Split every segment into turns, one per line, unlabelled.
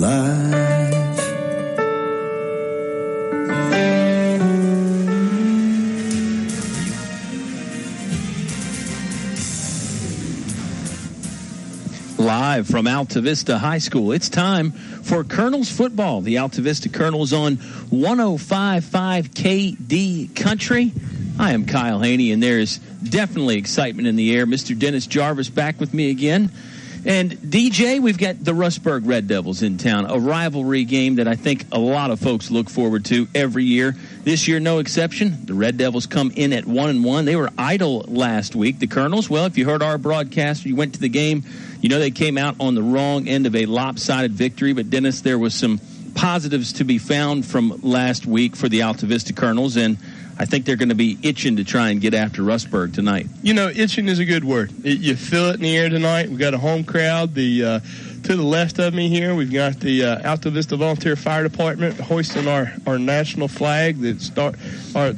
alive.
Live from Altavista High School, it's time for Colonels football. The Altavista Colonels on 105.5 KD Country. I am Kyle Hoehne, and there's definitely excitement in the air. Mr. Dennis Jarvis back with me again. And DJ, we've got the Rustburg Red Devils in town, a rivalry game that I think a lot of folks look forward to every year. This year, no exception. The Red Devils come in at 1-1. They were idle last week. The Colonels, well, if you heard our broadcast, you went to the game, you know they came out on the wrong end of a lopsided victory. But, Dennis, there was some positives to be found from last week for the Altavista Colonels, and I think they're going to be itching to try and get after Rustburg tonight.
You know, itching is a good word. You feel it in the air tonight. We've got a home crowd. To the left of me here, we've got the Altavista Volunteer Fire Department hoisting our national flag, the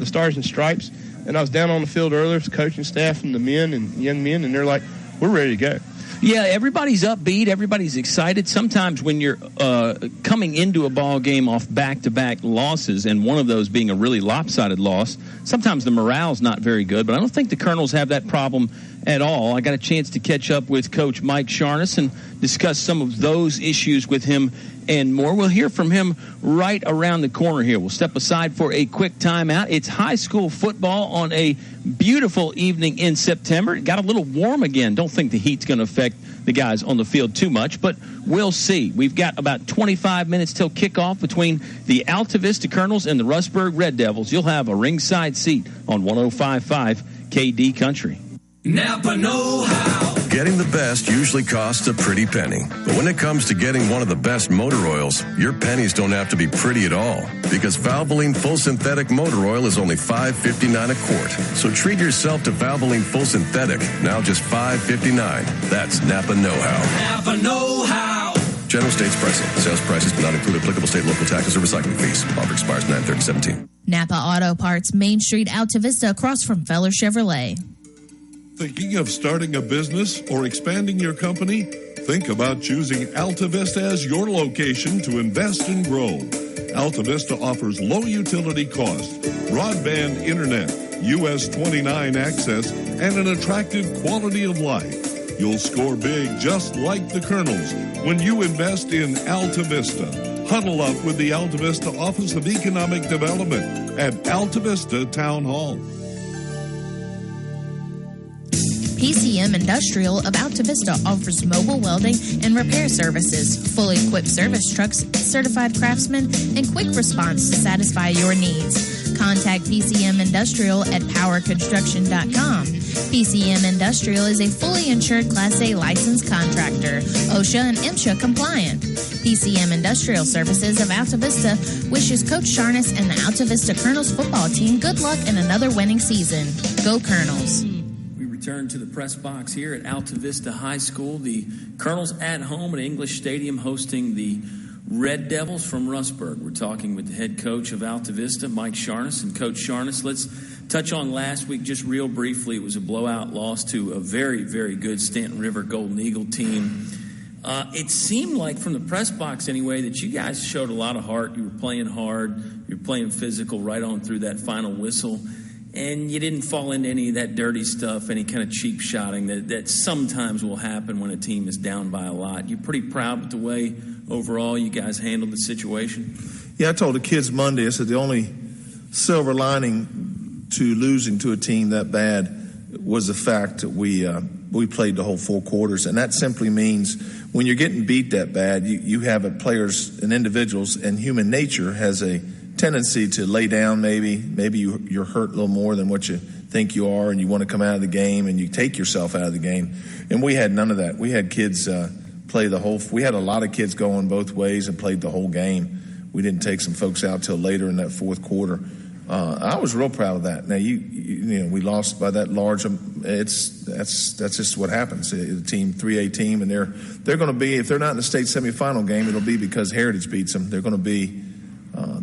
Stars and Stripes. And I was down on the field earlier with the coaching staff and the men and young men, and they're like, we're ready to go.
Yeah, everybody's upbeat. Everybody's excited. Sometimes when you're coming into a ball game off back-to-back losses, and one of those being a really lopsided loss, sometimes the morale's not very good. But I don't think the Colonels have that problem at all. I got a chance to catch up with Coach Mike Sharness and discuss some of those issues with him and more. We'll hear from him right around the corner here. We'll step aside for a quick timeout. It's high school football on a beautiful evening in September. It got a little warm again. Don't think the heat's going to affect the guys on the field too much, but we'll see. We've got about 25 minutes till kickoff between the Altavista Colonels and the Rustburg Red Devils. You'll have a ringside seat on 105.5 KD Country.
Napa know-how.
Getting the best usually costs a pretty penny. But when it comes to getting one of the best motor oils, your pennies don't have to be pretty at all. Because Valvoline Full Synthetic Motor Oil is only $5.59 a quart. So treat yourself to Valvoline Full Synthetic, now just $5.59. That's Napa know-how.
Napa know-how.
General States pricing. Sales prices do not include applicable state and local taxes or recycling fees. Offer expires 9/30/17.
Napa Auto Parts, Main Street, Altavista, across from Feller Chevrolet.
Thinking of starting a business or expanding your company? Think about choosing Altavista as your location to invest and grow. Altavista offers low utility cost, broadband internet, US 29 access, and an attractive quality of life. You'll score big just like the Colonels when you invest in Altavista. Huddle up with the Altavista Office of Economic Development at Altavista Town Hall.
PCM Industrial of Altavista offers mobile welding and repair services, fully equipped service trucks, certified craftsmen, and quick response to satisfy your needs. Contact PCM Industrial at powerconstruction.com. PCM Industrial is a fully insured Class A licensed contractor, OSHA and MSHA compliant. PCM Industrial Services of Altavista wishes Coach Sharness and the Altavista Colonels football team good luck in another winning season. Go Colonels.
Return to the press box here at Altavista High School. The Colonels at home at English Stadium hosting the Red Devils from Rustburg. We're talking with the head coach of Altavista, Mike Sharness. And Coach Sharness, let's touch on last week just real briefly. It was a blowout loss to a very, very good Stanton River Golden Eagle team. It seemed like from the press box anyway that you guys showed a lot of heart. You were playing hard. You were playing physical right on through that final whistle. And you didn't fall into any of that dirty stuff, any kind of cheap shotting that sometimes will happen when a team is down by a lot. You're pretty proud with the way overall you guys handled the situation?
Yeah, I told the kids Monday, I said the only silver lining to losing to a team that bad was the fact that we played the whole 4 quarters. And that simply means when you're getting beat that bad, you have players and individuals, and human nature has a tendency to lay down. Maybe you're hurt a little more than what you think you are, and you want to come out of the game, and you take yourself out of the game. And we had none of that. We had kids play the whole. We had a lot of kids going both ways and played the whole game. We didn't take some folks out till later in that 4th quarter. I was real proud of that. Now you know we lost by that large. That's just what happens. The team 3A team, and they're going to be, if they're not in the state semifinal game, it'll be because Heritage beats them. They're going to be.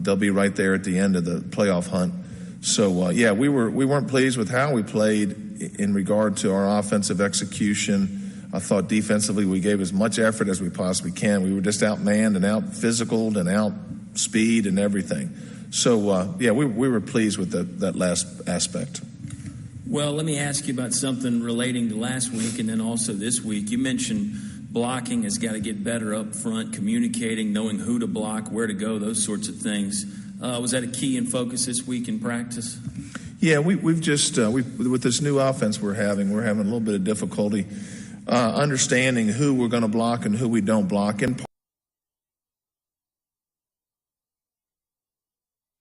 They'll be right there at the end of the playoff hunt. So, we weren't pleased with how we played in regard to our offensive execution. I thought defensively we gave as much effort as we possibly can. We were just outmanned and out-physicaled and out-speed and everything. So, we were pleased with that last aspect.
Well, let me ask you about something relating to last week and then also this week. You mentioned blocking has got to get better up front, communicating, knowing who to block, where to go, those sorts of things. Was that a key in focus this week in practice?
Yeah, we've just with this new offense we're having a little bit of difficulty understanding who we're going to block and who we don't block. And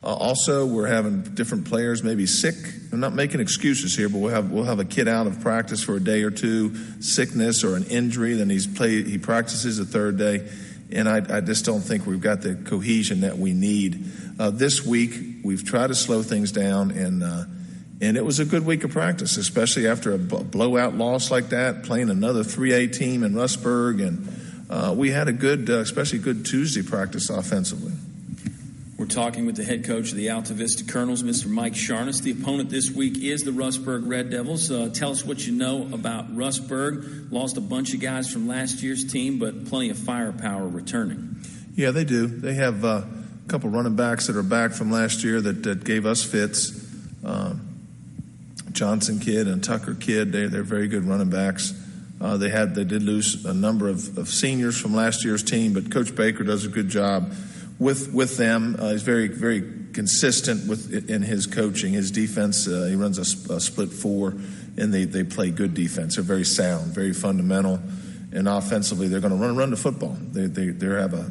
also, we're having different players maybe sick. I'm not making excuses here, but we'll have a kid out of practice for a day or two, sickness or an injury. Then he practices a third day, and I just don't think we've got the cohesion that we need. This week, we've tried to slow things down, and it was a good week of practice, especially after a blowout loss like that, playing another 3A team in Rustburg, and we had a good, especially good Tuesday practice offensively.
We're talking with the head coach of the Altavista Colonels, Mr. Mike Jarvis. The opponent this week is the Rustburg Red Devils. Tell us what you know about Rustburg. Lost a bunch of guys from last year's team, but plenty of firepower returning.
Yeah, they do. They have a couple running backs that are back from last year that gave us fits. Johnson kid and Tucker kid, they're very good running backs. They did lose a number of seniors from last year's team, but Coach Baker does a good job with them. He's very, very consistent in his coaching. His defense, he runs a split 4, and they play good defense. They're very sound, very fundamental, and offensively they're going to run the football. They have a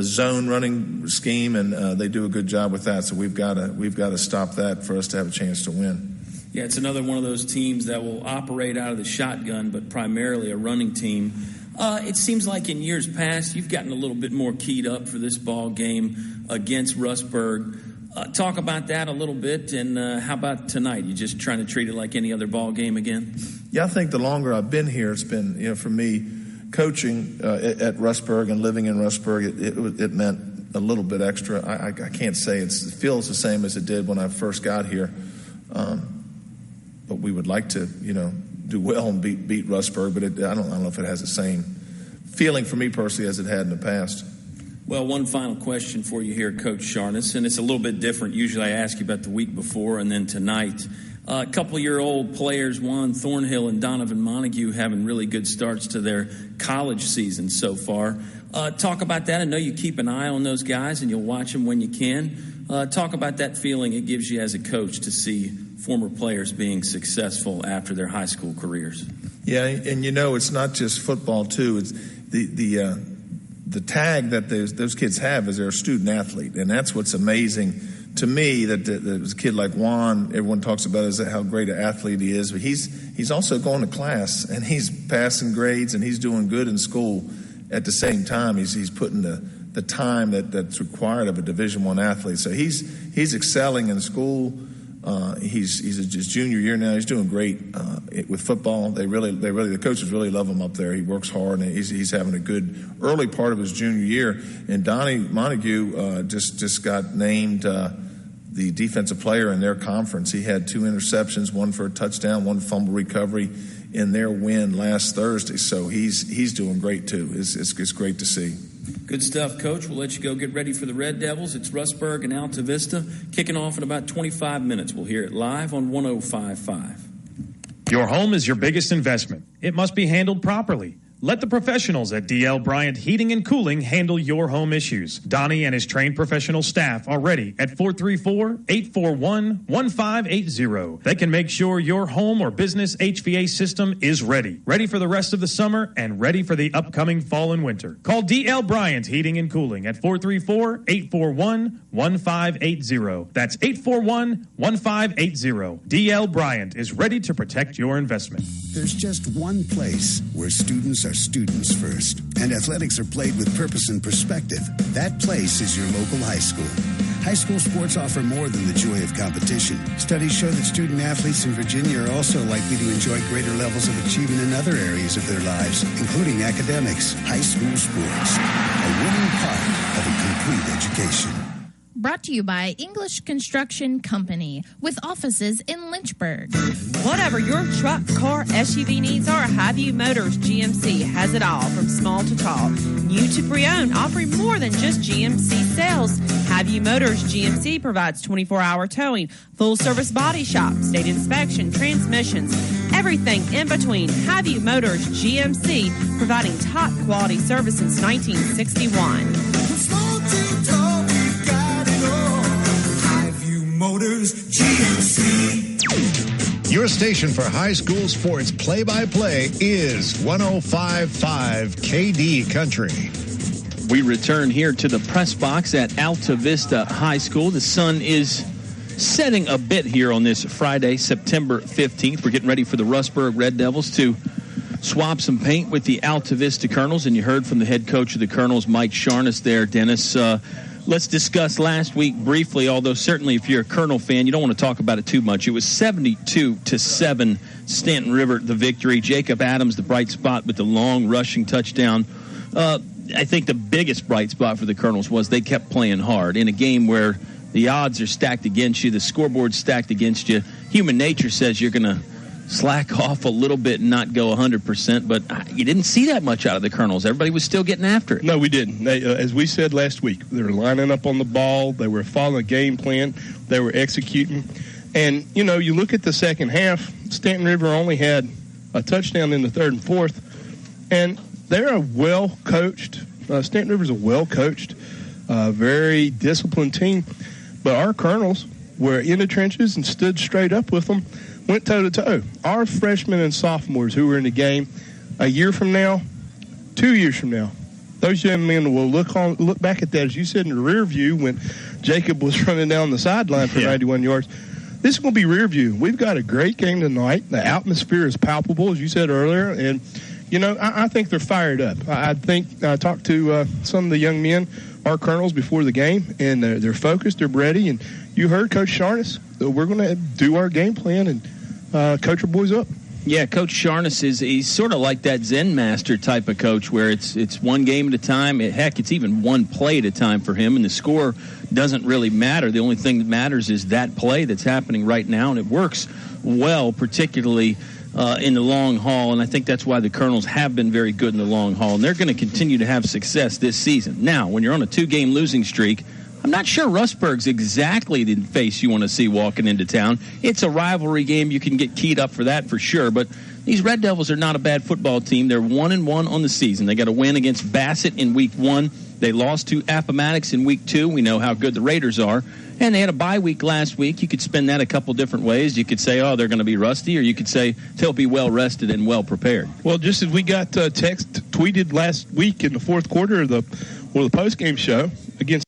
zone running scheme, and they do a good job with that. So we've got to stop that for us to have a chance to win.
Yeah, it's another one of those teams that will operate out of the shotgun, but primarily a running team. It seems like in years past you've gotten a little bit more keyed up for this ball game against Rustburg. Talk about that a little bit, and how about tonight? You just trying to treat it like any other ball game again?
Yeah, I think the longer I've been here, it's been, for me, coaching at Rustburg and living in Rustburg, it meant a little bit extra. I can't say it feels the same as it did when I first got here. But we would like to, do well and beat Rustburg, but I don't know if it has the same feeling for me personally as it had in the past.
Well, one final question for you here, Coach Jarvis, and it's a little bit different. Usually I ask you about the week before and then tonight. A couple-year-old players, Juan Thornhill and Donovan Montague, having really good starts to their college season so far. Talk about that. I know you keep an eye on those guys and you'll watch them when you can. Talk about that feeling it gives you as a coach to see former players being successful after their high school careers.
Yeah, and it's not just football too. It's the tag that those kids have is they're a student athlete, and that's what's amazing to me. That a kid like Juan, everyone talks about how great an athlete he is, but he's also going to class and he's passing grades and he's doing good in school. At the same time, he's putting the time that's required of a Division I athlete. So he's excelling in school. He's his junior year now. He's doing great with football. The coaches really love him up there. He works hard, and he's having a good early part of his junior year. And Donnie Montague just got named the defensive player in their conference. He had 2 interceptions, 1 for a touchdown, 1 fumble recovery in their win last Thursday. So he's doing great too. It's great to see.
Good stuff, Coach. We'll let you go get ready for the Red Devils. It's Rustburg and Altavista kicking off in about 25 minutes. We'll hear it live on 105.5.
Your home is your biggest investment. It must be handled properly. Let the professionals at D.L. Bryant Heating and Cooling handle your home issues. Donnie and his trained professional staff are ready at 434-841-1580. They can make sure your home or business HVAC system is ready for the rest of the summer and ready for the upcoming fall and winter. Call D.L. Bryant Heating and Cooling at 434-841-1580. That's 841-1580. D.L. Bryant is ready to protect your investment.
There's just one place where students are students first, and athletics are played with purpose and perspective. That place is your local high school. High school sports offer more than the joy of competition. Studies show that student athletes in Virginia are also likely to enjoy greater levels of achievement in other areas of their lives, including academics. High school sports, a winning part of a complete education.
Brought to you by English Construction Company, with offices in Lynchburg.
Whatever your truck, car, SUV needs are, Highview Motors GMC has it all, from small to tall. New to pre-owned, offering more than just GMC sales. Highview Motors GMC provides 24-hour towing, full-service body shop, state inspection, transmissions, everything in between. Highview Motors GMC, providing top-quality service since 1961.
Motors GMC. Your station for high school sports play-by-play is 105.5 KD Country.
We return here to the press box at Altavista High School. The sun is setting a bit here on this Friday, September 15th. We're getting ready for the Rustburg Red Devils to swap some paint with the Altavista Colonels, and you heard from the head coach of the Colonels, Mike Sharness there, Dennis. Let's discuss last week briefly, although certainly if you're a Colonel fan, you don't want to talk about it too much. It was 72-7, Stanton River, the victory. Jacob Adams, the bright spot with the long rushing touchdown. I think the biggest bright spot for the Colonels was they kept playing hard in a game where the odds are stacked against you, the scoreboard's stacked against you. Human nature says you're going to slack off a little bit and not go 100%, but you didn't see that much out of the Colonels. Everybody was still getting after it.
No, we didn't. They, as we said last week, they were lining up on the ball. They were following a game plan. They were executing. And, you know, you look at the second half, Stanton River only had a touchdown in the third and fourth, and they're a well-coached, Stanton River's a well-coached, very disciplined team. But our Colonels were in the trenches and stood straight up with them, went toe-to-toe. Our freshmen and sophomores who were in the game, a year from now, 2 years from now, those young men will look back at that, as you said, in the rear view when Jacob was running down the sideline for 91 yards. This is going to be rear view. We've got a great game tonight. The atmosphere is palpable, as you said earlier, and, you know, I think they're fired up. I think I talked to some of the young men, our Colonels, before the game, and they're focused, they're ready, and you heard Coach Sharness. We're going to do our game plan and coach our boys up.
Yeah, Coach Sharness he's sort of like that Zen master type of coach where it's one game at a time. Heck, it's even one play at a time for him, and the score doesn't really matter. The only thing that matters is that play that's happening right now, and it works well, particularly in the long haul, and I think that's why the Colonels have been very good in the long haul, and they're going to continue to have success this season. Now, when you're on a 2-game losing streak, I'm not sure Rustburg's exactly the face you want to see walking into town. It's a rivalry game. You can get keyed up for that for sure. But these Red Devils are not a bad football team. They're 1-1 on the season. They got a win against Bassett in Week 1. They lost to Appomattox in Week 2. We know how good the Raiders are. And they had a bye week last week. You could spin that a couple different ways. You could say, oh, they're going to be rusty, or you could say they'll be well-rested and well-prepared.
Well, just as we got text tweeted last week in the fourth quarter of the post-game show against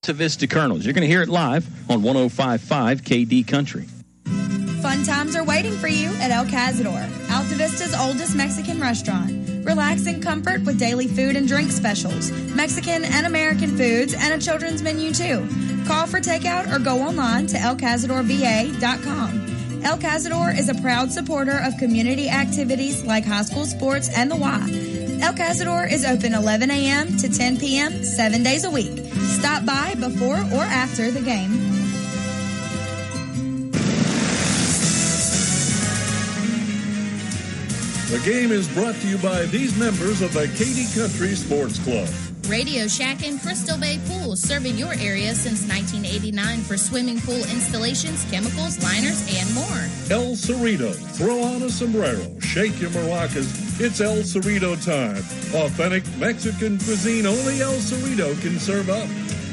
Altavista Colonels. You're going to hear it live on 105.5 KD Country.
Fun times are waiting for you at El Cazador, Altavista's oldest Mexican restaurant. Relax in comfort with daily food and drink specials, Mexican and American foods, and a children's menu too. Call for takeout or go online to elcazadorva.com. El Cazador is a proud supporter of community activities like high school sports and the Y. El Cazador is open 11 a.m. to 10 p.m. 7 days a week. Stop by before or after the game.
The game is brought to you by these members of the KD Country Sports Club.
Radio Shack and Crystal Bay Pools, serving your area since 1989 for swimming pool installations, chemicals, liners, and more.
El Cerrito. Throw on a sombrero. Shake your maracas. It's El Cerrito time. Authentic Mexican cuisine only El Cerrito can serve up.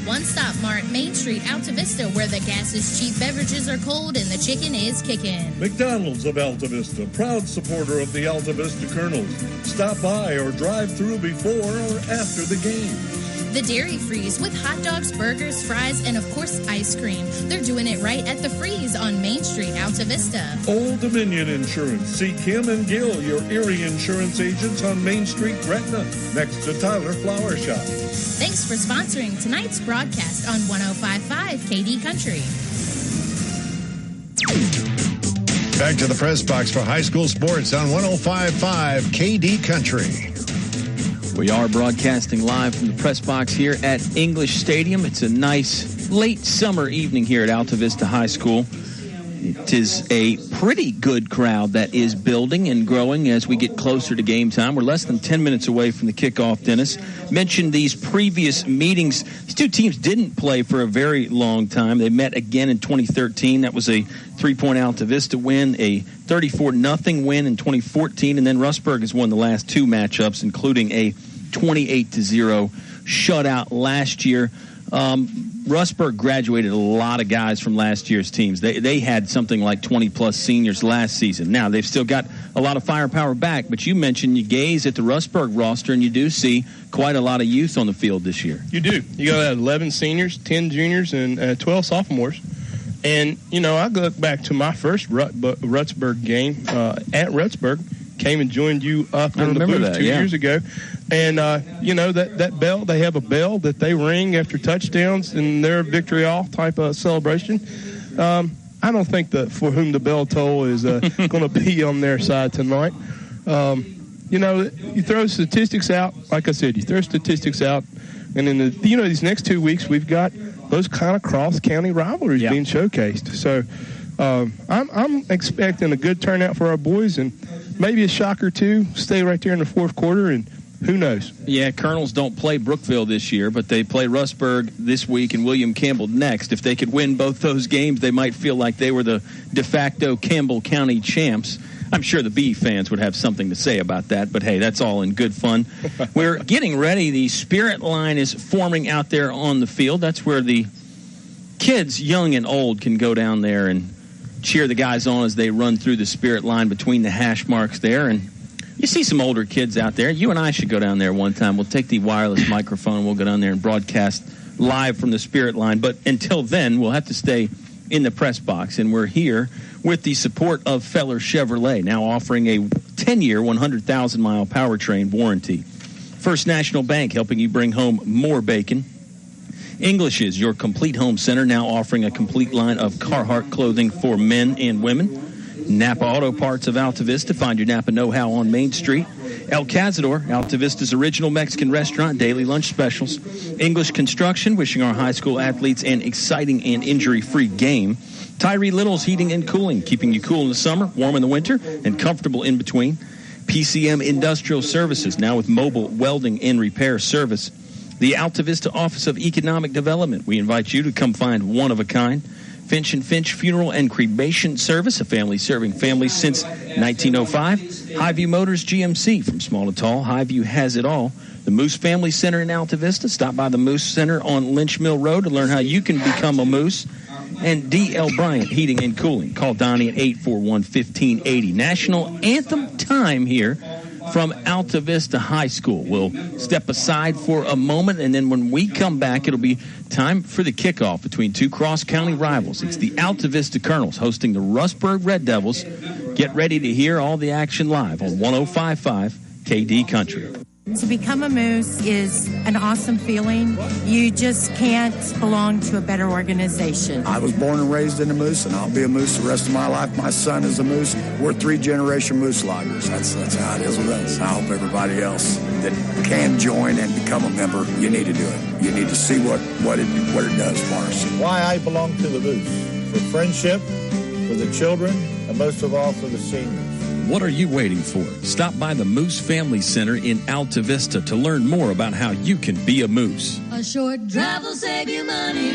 One Stop Mart, Main Street, Altavista, where the gas is cheap, beverages are cold, and the chicken is kicking.
McDonald's of Altavista, proud supporter of the Altavista Colonels. Stop by or drive through before or after the game.
The Dairy Freeze with hot dogs, burgers, fries, and of course ice cream. They're doing it right at the Freeze on Main Street, Altavista.
Old Dominion Insurance. See Kim and Gil, your Erie insurance agents on Main Street, Gretna, next to Tyler Flower Shop.
Thanks for sponsoring tonight's broadcast on 105.5 KD Country.
Back to the press box for high school sports on 105.5 KD Country.
We are broadcasting live from the press box here at English Stadium. It's a nice late summer evening here at Altavista High School. It is a pretty good crowd that is building and growing as we get closer to game time. We're less than 10 minutes away from the kickoff, Dennis. Mentioned these previous meetings. These two teams didn't play for a very long time. They met again in 2013. That was a 3-point Altavista win, a 34-0 win in 2014, and then Rustburg has won the last two matchups, including a 28-0 shutout last year. Rustburg graduated a lot of guys from last year's teams. They had something like 20-plus seniors last season. Now, they've still got a lot of firepower back, but you mentioned you gaze at the Rustburg roster, and you do see quite a lot of youth on the field this year.
You do. You got 11 seniors, 10 juniors, and 12 sophomores. And, you know, I look back to my first Rustburg game at Rustburg. Came and joined you up in the booth 2 years ago. And, you know, that bell, they have a bell that they ring after touchdowns in their victory all type of celebration. I don't think that for whom the bell toll is going to be on their side tonight. You know, you throw statistics out. Like I said, you throw statistics out. And in these next 2 weeks, we've got those kind of cross-county rivalries being showcased. So I'm expecting a good turnout for our boys, and maybe a shock or two. Stay right there in the fourth quarter, and who knows?
Yeah, Colonels don't play Brookville this year, but they play Rustburg this week and William Campbell next. If they could win both those games, they might feel like they were the de facto Campbell County champs. I'm sure the Bee fans would have something to say about that, but hey, that's all in good fun. We're getting ready. The Spirit Line is forming out there on the field. That's where the kids, young and old, can go down there and cheer the guys on as they run through the Spirit Line between the hash marks there. And you see some older kids out there. You and I should go down there one time. We'll take the wireless microphone. We'll go down there and broadcast live from the Spirit Line. But until then, we'll have to stay in the press box. And we're here with the support of Feller Chevrolet, now offering a 10-year, 100,000-mile powertrain warranty. First National Bank, helping you bring home more bacon. English's, your complete home center, now offering a complete line of Carhartt clothing for men and women. Napa Auto Parts of Altavista. Find your Napa know-how on Main Street. El Cazador, Altavista's original Mexican restaurant, daily lunch specials. English Construction, wishing our high school athletes an exciting and injury-free game. Tyree Little's Heating and Cooling, keeping you cool in the summer, warm in the winter, and comfortable in between. PCM Industrial Services, now with mobile welding and repair service. The Altavista Office of Economic Development. We invite you to come find one of a kind. Finch & Finch Funeral and Cremation Service, a family serving families since 1905. Highview Motors GMC, from small to tall, Highview has it all. The Moose Family Center in Altavista. Stop by the Moose Center on Lynch Mill Road to learn how you can become a moose. And D.L. Bryant Heating and Cooling. Call Donnie at 841-1580. National Anthem time here from Altavista High School. We'll step aside for a moment, and then when we come back, it'll be time for the kickoff between two cross-county rivals. It's the Altavista Colonels hosting the Rustburg Red Devils. Get ready to hear all the action live on 105.5 KD Country.
To become a Moose is an awesome feeling. You just can't belong to a better organization.
I was born and raised in a Moose, and I'll be a Moose the rest of my life. My son is a Moose. We're three-generation Moose loggers. That's how it is with us. I hope everybody else that can join and become a member, you need to do it. You need to see what it does for us.
Why I belong to the Moose. For friendship, for the children, and most of all for the seniors.
What are you waiting for? Stop by the Moose Family Center in Altavista to learn more about how you can be a Moose.
A short drive will save you money.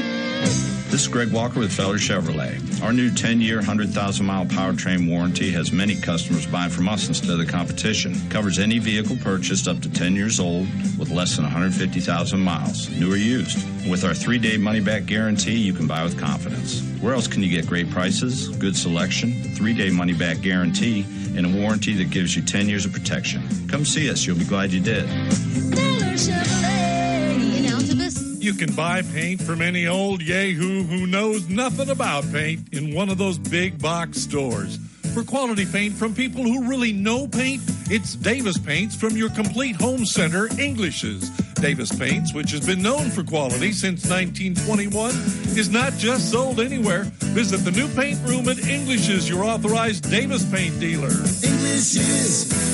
This is Greg Walker with Feller Chevrolet. Our new 10-year, 100,000-mile powertrain warranty has many customers buying from us instead of the competition. Covers any vehicle purchased up to 10 years old with less than 150,000 miles, new or used. With our 3-day money-back guarantee, you can buy with confidence. Where else can you get great prices, good selection, 3-day money-back guarantee, and a warranty that gives you 10 years of protection? Come see us. You'll be glad you did.
Feller Chevrolet in Altavista.
You can buy paint from any old yahoo who knows nothing about paint in one of those big box stores. For quality paint from people who really know paint, it's Davis Paints from your complete home center, English's. Davis Paints, which has been known for quality since 1921, is not just sold anywhere. Visit the new paint room at English's, your authorized Davis Paint dealer.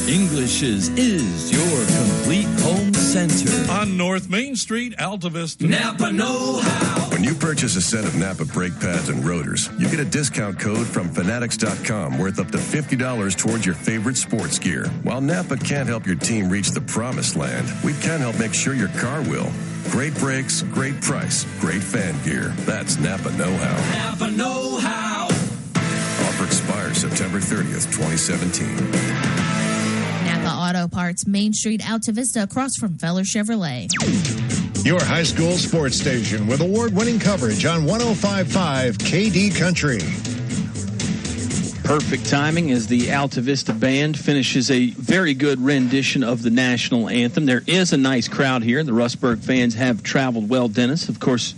English's is your complete home center.
On North Main Street, Altavista.
Napa know-how.
When you purchase a set of Napa brake pads and rotors, you get a discount code from Fanatics.com worth up to $50 towards your favorite sports gear. While Napa can't help your team reach the promised land, we can help make sure your car will. Great brakes, great price, great fan gear. That's Napa know-how.
Napa know-how.
Offer expires September 30th, 2017.
Napa Auto Parts, Main Street, Altavista, across from Feller Chevrolet.
Your high school sports station with award-winning coverage on 105.5 KD Country.
Perfect timing as the Altavista Band finishes a very good rendition of the national anthem. There is a nice crowd here. The Rustburg fans have traveled well, Dennis. Of course,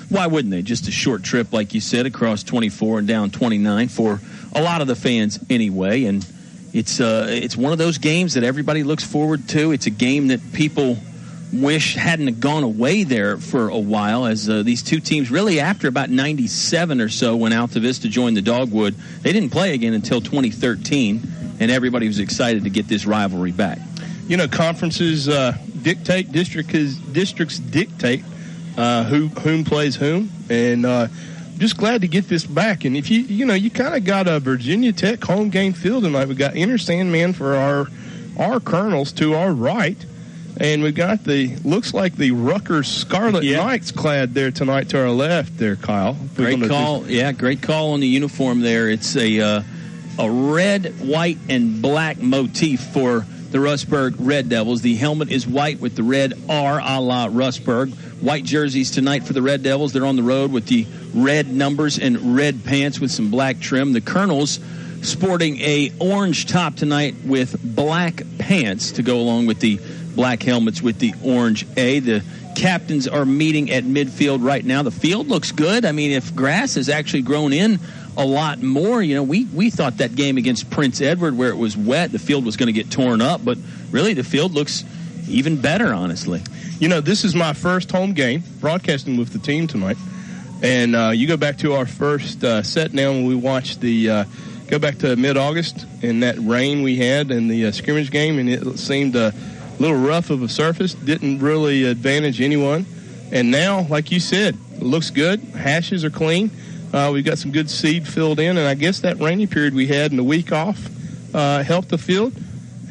why wouldn't they? Just a short trip, like you said, across 24 and down 29 for a lot of the fans anyway. And it's one of those games that everybody looks forward to. It's a game that people wish hadn't gone away there for a while, as these two teams really, after about 97 or so, when Altavista joined the Dogwood, they didn't play again until 2013, and everybody was excited to get this rivalry back.
You know, conferences dictate, districts dictate whom plays whom, and just glad to get this back. And if you kind of got a Virginia Tech home game field tonight. We got Inner Sandman for our Colonels to our right. And we got looks like the Rutgers Scarlet Knights clad there tonight to our left there, Kyle.
Great call. Great call on the uniform there. It's a red, white, and black motif for the Rustburg Red Devils. The helmet is white with the red R a la Rustburg. White jerseys tonight for the Red Devils. They're on the road with the red numbers and red pants with some black trim. The Colonels sporting a orange top tonight with black pants to go along with the black helmets with the orange A. The captains are meeting at midfield right now. The field looks good. I mean, if grass has actually grown in a lot more, we thought that game against Prince Edward, where it was wet, the field was going to get torn up, but really the field looks even better, honestly.
This is my first home game broadcasting with the team tonight, and you go back to our first set now when we watched go back to mid-August and that rain we had in the scrimmage game, and it seemed a little rough of a surface, didn't really advantage anyone. And now, like you said, it looks good. Hashes are clean. We've got some good seed filled in, and I guess that rainy period we had in the week off helped the field,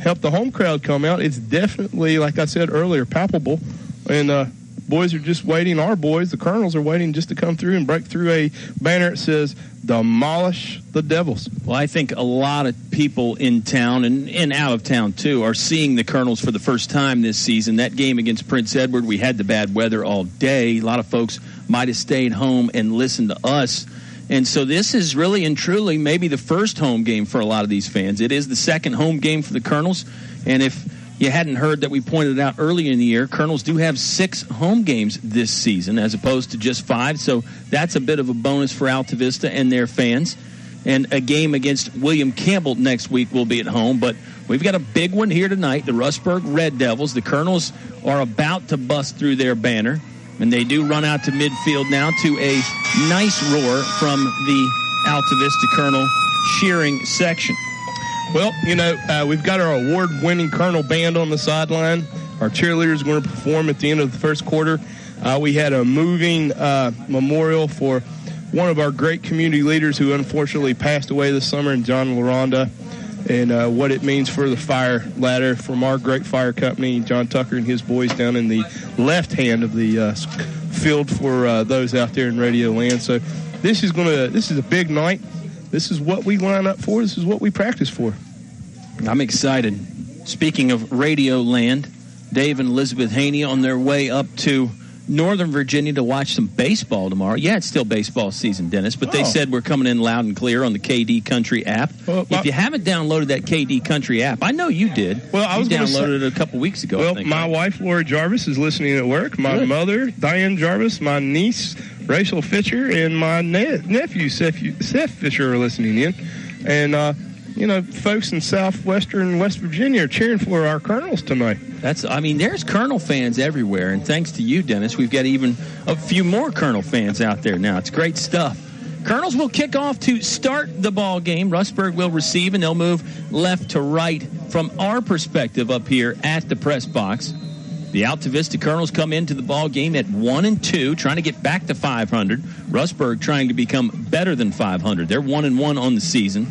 helped the home crowd come out. It's definitely, like I said earlier, palpable. And boys are just waiting. Our boys, the Colonels, are waiting just to come through and break through a banner that says, "Demolish the Devils."
Well, I think a lot of people in town and out of town, too, are seeing the Colonels for the first time this season. That game against Prince Edward, we had the bad weather all day. A lot of folks might have stayed home and listened to us. And so this is really and truly maybe the first home game for a lot of these fans. It is the second home game for the Colonels. And if you hadn't heard that we pointed out earlier in the year, Colonels do have 6 home games this season as opposed to just 5. So that's a bit of a bonus for Altavista and their fans. And a game against William Campbell next week will be at home. But we've got a big one here tonight, the Rustburg Red Devils. The Colonels are about to bust through their banner, and they do run out to midfield now to a nice roar from the Altavista Colonel cheering section.
Well, we've got our award-winning Colonel Band on the sideline. Our cheerleaders are going to perform at the end of the first quarter. We had a moving memorial for one of our great community leaders who unfortunately passed away this summer, in John LaRonda, and what it means for the fire ladder from our great fire company, John Tucker and his boys down in the left hand of the field for those out there in Radio Land. So this is a big night. This is what we line up for. This is what we practice for.
I'm excited. Speaking of Radio Land, Dave and Elizabeth Hoehne on their way up to Northern Virginia to watch some baseball tomorrow. Yeah, it's still baseball season, Dennis, but they said we're coming in loud and clear on the KD Country app. If you haven't downloaded that KD Country app, I know you did.
Well, I was
downloaded it a couple weeks ago.
Well, my wife, Laura Jarvis, is listening at work. My mother, Diane Jarvis, my niece, Rachel Fisher, and my nephew, Seth Fisher, are listening in. And, folks in southwestern West Virginia are cheering for our Colonels tonight.
There's Colonel fans everywhere, and thanks to you, Dennis, we've got even a few more Colonel fans out there now. It's great stuff. Colonels will kick off to start the ball game. Rustburg will receive, and they'll move left to right from our perspective up here at the press box. The Altavista Colonels come into the ball game at 1-2, trying to get back to 500. Rustburg trying to become better than 500. They're 1-1 on the season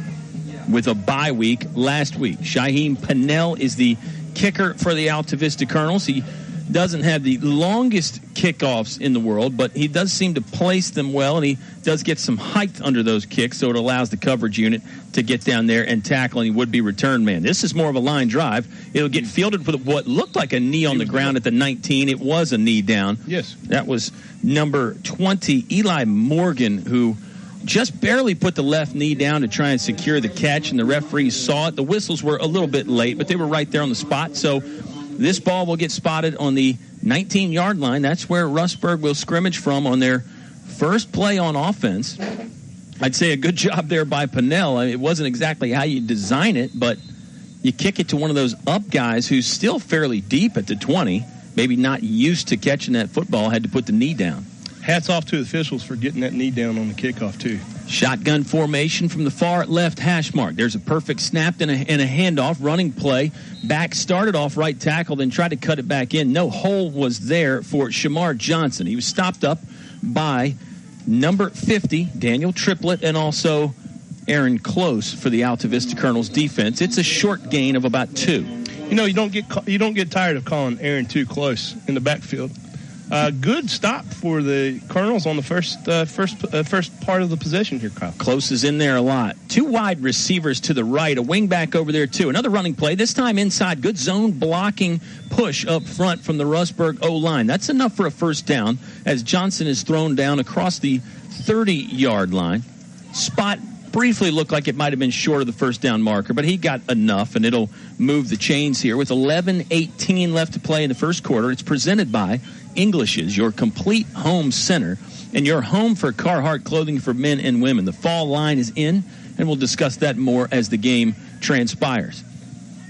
with a bye week last week. Shaheem Pennell is the kicker for the Altavista Colonels. He doesn't have the longest kickoffs in the world, but he does seem to place them well, and he does get some height under those kicks, so it allows the coverage unit to get down there and tackle any would-be return man. This is more of a line drive. It'll get fielded with what looked like a knee on the ground at the 19. It was a knee down.
Yes.
That was number 20, Eli Morgan, who just barely put the left knee down to try and secure the catch, and the referees saw it. The whistles were a little bit late, but they were right there on the spot. So this ball will get spotted on the 19-yard line. That's where Rustburg will scrimmage from on their first play on offense. I'd say a good job there by Pennell. It wasn't exactly how you design it, but you kick it to one of those up guys who's still fairly deep at the 20, maybe not used to catching that football, had to put the knee down.
Hats off to the officials for getting that knee down on the kickoff, too.
Shotgun formation from the far left hash mark. There's a perfect snap and a handoff, running play. Back started off right tackle, then tried to cut it back in. No hole was there for Shamar Johnson. He was stopped up by number 50, Daniel Triplett, and also Aaron Close for the Altavista Colonels defense. It's a short gain of about 2.
You don't get tired of calling Aaron too close in the backfield. Good stop for the Colonels on the first part of the possession here, Kyle.
Close is in there a lot. 2 wide receivers to the right, a wing back over there too. Another running play, this time inside. Good zone blocking push up front from the Rustburg O-line. That's enough for a first down as Johnson is thrown down across the 30-yard line. Spot briefly looked like it might have been short of the first down marker, but he got enough, and it'll move the chains here. With 11:18 left to play in the first quarter, it's presented by English's, your complete home center, and your home for Carhartt clothing for men and women. The fall line is in, and we'll discuss that more as the game transpires.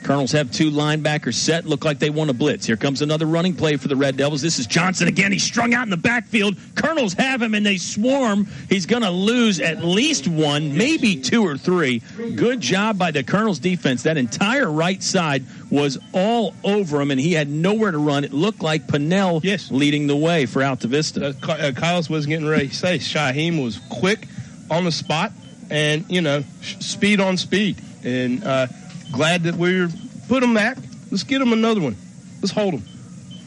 Colonels have 2 linebackers set. Look like they want a blitz. Here comes another running play for the Red Devils. This is Johnson again. He's strung out in the backfield. Colonels have him, and they swarm. He's going to lose at least 1, maybe 2 or 3. Good job by the Colonels defense. That entire right side was all over him, and he had nowhere to run. It looked like Pennell leading the way for Altavista.
Kyle's was getting ready to say Shaheem was quick on the spot and, speed on speed. And glad that we're put him back. Let's get him another one. Let's hold him.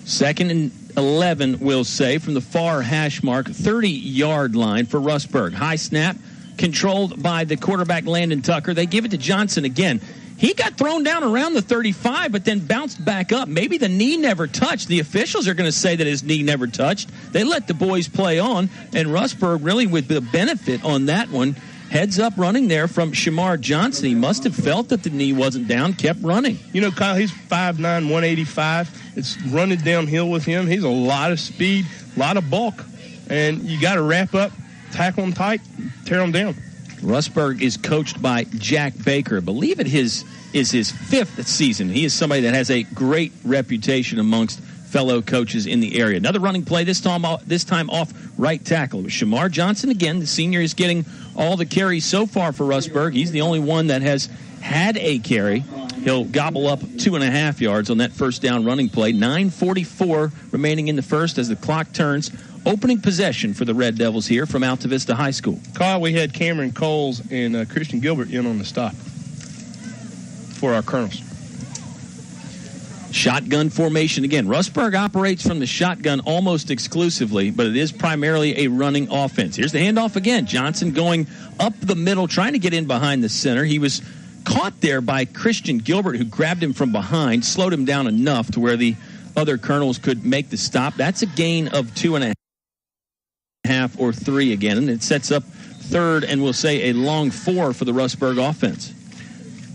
2nd and 11, we'll say, from the far hash mark, 30-yard line for Rustburg. High snap, controlled by the quarterback, Landon Tucker. They give it to Johnson again. He got thrown down around the 35, but then bounced back up. Maybe the knee never touched. The officials are going to say that his knee never touched. They let the boys play on, and Rustburg really with the benefit on that one heads-up running there from Shamar Johnson. He must have felt that the knee wasn't down, kept running.
You know, Kyle, he's 5'9", 185. It's running downhill with him. He's a lot of speed, a lot of bulk, and you got to wrap up, tackle him tight, tear him down.
Rustburg is coached by Jack Baker. I believe it is his 5th season. He is somebody that has a great reputation amongst fellow coaches in the area. Another running play, this time off right tackle. It was Shamar Johnson again. The senior is getting all the carries so far for Rustburg. He's the only one that has had a carry. He'll gobble up 2.5 yards on that first down running play. 9:44 remaining in the first as the clock turns. Opening possession for the Red Devils here from Altavista High School.
Kyle, we had Cameron Coles and Christian Gilbert in on the stop for our Colonels.
Shotgun formation again. Rustburg operates from the shotgun almost exclusively, but it is primarily a running offense. Here's the handoff again. Johnson going up the middle, trying to get in behind the center. He was caught there by Christian Gilbert, who grabbed him from behind, slowed him down enough to where the other Colonels could make the stop. That's a gain of 2.5 or 3 again, and it sets up third and we'll say a long 4 for the Rustburg offense.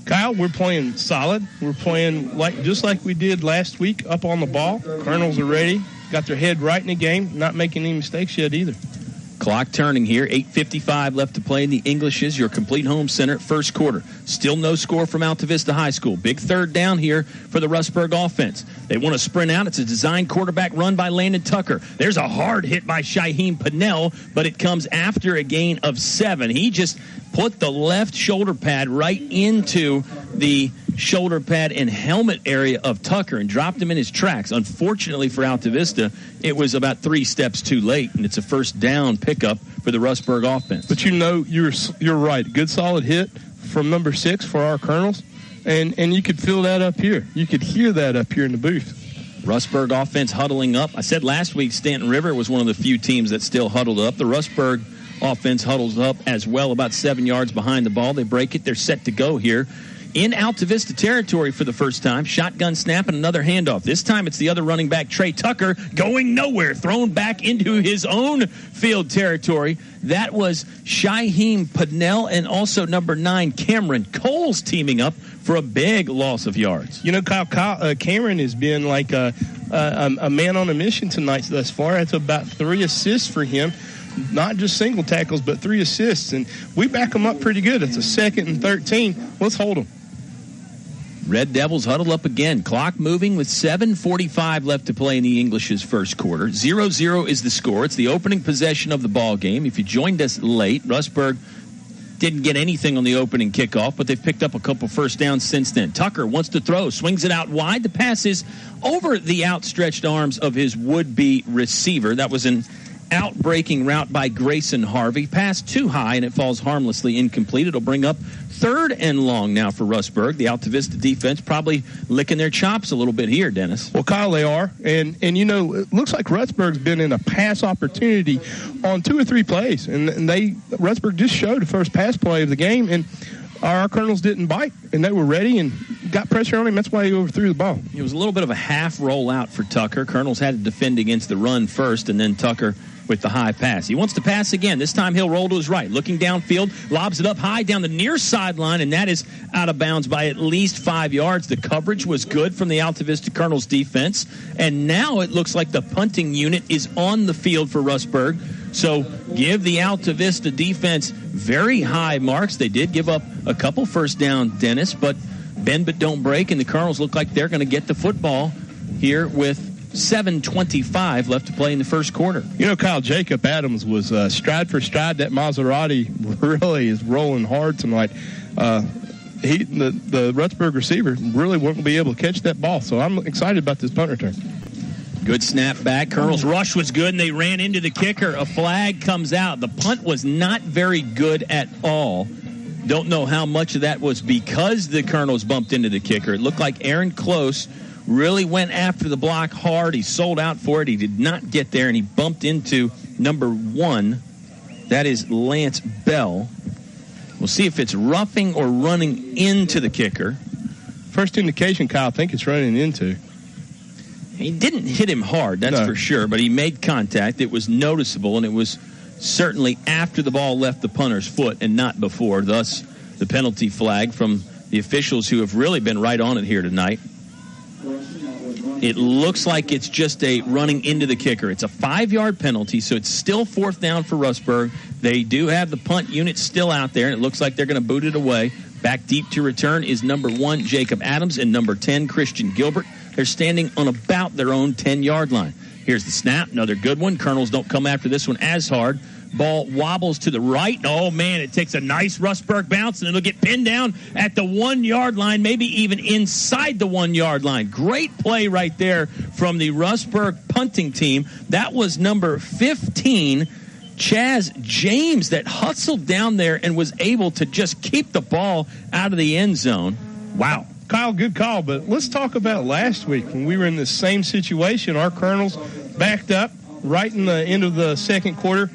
Kyle, we're playing solid. We're playing just like we did last week, up on the ball. Colonels are ready, got their head right in the game, not making any mistakes yet either.
Clock turning here, 8:55 left to play in the Englishes, your complete home center, first quarter. Still no score from Altavista High School. Big third down here for the Rustburg offense. They want to sprint out. It's a design quarterback run by Landon Tucker. There's a hard hit by Shaheem Pinnell, but it comes after a gain of 7. He just put the left shoulder pad right into the shoulder pad and helmet area of Tucker and dropped him in his tracks. Unfortunately for Altavista, it was about 3 steps too late, and it's a first down pickup for the Rustburg offense.
But you know, you're right. Good solid hit from number 6 for our Colonels, and you could feel that up here. You could hear that up here in the booth.
Rustburg offense huddling up. I said last week Stanton River was one of the few teams that still huddled up. The Rustburg offense huddles up as well, about 7 yards behind the ball. They break it. They're set to go here in Altavista territory for the first time. Shotgun snap and another handoff. This time it's the other running back, Trey Tucker, going nowhere, thrown back into his own field territory. That was Shaheem Pinnell and also number 9, Cameron Coles, teaming up for a big loss of yards.
You know, Kyle Cameron has been like a man on a mission tonight thus far. That's about 3 assists for him. Not just single tackles, but 3 assists. And we back them up pretty good. It's a 2nd and 13. Let's hold them.
Red Devils huddle up again. Clock moving with 7:45 left to play in the English's first quarter. 0-0 is the score. It's the opening possession of the ball game. If you joined us late, Rustburg didn't get anything on the opening kickoff, but they've picked up a couple first downs since then. Tucker wants to throw, swings it out wide. The pass is over the outstretched arms of his would-be receiver. That was an out-breaking route by Grayson Harvey. Pass too high, and it falls harmlessly incomplete. It'll bring up 3rd and long now for Rustburg. The Altavista defense probably licking their chops a little bit here, Dennis.
Well, Kyle, they are. And you know, it looks like Rustburg's been in a pass opportunity on 2 or 3 plays. And Rustburg just showed the first pass play of the game, and our Colonels didn't bite, and they were ready and got pressure on him. That's why he overthrew the ball.
It was a little bit of a half rollout for Tucker. Colonels had to defend against the run first, and then Tucker with the high pass. He wants to pass again. This time he'll roll to his right. Looking downfield, lobs it up high down the near sideline, and that is out of bounds by at least 5 yards. The coverage was good from the Altavista Colonels defense, and now it looks like the punting unit is on the field for Rustburg. So give the Altavista defense very high marks. They did give up a couple first down, Dennis, but bend but don't break, and the Colonels look like they're going to get the football here with 7:25 left to play in the first quarter.
You know, Kyle, Jacob Adams was stride for stride. That Maserati really is rolling hard tonight. The Rustburg receiver really won't be able to catch that ball, so I'm excited about this punt return.
Good snap back. Colonel's rush was good, and they ran into the kicker. A flag comes out. The punt was not very good at all. Don't know how much of that was because the Colonels bumped into the kicker. It looked like Aaron Close really went after the block hard. He sold out for it. He did not get there, and he bumped into number 1. That is Lance Bell. We'll see if it's roughing or running into the kicker.
First indication, Kyle, I think it's running into.
He didn't hit him hard, that's for sure, but he made contact. It was noticeable, and it was certainly after the ball left the punter's foot and not before. Thus, the penalty flag from the officials who have really been right on it here tonight. It looks like it's just a running into the kicker. It's a 5-yard penalty, so it's still 4th down for Rustburg. They do have the punt unit still out there, and it looks like they're going to boot it away. Back deep to return is number 1, Jacob Adams, and number 10, Christian Gilbert. They're standing on about their own 10-yard line. Here's the snap, another good one. Colonels don't come after this one as hard. Ball wobbles to the right. Oh, man, it takes a nice Rustburg bounce, and it'll get pinned down at the 1-yard line, maybe even inside the 1-yard line. Great play right there from the Rustburg punting team. That was number 15, Chaz James, that hustled down there and was able to just keep the ball out of the end zone. Wow.
Kyle, good call, but let's talk about last week when we were in the same situation. Our Colonels backed up right in the end of the second quarter,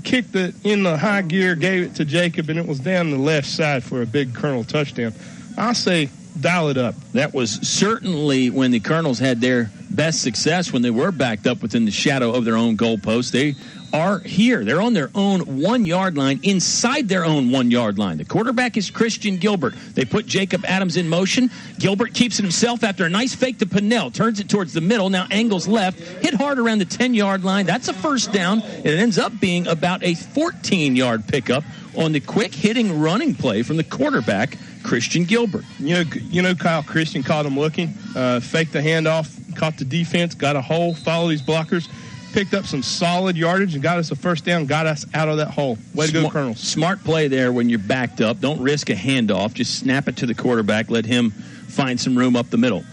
kicked it in the high gear, gave it to Jacob, and it was down the left side for a big Colonel touchdown. I say dial it up.
That was certainly when the Colonels had their best success, when they were backed up within the shadow of their own goalpost. They are here. They're on their own 1-yard line, inside their own 1-yard line. The quarterback is Christian Gilbert. They put Jacob Adams in motion. Gilbert keeps it himself after a nice fake to Pinnell. Turns it towards the middle. Now angles left. Hit hard around the 10-yard line. That's a first down. It ends up being about a 14-yard pickup on the quick hitting running play from the quarterback, Christian Gilbert.
You know, Kyle, Christian caught him looking, faked the handoff, caught the defense, got a hole, followed these blockers, picked up some solid yardage and got us a first down, got us out of that hole. Way to go, Colonels.
Smart play there when you're backed up. Don't risk a handoff. Just snap it to the quarterback. Let him find some room up the middle.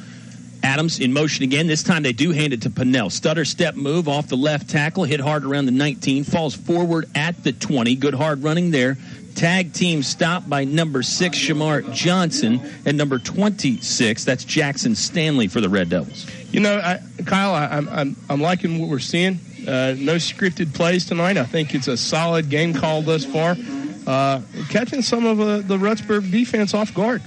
Adams in motion again. This time they do hand it to Pinnell. Stutter step move off the left tackle. Hit hard around the 19. Falls forward at the 20. Good hard running there. Tag team stop by number 6, Shamar Johnson, and number 26, that's Jackson Stanley for the Red Devils.
You know, Kyle, I'm liking what we're seeing. No scripted plays tonight. I think it's a solid game call thus far. Catching some of the Rustburg defense off guard.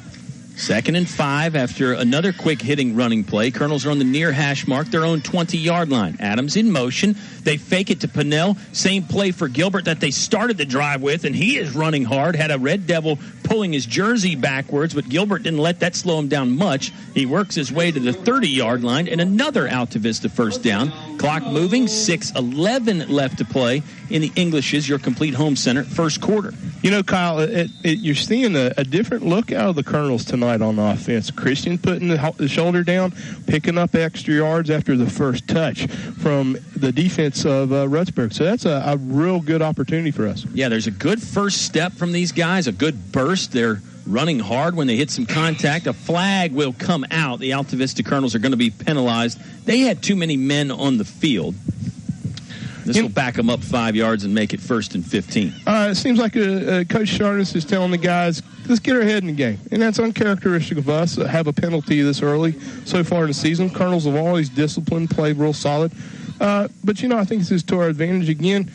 2nd and 5 after another quick hitting running play. Colonels are on the near hash mark, their own 20-yard line. Adams in motion. They fake it to Pinnell. Same play for Gilbert that they started the drive with, and he is running hard. Had a Red Devil pulling his jersey backwards, but Gilbert didn't let that slow him down much. He works his way to the 30-yard line, and another Altavista first down. Clock moving, 6:11 left to play in the Englishes, your complete home center, first quarter.
You know, Kyle, you're seeing a different look out of the Colonels tonight on offense. Christian putting the shoulder down, picking up extra yards after the first touch from the defense of Rustburg. So that's a real good opportunity for us.
Yeah, there's a good first step from these guys, a good burst. They're running hard when they hit some contact. A flag will come out. The Altavista Colonels are going to be penalized. They had too many men on the field. This will back them up 5 yards and make it 1st and 15.
It seems like Coach Jarvis is telling the guys, let's get our head in the game. And that's uncharacteristic of us, have a penalty this early so far in the season. Colonels have always disciplined, played real solid. But, you know, I think this is to our advantage again.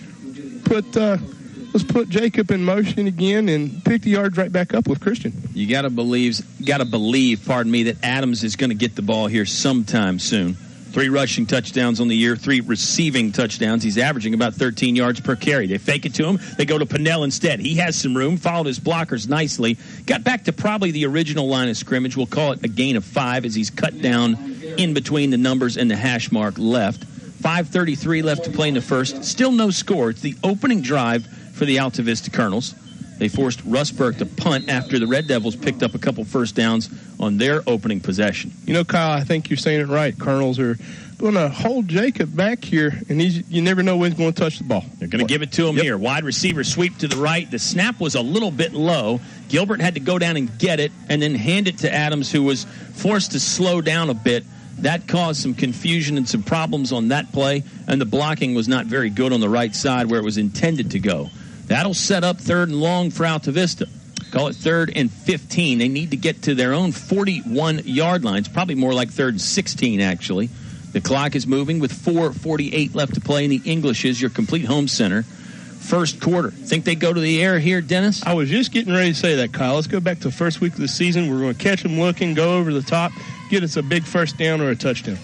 Let's put Jacob in motion again and pick the yards right back up with Christian.
You got to believe, that Adams is going to get the ball here sometime soon. 3 rushing touchdowns on the year, 3 receiving touchdowns. He's averaging about 13 yards per carry. They fake it to him. They go to Pinnell instead. He has some room, followed his blockers nicely. Got back to probably the original line of scrimmage. We'll call it a gain of 5 as he's cut down in between the numbers and the hash mark left. 5:33 left to play in the first. Still no score. It's the opening drive for the Altavista Colonels. They forced Rustburg to punt after the Red Devils picked up a couple first downs on their opening possession.
You know, Kyle, I think you're saying it right. Colonels are going to hold Jacob back here, and you never know when he's going to touch the ball.
They're going to give it to him here. Wide receiver sweep to the right. The snap was a little bit low. Gilbert had to go down and get it and then hand it to Adams, who was forced to slow down a bit. That caused some confusion and some problems on that play, and the blocking was not very good on the right side where it was intended to go. That'll set up 3rd and long for Altavista. Call it 3rd and 15. They need to get to their own 41-yard line. It's probably more like 3rd and 16, actually. The clock is moving with 4:48 left to play in the Englishes, your complete home center. First quarter. Think they go to the air here, Dennis?
I was just getting ready to say that, Kyle. Let's go back to the first week of the season. We're going to catch them looking, go over the top, get us a big first down or a touchdown.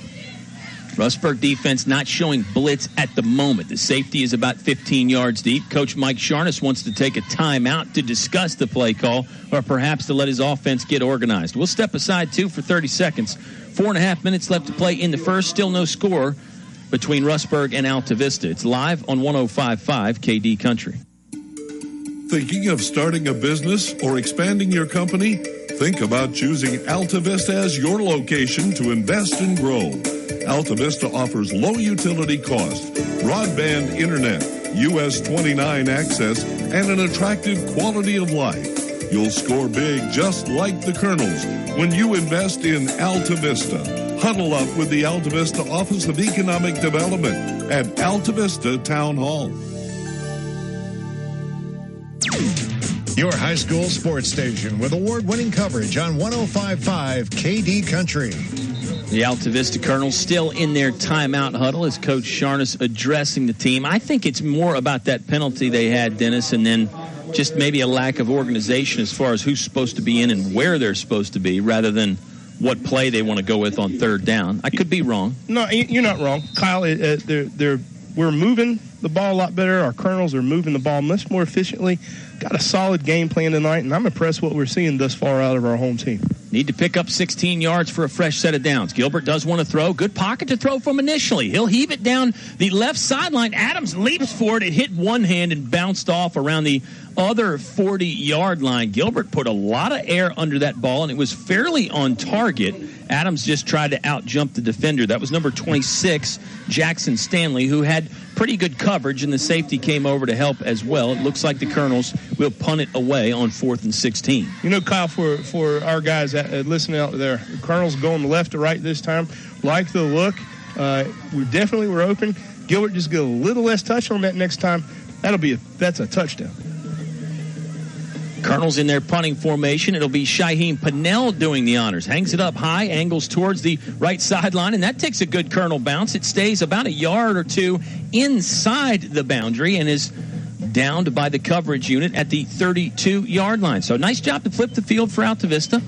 Rustburg defense not showing blitz at the moment. The safety is about 15 yards deep. Coach Mike Sharness wants to take a timeout to discuss the play call or perhaps to let his offense get organized. We'll step aside, too, for 30 seconds. 4.5 minutes left to play in the first. Still no score between Rustburg and Altavista. It's live on 105.5 KD Country.
Thinking of starting a business or expanding your company? Think about choosing Altavista as your location to invest and grow. Altavista offers low utility cost, broadband internet, US 29 access, and an attractive quality of life. You'll score big just like the Colonels when you invest in Altavista. Huddle up with the Altavista Office of Economic Development at Altavista Town Hall.
Your high school sports station with award-winning coverage on 105.5 KD Country.
The Altavista Colonels still in their timeout huddle as Coach Sharness addressing the team. I think it's more about that penalty they had, Dennis, and then just maybe a lack of organization as far as who's supposed to be in and where they're supposed to be rather than what play they want to go with on third down. I could be wrong.
No, you're not wrong. Kyle, we're moving the ball a lot better. Our Colonels are moving the ball much more efficiently. Got a solid game plan tonight, and I'm impressed what we're seeing thus far out of our home team.
Need to pick up 16 yards for a fresh set of downs. Gilbert does want to throw. Good pocket to throw from initially. He'll heave it down the left sideline. Adams leaps for it. It hit one hand and bounced off around the other 40-yard line. Gilbert put a lot of air under that ball, and it was fairly on target. Adams just tried to out-jump the defender. That was number 26, Jackson Stanley, who had pretty good coverage, and the safety came over to help as well. It looks like the Colonels will punt it away on 4th and 16.
You know, Kyle, for our guys listening out there, the Colonels going left to right this time. Like the look. We definitely were open. Gilbert just get a little less touch on that next time. That's a touchdown.
Colonels in their punting formation. It'll be Shaheem Pannell doing the honors. Hangs it up high, angles towards the right sideline, and that takes a good Colonel bounce. It stays about a yard or two inside the boundary and is downed by the coverage unit at the 32-yard line. So nice job to flip the field for Altavista.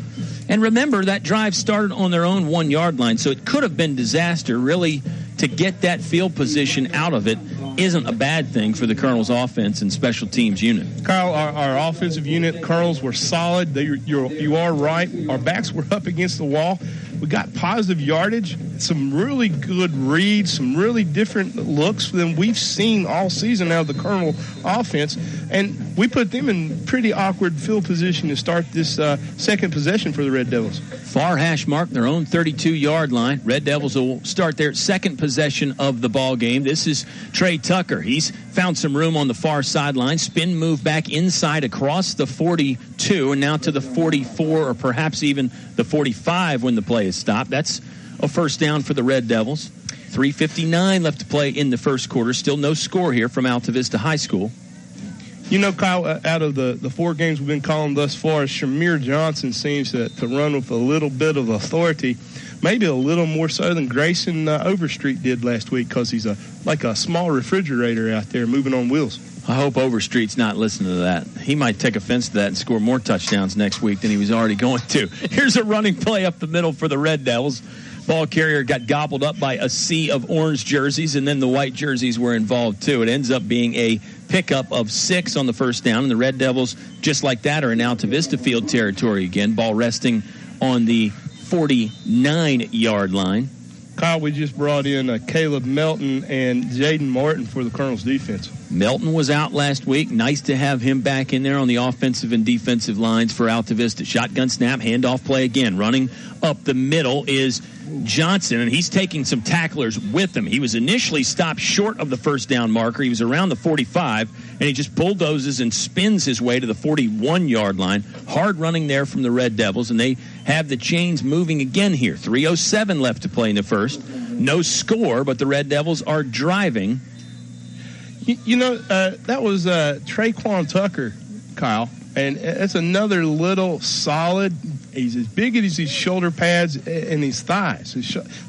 And remember, that drive started on their own 1-yard line, so it could have been disaster. Really, to get that field position out of it isn't a bad thing for the Colonels' offense and special teams unit.
Kyle, our offensive unit, Colonels were solid. You are right. Our backs were up against the wall. We got positive yardage, some really good reads, some really different looks than we've seen all season out of the Colonel offense. And we put them in pretty awkward field position to start this second possession for the Red Devils.
Far hash mark, their own 32-yard line. Red Devils will start their second possession of the ball game. This is Trey Tucker. He's found some room on the far sideline. Spin move back inside across the 42 and now to the 44 or perhaps even the 45 when the play is stopped. That's a first down for the Red Devils. 3:59 left to play in the first quarter. Still no score here from Altavista High School.
You know, Kyle, out of the 4 games we've been calling thus far, Shamir Johnson seems to run with a little bit of authority, maybe a little more so than Grayson Overstreet did last week because he's like a small refrigerator out there moving on wheels.
I hope Overstreet's not listening to that. He might take offense to that and score more touchdowns next week than he was already going to. Here's a running play up the middle for the Red Devils. Ball carrier got gobbled up by a sea of orange jerseys, and then the white jerseys were involved too. It ends up being a pickup of 6 on the first down, and the Red Devils, just like that, are in Altavista field territory again. Ball resting on the 49-yard line.
Kyle, we just brought in Caleb Melton and Jaden Martin for the Colonels defense.
Melton was out last week. Nice to have him back in there on the offensive and defensive lines for Altavista. Shotgun snap, handoff play again. Running up the middle is Johnson, and he's taking some tacklers with him. He was initially stopped short of the first down marker. He was around the 45, and he just bulldozes and spins his way to the 41-yard line. Hard running there from the Red Devils, and they have the chains moving again here. 3:07 left to play in the first. No score, but the Red Devils are driving.
You know, that was Traquan Tucker, Kyle, and that's another little solid. He's as big as his shoulder pads and his thighs.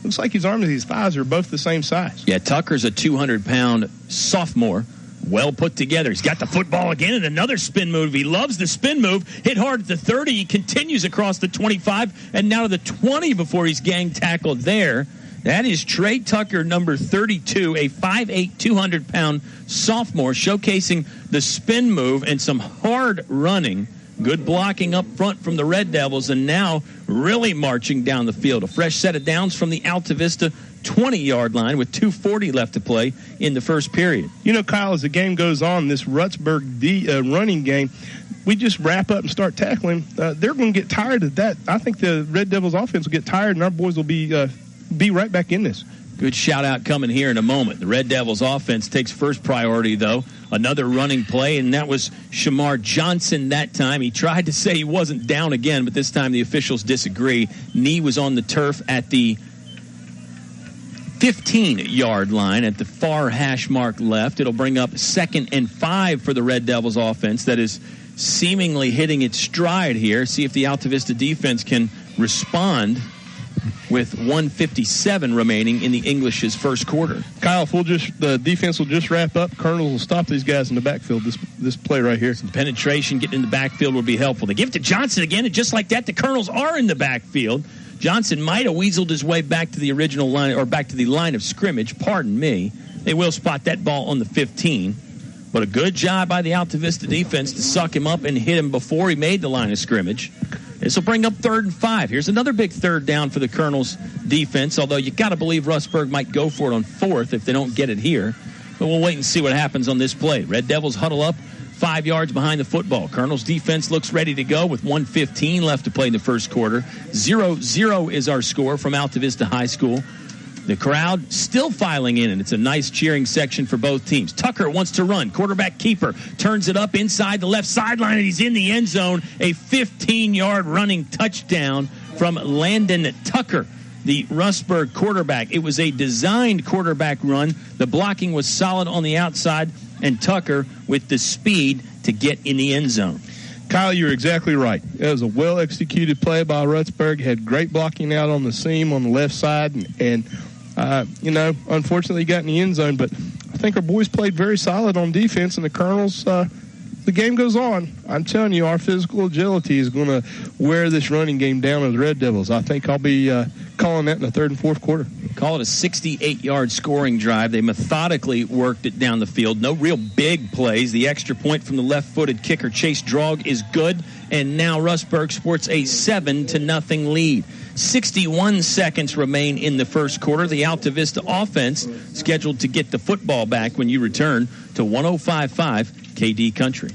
Looks like his arms and his thighs are both the same size.
Yeah, Tucker's a 200-pound sophomore. Well put together. He's got the football again and another spin move. He loves the spin move. Hit hard at the 30. He continues across the 25 and now to the 20 before he's gang tackled there. That is Trey Tucker, number 32, a 5'8", 200-pound sophomore, showcasing the spin move and some hard running. Good blocking up front from the Red Devils, and now really marching down the field. A fresh set of downs from the Altavista 20-yard line with 2:40 left to play in the first period.
You know, Kyle, as the game goes on, this Rustburg running game, we just wrap up and start tackling. They're going to get tired of that. I think the Red Devils offense will get tired, and our boys will be right back in this.
Good shout-out coming here in a moment. The Red Devils offense takes first priority, though. Another running play, and that was Shamar Johnson that time. He tried to say he wasn't down again, but this time the officials disagree. Knee was on the turf at the 15-yard line at the far hash mark left. It'll bring up 2nd and 5 for the Red Devils offense that is seemingly hitting its stride here. See if the Altavista defense can respond with 1:57 remaining in the English's first quarter.
Kyle, if the defense will just wrap up, Colonels will stop these guys in the backfield, this play right here.
Some penetration, getting in the backfield will be helpful. They give it to Johnson again, and just like that, the Colonels are in the backfield. Johnson might have weaseled his way back to the original line, or back to the line of scrimmage, pardon me. They will spot that ball on the 15. But a good job by the Altavista defense to suck him up and hit him before he made the line of scrimmage. This will bring up 3rd and 5. Here's another big third down for the Colonels defense, although you got to believe Rustburg might go for it on 4th if they don't get it here. But we'll wait and see what happens on this play. Red Devils huddle up 5 yards behind the football. Colonels defense looks ready to go with 1:15 left to play in the first quarter. 0-0 is our score from Altavista High School. The crowd still filing in, and it's a nice cheering section for both teams. Tucker wants to run. Quarterback keeper turns it up inside the left sideline, and he's in the end zone. A 15-yard running touchdown from Landon Tucker, the Rustburg quarterback. It was a designed quarterback run. The blocking was solid on the outside, and Tucker with the speed to get in the end zone.
Kyle, you're exactly right. It was a well-executed play by Rustburg. Had great blocking out on the seam on the left side, and unfortunately he got in the end zone, but I think our boys played very solid on defense, and the Colonels, the game goes on. I'm telling you, our physical agility is going to wear this running game down with the Red Devils. I think I'll be calling that in the 3rd and 4th quarter.
Call it a 68-yard scoring drive. They methodically worked it down the field. No real big plays. The extra point from the left-footed kicker, Chase Drog, is good, and now Rustburg sports a 7-0 lead. 61 seconds remain in the first quarter. The Altavista offense scheduled to get the football back when you return to 105.5 KD Country.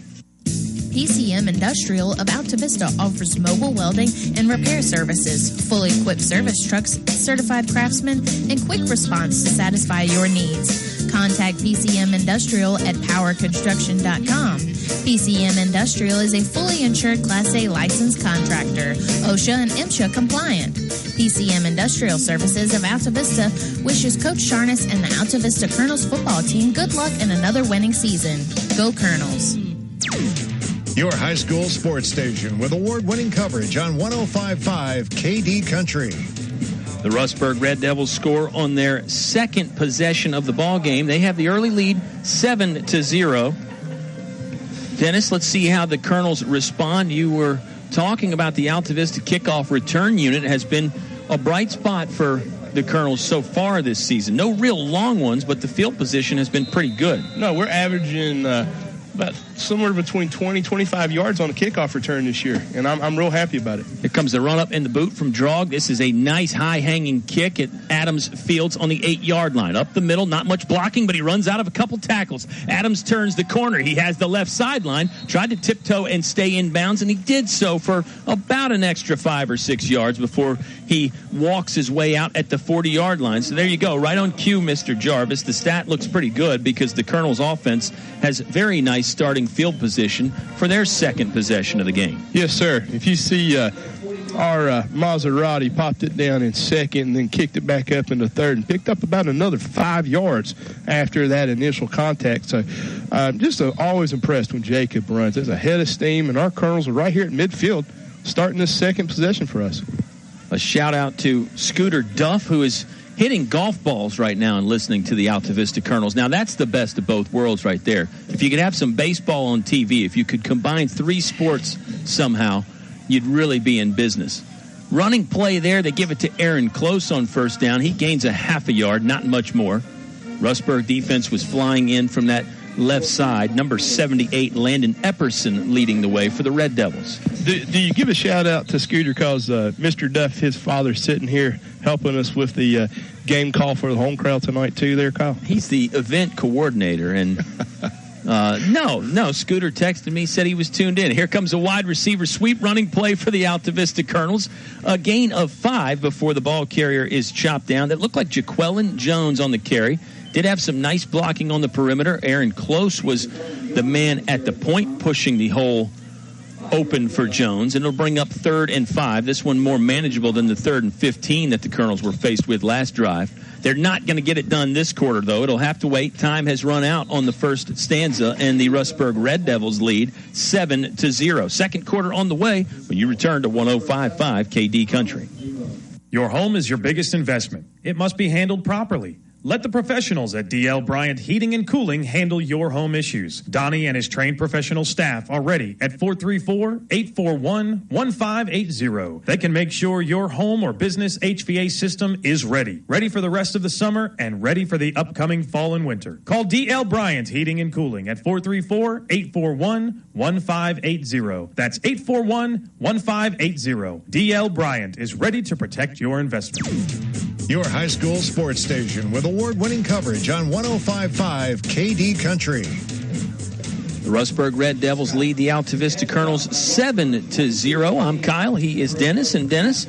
PCM Industrial of Altavista offers mobile welding and repair services, fully equipped service trucks, certified craftsmen, and quick response to satisfy your needs. Contact PCM Industrial at powerconstruction.com. PCM Industrial is a fully insured Class A licensed contractor, OSHA and MSHA compliant. PCM Industrial Services of Altavista wishes Coach Sharness and the Altavista Colonels football team good luck in another winning season. Go Colonels.
Your high school sports station with award-winning coverage on 105.5 KD Country.
The Rustburg Red Devils score on their second possession of the ball game. They have the early lead 7-0. Dennis, let's see how the Colonels respond. You were talking about the Altavista kickoff return unit has been a bright spot for the Colonels so far this season. No real long ones, but the field position has been pretty good.
No, we're averaging about somewhere between 20, 25 yards on a kickoff return this year, and I'm real happy about it.
Here comes the run-up in the boot from Drog. This is a nice high-hanging kick at Adams Fields on the 8-yard line. Up the middle, not much blocking, but he runs out of a couple tackles. Adams turns the corner. He has the left sideline, tried to tiptoe and stay in bounds, and he did so for about an extra 5 or 6 yards before he walks his way out at the 40-yard line. So there you go, right on cue, Mr. Jarvis. The stat looks pretty good because the Colonels' offense has very nice starting field position for their second possession of the game.
Yes, sir. If you see our Maserati popped it down in second and then kicked it back up into third and picked up about another 5 yards after that initial contact. So just always impressed when Jacob runs. There's a head of steam, and our Colonels are right here at midfield starting this second possession for us.
A shout-out to Scooter Duff, who is hitting golf balls right now and listening to the Altavista Colonels. Now, that's the best of both worlds right there. If you could have some baseball on TV, if you could combine 3 sports somehow, you'd really be in business. Running play there, they give it to Aaron Close on first down. He gains a half a yard, not much more. Rustburg defense was flying in from that left side. Number 78, Landon Epperson, leading the way for the Red Devils.
Do you give a shout-out to Scooter because Mr. Duff, his father's sitting here helping us with the game call for the home crowd tonight, too, there, Kyle?
He's the event coordinator, and no, Scooter texted me, said he was tuned in. Here comes a wide receiver sweep running play for the Altavista Colonels. A gain of 5 before the ball carrier is chopped down. That looked like Jaquelin Jones on the carry. Did have some nice blocking on the perimeter. Aaron Close was the man at the point, pushing the hole open for Jones, and it'll bring up 3rd and 5. This one more manageable than the 3rd and 15 that the Colonels were faced with last drive. They're not going to get it done this quarter, though. It'll have to wait. Time has run out on the first stanza, and the Rustburg Red Devils lead 7-0. Second quarter on the way when you return to 105.5 KD Country.
Your home is your biggest investment. It must be handled properly. Let the professionals at DL Bryant Heating and Cooling handle your home issues. Donnie and his trained professional staff are ready at 434-841-1580. They can make sure your home or business HVAC system is ready. Ready for the rest of the summer and ready for the upcoming fall and winter. Call DL Bryant Heating and Cooling at 434-841-1580. That's 841-1580. DL Bryant is ready to protect your investment.
Your high school sports station with award-winning coverage on 105.5 KD Country.
The Rustburg Red Devils lead the Altavista Colonels 7-0. I'm Kyle. He is Dennis. And Dennis,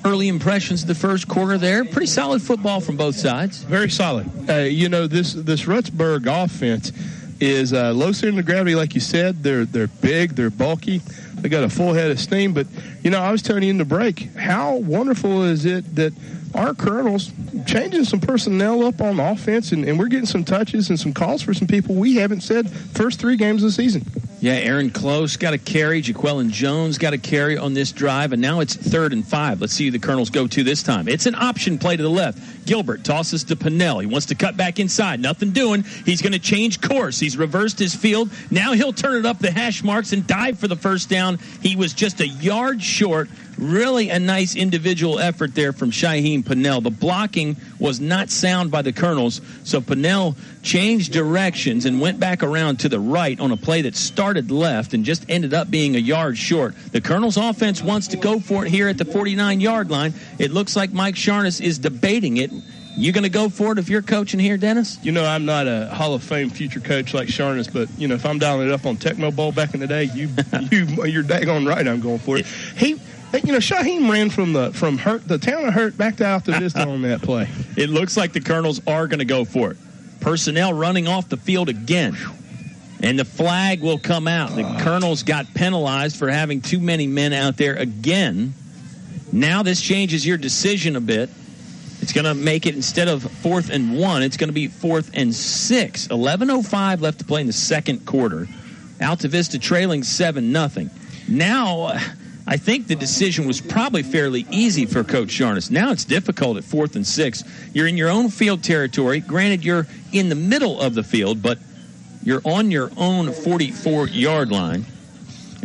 early impressions of the first quarter there. Pretty solid football from both sides.
Very solid. This Rustburg offense is low center of gravity, like you said. They're big. They're bulky. They got a full head of steam. But, I was telling you in the break, how wonderful is it that our Colonels changing some personnel up on offense, and we're getting some touches and some calls for some people we haven't said first 3 games of the season.
Yeah, Aaron Close got a carry. Jaquelin Jones got a carry on this drive, and now it's 3rd and 5. Let's see who the Colonels go to this time. It's an option play to the left. Gilbert tosses to Pinnell. He wants to cut back inside. Nothing doing. He's going to change course. He's reversed his field. Now he'll turn it up the hash marks and dive for the first down. He was just a yard short. Really a nice individual effort there from Shaheem Pinnell. The blocking was not sound by the Colonels, so Pinnell changed directions and went back around to the right on a play that started left and just ended up being a yard short. The Colonels' offense wants to go for it here at the 49-yard line. It looks like Mike Sharness is debating it. You going to go for it if you're coaching here, Dennis?
I'm not a Hall of Fame future coach like Sharness, but, if I'm dialing it up on Tecmo Bowl back in the day, you're daggone right I'm going for it. Shaheem ran from the town of Hurt back to Altavista on that play.
It looks like the Colonels are going to go for it. Personnel running off the field again. And the flag will come out. The Colonels got penalized for having too many men out there again. Now this changes your decision a bit. It's going to make it, instead of 4th and 1, it's going to be 4th and 6. 11:05 left to play in the second quarter. Altavista trailing 7-0. Now, I think the decision was probably fairly easy for Coach Sharness. Now it's difficult at 4th and 6. You're in your own field territory. Granted, you're in the middle of the field, but you're on your own 44-yard line.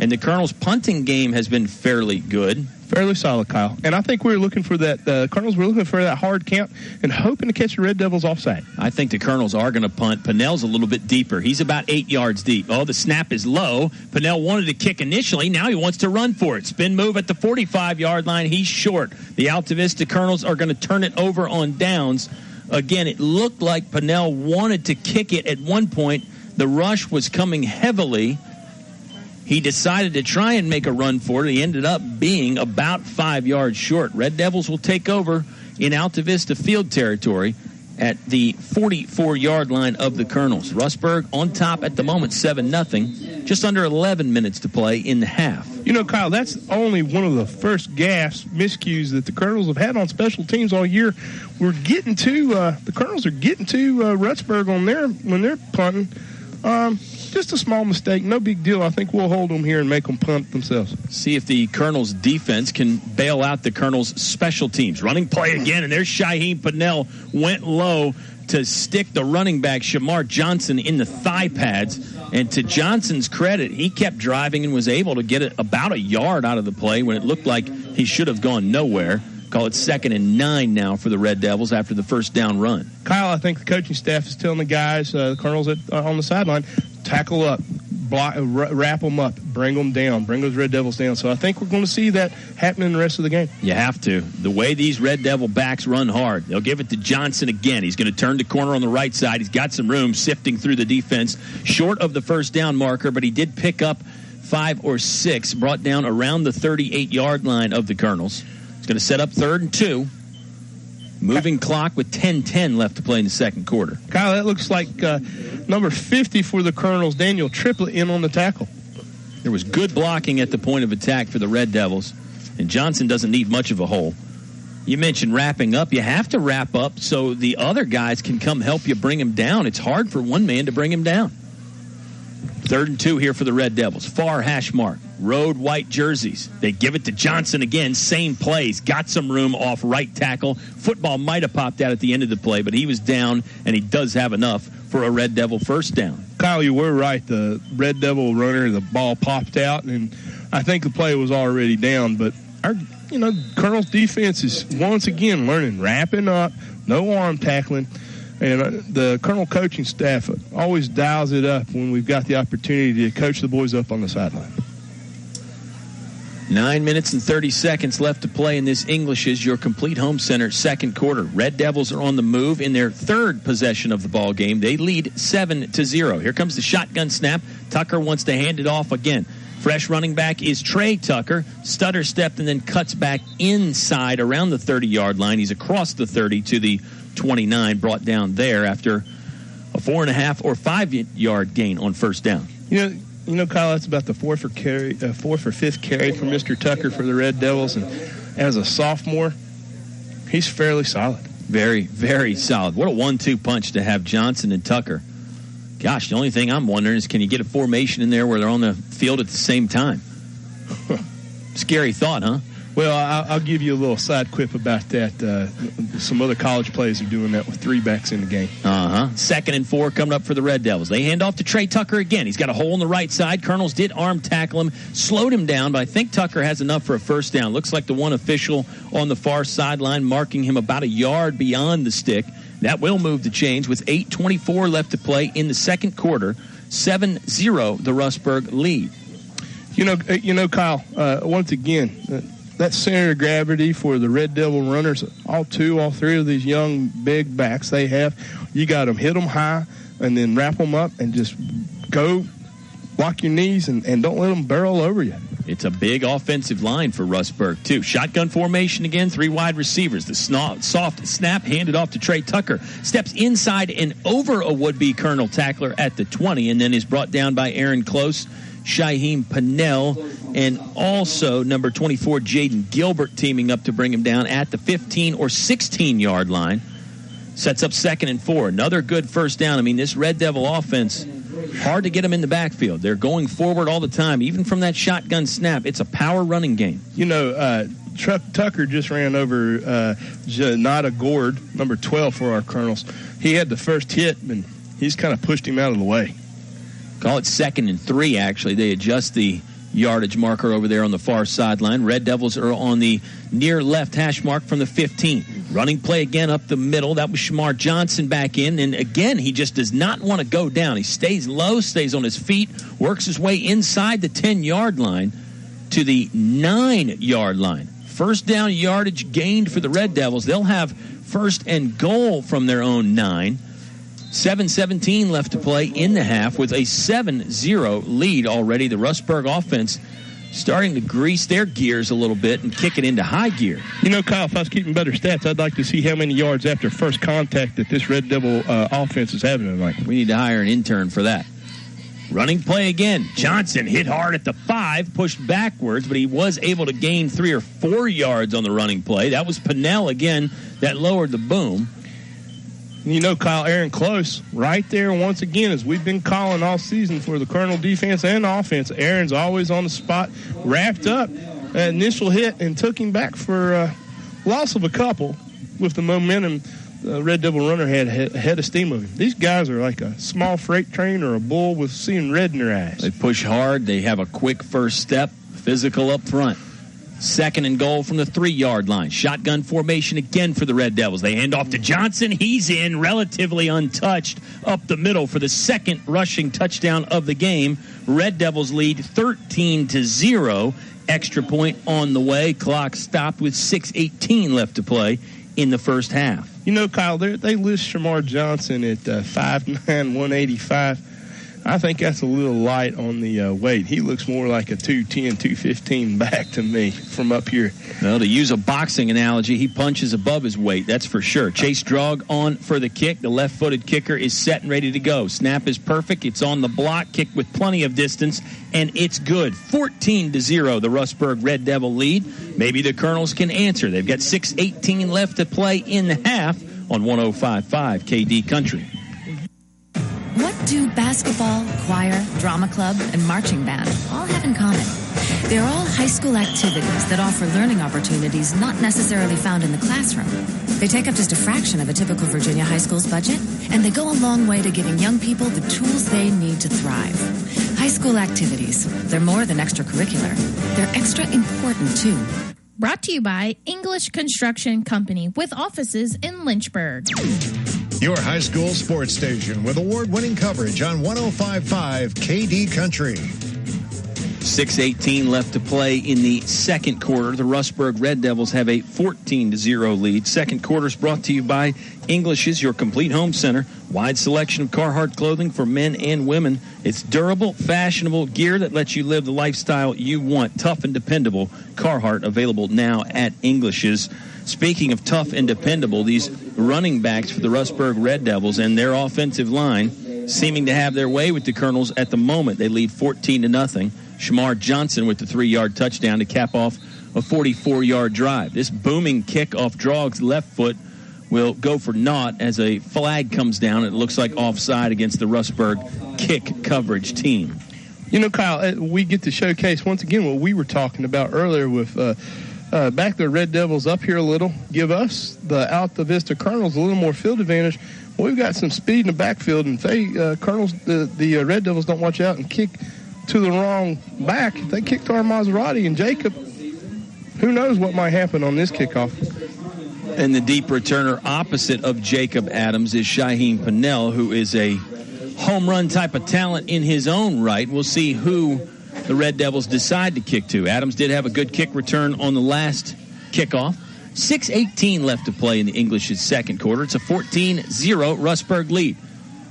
And the Colonels' punting game has been fairly good.
Fairly solid, Kyle. And I think we're looking for that. Colonels were looking for that hard count and hoping to catch the Red Devils offside.
I think the Colonels are going to punt. Pinnell's a little bit deeper. He's about 8 yards deep. Oh, the snap is low. Pinnell wanted to kick initially. Now he wants to run for it. Spin move at the 45-yard line. He's short. The Altavista Colonels are going to turn it over on downs. Again, it looked like Pinnell wanted to kick it at one point. The rush was coming heavily. He decided to try and make a run for it. He ended up being about 5 yards short. Red Devils will take over in Altavista field territory at the 44-yard line of the Colonels. Rustburg on top at the moment, 7-0. Just under 11 minutes to play in the half.
Kyle, that's only one of the first miscues that the Colonels have had on special teams all year. The Colonels are getting to Rustburg when they're punting. Just a small mistake, no big deal. I think we'll hold them here and make them punt themselves.
See if the Colonels' defense can bail out the Colonels' special teams. Running play again, and there's Shaheem Pinnell. Went low to stick the running back, Shamar Johnson, in the thigh pads. And to Johnson's credit, he kept driving and was able to get about a yard out of the play when it looked like he should have gone nowhere. Call it 2nd and 9 now for the Red Devils after the first down run.
Kyle, I think the coaching staff is telling the guys, the Colonels on the sideline, tackle up, wrap them up, bring them down, bring those Red Devils down. So I think we're going to see that happening the rest of the game.
You have to. The way these Red Devil backs run hard, they'll give it to Johnson again. He's going to turn the corner on the right side. He's got some room sifting through the defense, short of the first down marker, but he did pick up 5 or 6, brought down around the 38-yard line of the Colonels. He's going to set up 3rd and 2. Moving clock with 10:10 left to play in the second quarter.
Kyle, that looks like number 50 for the Colonels, Daniel Triplett, in on the tackle.
There was good blocking at the point of attack for the Red Devils, and Johnson doesn't need much of a hole. You mentioned wrapping up. You have to wrap up so the other guys can come help you bring him down. It's hard for one man to bring him down. 3rd and 2 here for the Red Devils. Far hash mark. Road white jerseys. They give it to Johnson again. Same plays. Got some room off right tackle. Football might have popped out at the end of the play, but he was down, and he does have enough for a Red Devil first down.
Kyle, you were right. The Red Devil runner, the ball popped out, and I think the play was already down. But our, Colonel's defense is once again learning, wrapping up, no arm tackling. And the Colonel coaching staff always dials it up when we've got the opportunity to coach the boys up on the sideline.
9 minutes and 30 seconds left to play in this English is your complete home center second quarter. Red Devils are on the move in their 3rd possession of the ball game. They lead 7-0. Here comes the shotgun snap. Tucker wants to hand it off again. Fresh running back is Trey Tucker. Stutter stepped and then cuts back inside around the 30-yard line. He's across the 30 to the 29, brought down there after a 4.5 or 5-yard gain on first down.
You know, Kyle, that's about the 4th or 5th carry for Mr. Tucker for the Red Devils, and as a sophomore, he's fairly solid.
Very, very solid. What a 1-2 punch to have Johnson and Tucker. Gosh, the only thing I'm wondering is, can you get a formation in there where they're on the field at the same time? Scary thought, huh?
Well, I'll give you a little side quip about that. Some other college players are doing that with 3 backs in the game.
2nd and 4 coming up for the Red Devils. They hand off to Trey Tucker again. He's got a hole in the right side. Colonels did arm tackle him, slowed him down, but I think Tucker has enough for a first down. Looks like the one official on the far sideline marking him about a yard beyond the stick. That will move the chains with 8:24 left to play in the second quarter. 7-0 the Rustburg lead.
You know, Kyle, once again, that center of gravity for the Red Devil runners, all 3 of these young big backs they have, you got them, hit them high, and then wrap them up and just go lock your knees and don't let them barrel over you.
It's a big offensive line for Rustburg, too. Shotgun formation again, 3 wide receivers. The soft snap handed off to Trey Tucker. Steps inside and over a would-be Colonel tackler at the 20, and then is brought down by Aaron Close, Shaheem Pennell, and also number 24, Jaden Gilbert, teaming up to bring him down at the 15 or 16-yard line. Sets up 2nd and 4. Another good first down. I mean, this Red Devil offense, hard to get them in the backfield. They're going forward all the time, even from that shotgun snap. It's a power running game.
Tucker just ran over Janata Gord, number 12 for our Colonels. He had the first hit, and he's kind of pushed him out of the way.
Call it 2nd and 3, actually. They adjust the yardage marker over there on the far sideline. Red Devils are on the near left hash mark from the 15. Running play again up the middle. That was Shamar Johnson back in. And again, he just does not want to go down. He stays low, stays on his feet, works his way inside the 10-yard line to the 9-yard line. First down yardage gained for the Red Devils. They'll have first and goal from their own 9. 7:17 left to play in the half with a 7-0 lead already. The Rustburg offense starting to grease their gears a little bit and kick it into high gear.
You know, Kyle, if I was keeping better stats, I'd like to see how many yards after first contact that this Red Devil offense is having tonight.
We need to hire an intern for that. Running play again. Johnson hit hard at the 5, pushed backwards, but he was able to gain 3 or 4 yards on the running play. That was Pennell again that lowered the boom.
You know, Kyle, Aaron Close right there once again, as we've been calling all season for the Colonel defense and offense. Aaron's always on the spot, wrapped up that initial hit and took him back for loss of a couple with the momentum the Red Devil runner had head of steam of him. These guys are like a small freight train or a bull with seeing red in their eyes.
They push hard. They have a quick first step, physical up front. Second and goal from the 3-yard line. Shotgun formation again for the Red Devils. They hand off to Johnson. He's in, relatively untouched, up the middle for the second rushing touchdown of the game. Red Devils lead 13-0. Extra point on the way. Clock stopped with 6:18 left to play in the first half.
You know, Kyle, they list Shamar Johnson at 5'9", 185. I think that's a little light on the weight. He looks more like a 210, 215 back to me from up here.
Well, to use a boxing analogy, he punches above his weight, that's for sure. Chase Drog on for the kick. The left-footed kicker is set and ready to go. Snap is perfect. It's on the block, kick with plenty of distance, and it's good. 14-0, the Rustburg Red Devil lead. Maybe the Colonels can answer. They've got 6:18 left to play in the half on 105.5 KD Country.
What do basketball, choir, drama club, and marching band all have in common? They're all high school activities that offer learning opportunities not necessarily found in the classroom. They take up just a fraction of a typical Virginia high school's budget, and they go a long way to giving young people the tools they need to thrive. High school activities, they're more than extracurricular. They're extra important, too.
Brought to you by English Construction Company with offices in Lynchburg.
Your high school sports station with award-winning coverage on 105.5 KD Country.
6:18 left to play in the second quarter. The Rustburg Red Devils have a 14-0 lead. Second quarter is brought to you by English's, your complete home center. Wide selection of Carhartt clothing for men and women. It's durable, fashionable gear that lets you live the lifestyle you want. Tough and dependable. Carhartt available now at English's. Speaking of tough and dependable, these running backs for the Rustburg Red Devils and their offensive line seeming to have their way with the Colonels at the moment. They lead 14-0. Shamar Johnson with the 3-yard touchdown to cap off a 44-yard drive. This booming kick off Drog's left foot will go for naught as a flag comes down. It looks like offside against the Rustburg kick coverage team.
You know, Kyle, we get to showcase once again what we were talking about earlier with back the Red Devils up here a little, give us, the Altavista Colonels, a little more field advantage. Well, we've got some speed in the backfield, and if they, Colonels, the Red Devils don't watch out and kick to the wrong back, if they kick to our Maserati and Jacob, who knows what might happen on this kickoff.
And the deep returner opposite of Jacob Adams is Shaheem Pinnell, who is a home run type of talent in his own right. We'll see who the Red Devils decide to kick to. Adams did have a good kick return on the last kickoff. 6:18 left to play in the English's second quarter. It's a 14-0 Rustburg lead.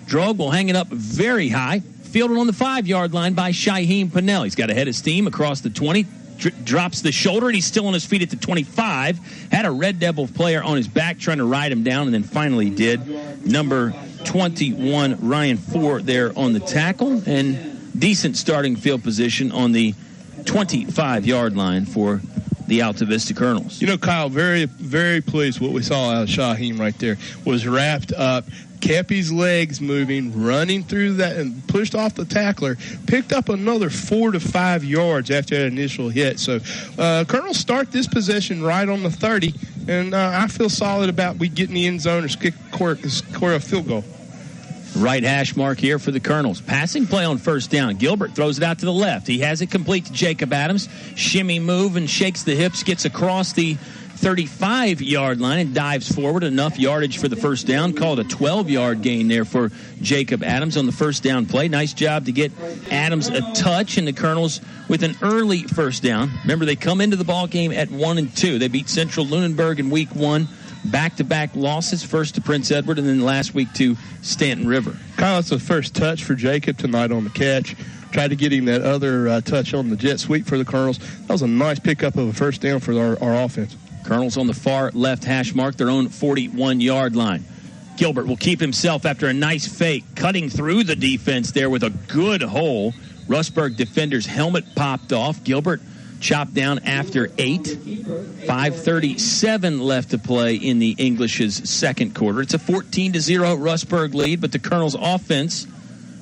Drogue will hang it up very high. Fielded on the 5-yard line by Shaheem Pinnell. He's got a head of steam across the 20. Drops the shoulder, and he's still on his feet at the 25. Had a Red Devil player on his back trying to ride him down, and then finally did. Number 21, Ryan Ford, there on the tackle, and decent starting field position on the 25-yard line for the Altavista Colonels.
You know, Kyle, very, very pleased what we saw out of Shaheem right there. Was wrapped up, kept his legs moving, running through that, and pushed off the tackler. Picked up another 4 to 5 yards after that initial hit. So, Colonels start this possession right on the 30, and I feel solid about we getting the end zone or score a field goal.
Right hash mark here for the Colonels. Passing play on first down. Gilbert throws it out to the left. He has it complete to Jacob Adams. Shimmy move and shakes the hips, gets across the 35-yard line and dives forward. Enough yardage for the first down. Called a 12-yard gain there for Jacob Adams on the first down play. Nice job to get Adams a touch, and the Colonels with an early first down. Remember, they come into the ball game at 1-2. They beat Central Lunenburg in week 1. Back-to-back losses, first to Prince Edward and then last week to Stanton River.
Kyle, it's the first touch for Jacob tonight on the catch. Tried to get him that other touch on the jet sweep for the Colonels. That was a nice pickup of a first down for our offense.
Colonels on the far left hash mark, their own 41-yard line. Gilbert will keep himself after a nice fake, cutting through the defense there with a good hole. Rustburg defender's helmet popped off. Gilbert chopped down after 8. 5:37 left to play in the English's second quarter. It's a 14-0 Rustburg lead, but the Colonels' offense,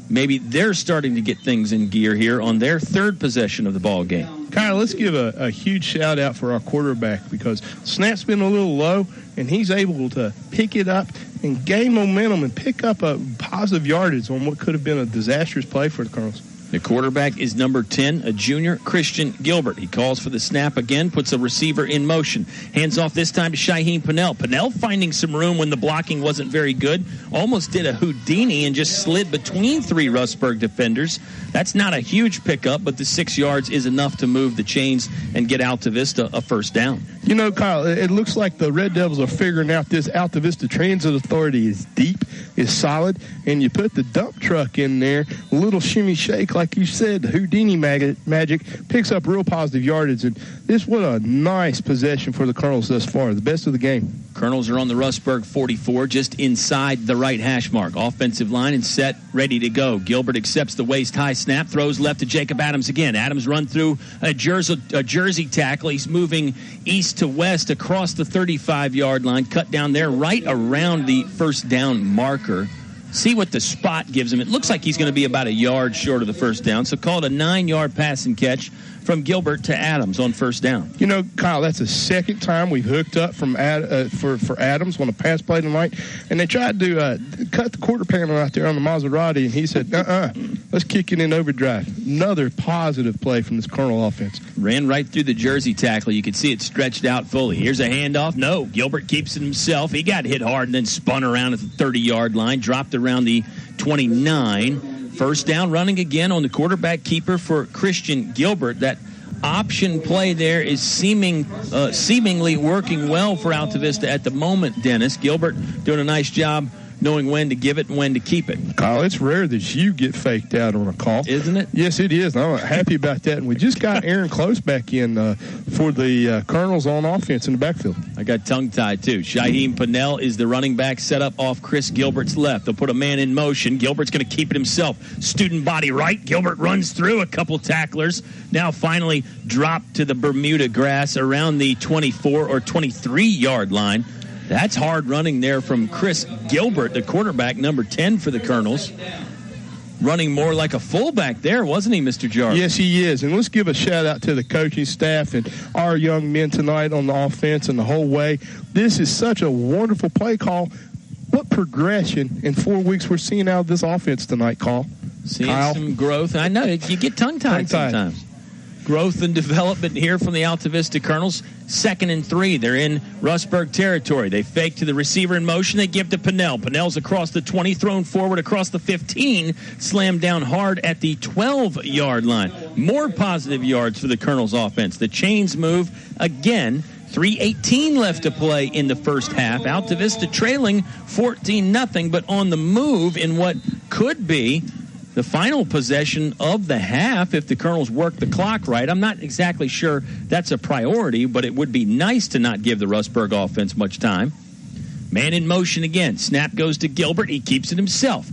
maybe they're starting to get things in gear here on their third possession of the ball game.
Kyle, let's give a huge shout out for our quarterback, because snap's been a little low, and he's able to pick it up and gain momentum and pick up a positive yardage on what could have been a disastrous play for the Colonels.
The quarterback is number 10, a junior, Christian Gilbert. He calls for the snap again, puts a receiver in motion. Hands off this time to Hoehne Pennell. Pennell finding some room when the blocking wasn't very good. Almost did a Houdini and just slid between 3 Rustburg defenders. That's not a huge pickup, but the 6 yards is enough to move the chains and get Altavista a first down.
You know, Kyle, it looks like the Red Devils are figuring out this Altavista Transit Authority is deep, is solid, and you put the dump truck in there, a little shimmy shake, like you said, the Houdini magic picks up real positive yardage, and this was a nice possession for the Colonels thus far, the best of the game.
Colonels are on the Rustburg 44, just inside the right hash mark. Offensive line and set, ready to go. Gilbert accepts the waist-high snap, throws left to Jacob Adams again. Adams run through a jersey tackle. He's moving east to west across the 35-yard line, cut down there right around the first down marker. See what the spot gives him. It looks like he's going to be about a yard short of the first down, so call it a 9-yard pass and catch from Gilbert to Adams on first down.
You know, Kyle, that's the second time we've hooked up from for Adams on a pass play tonight, and they tried to cut the quarter panel out there on the Maserati, and he said, let's kick it in overdrive. Another positive play from this Colonel offense.
Ran right through the jersey tackle. You could see it stretched out fully. Here's a handoff. No, Gilbert keeps it himself. He got hit hard and then spun around at the 30-yard line, dropped around the 29. First down, running again on the quarterback keeper for Christian Gilbert. That option play there is seemingly working well for Altavista at the moment, Dennis. Gilbert doing a nice job knowing when to give it and when to keep it.
Kyle, it's rare that you get faked out on a call.
Isn't it?
Yes, it is. I'm happy about that. And we just got Aaron Close back in for the Colonels on offense in the backfield.
I got tongue-tied, too. Hoehne Pennell is the running back set up off Chris Gilbert's left. They'll put a man in motion. Gilbert's going to keep it himself. Student body right. Gilbert runs through a couple tacklers. Now finally dropped to the Bermuda grass around the 24 or 23-yard line. That's hard running there from Chris Gilbert, the quarterback, number 10 for the Colonels. Running more like a fullback there, wasn't he, Mr. Jarvis?
Yes, he is. And let's give a shout-out to the coaching staff and our young men tonight on the offense and the whole way. This is such a wonderful play call. What progression in 4 weeks we're seeing out of this offense tonight, Kyle?
Seeing some growth. I know, you get tongue-tied sometimes. Growth and development here from the Altavista Colonels. 2nd and 3. They're in Rustburg territory. They fake to the receiver in motion. They give to Pennell. Pennell's across the 20, thrown forward across the 15, slammed down hard at the 12-yard line. More positive yards for the Colonels offense. The chains move again. 3:18 left to play in the first half. Altavista trailing 14-0, but on the move in what could be the final possession of the half if the Colonels work the clock right. I'm not exactly sure that's a priority, but it would be nice to not give the Rustburg offense much time. Man in motion again. Snap goes to Gilbert. He keeps it himself.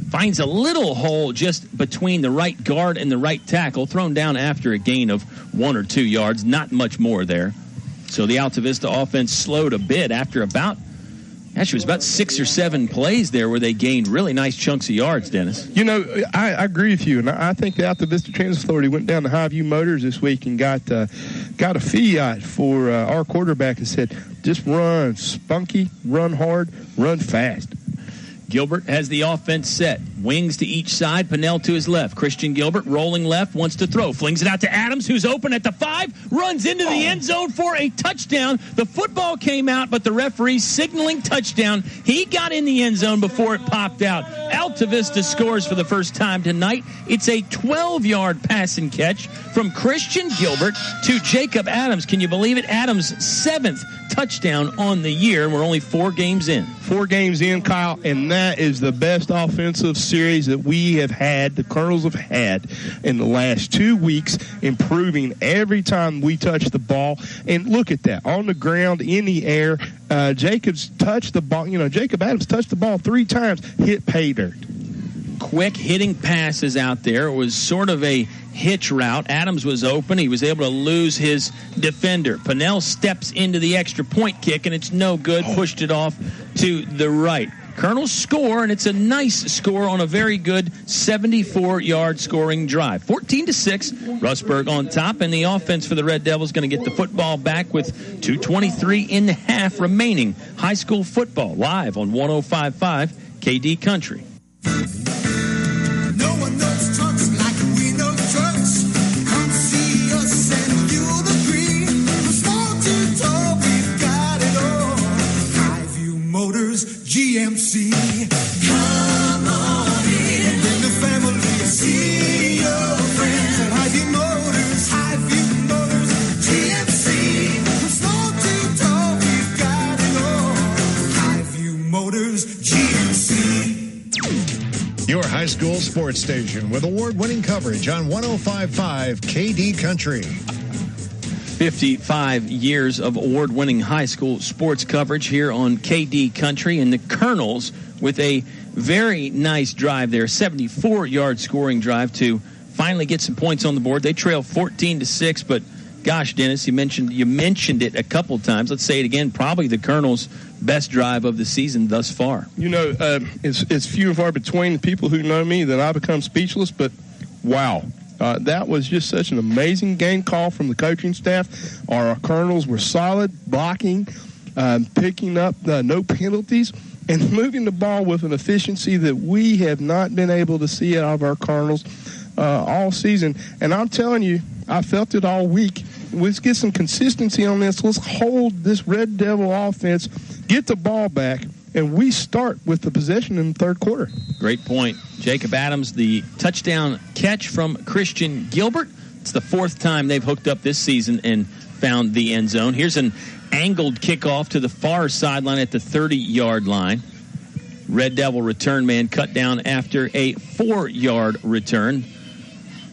Finds a little hole just between the right guard and the right tackle, thrown down after a gain of 1 or 2 yards. Not much more there. So the Altavista offense slowed a bit after about 6 or 7 plays there where they gained really nice chunks of yards, Dennis.
You know, I agree with you, and I think the Altavista Transit Authority went down to Highview Motors this week and got a fiat for our quarterback and said, just run spunky, run hard, run fast.
Gilbert has the offense set. Wings to each side. Pennell to his left. Christian Gilbert rolling left, wants to throw. Flings it out to Adams, who's open at the 5. Runs into the end zone for a touchdown. The football came out, but the referee signaling touchdown. He got in the end zone before it popped out. Altavista scores for the first time tonight. It's a 12-yard pass and catch from Christian Gilbert to Jacob Adams. Can you believe it? Adams' 7th touchdown on the year. We're only 4 games in.
4 games in, Kyle, and that is the best offensive series that we have had, the Colonels have had in the last 2 weeks, improving every time we touch the ball. And look at that, on the ground, in the air, Jacob's touched the ball. You know, Jacob Adams touched the ball 3 times, hit pay dirt.
Quick hitting passes out there. It was sort of a hitch route. Adams was open. He was able to lose his defender. Pennell steps into the extra point kick, and it's no good. Pushed it off to the right. Colonels score, and it's a nice score on a very good 74-yard scoring drive. 14-6, Rustburg on top, and the offense for the Red Devils going to get the football back with 2:23 in the half remaining. High school football live on 105.5 KD Country.
No one knows trucks like we GMC. Come on in. Bring the family. See your friends at Hy-Vee Motors. Hy-Vee Motors. GMC. From small to tall, we've got it all. Hy-Vee Motors. GMC.
Your high school sports station with award-winning coverage on 105.5 KD Country.
55 years of award-winning high school sports coverage here on KD Country, and the Colonels with a very nice drive there, 74-yard scoring drive to finally get some points on the board. They trail 14-6, but gosh, Dennis, you mentioned it a couple times. Let's say it again. Probably the Colonels' best drive of the season thus far.
You know, it's few and far between the people who know me that I become speechless, but wow. That was just such an amazing game call from the coaching staff. Our Colonels were solid, blocking, picking up no penalties, and moving the ball with an efficiency that we have not been able to see out of our Colonels all season. And I'm telling you, I felt it all week. Let's get some consistency on this. Let's hold this Red Devil offense, get the ball back, and we start with the possession in the third quarter.
Great point. Jacob Adams, the touchdown catch from Christian Gilbert. It's the fourth time they've hooked up this season and found the end zone. Here's an angled kickoff to the far sideline at the 30-yard line. Red Devil return man cut down after a 4-yard return.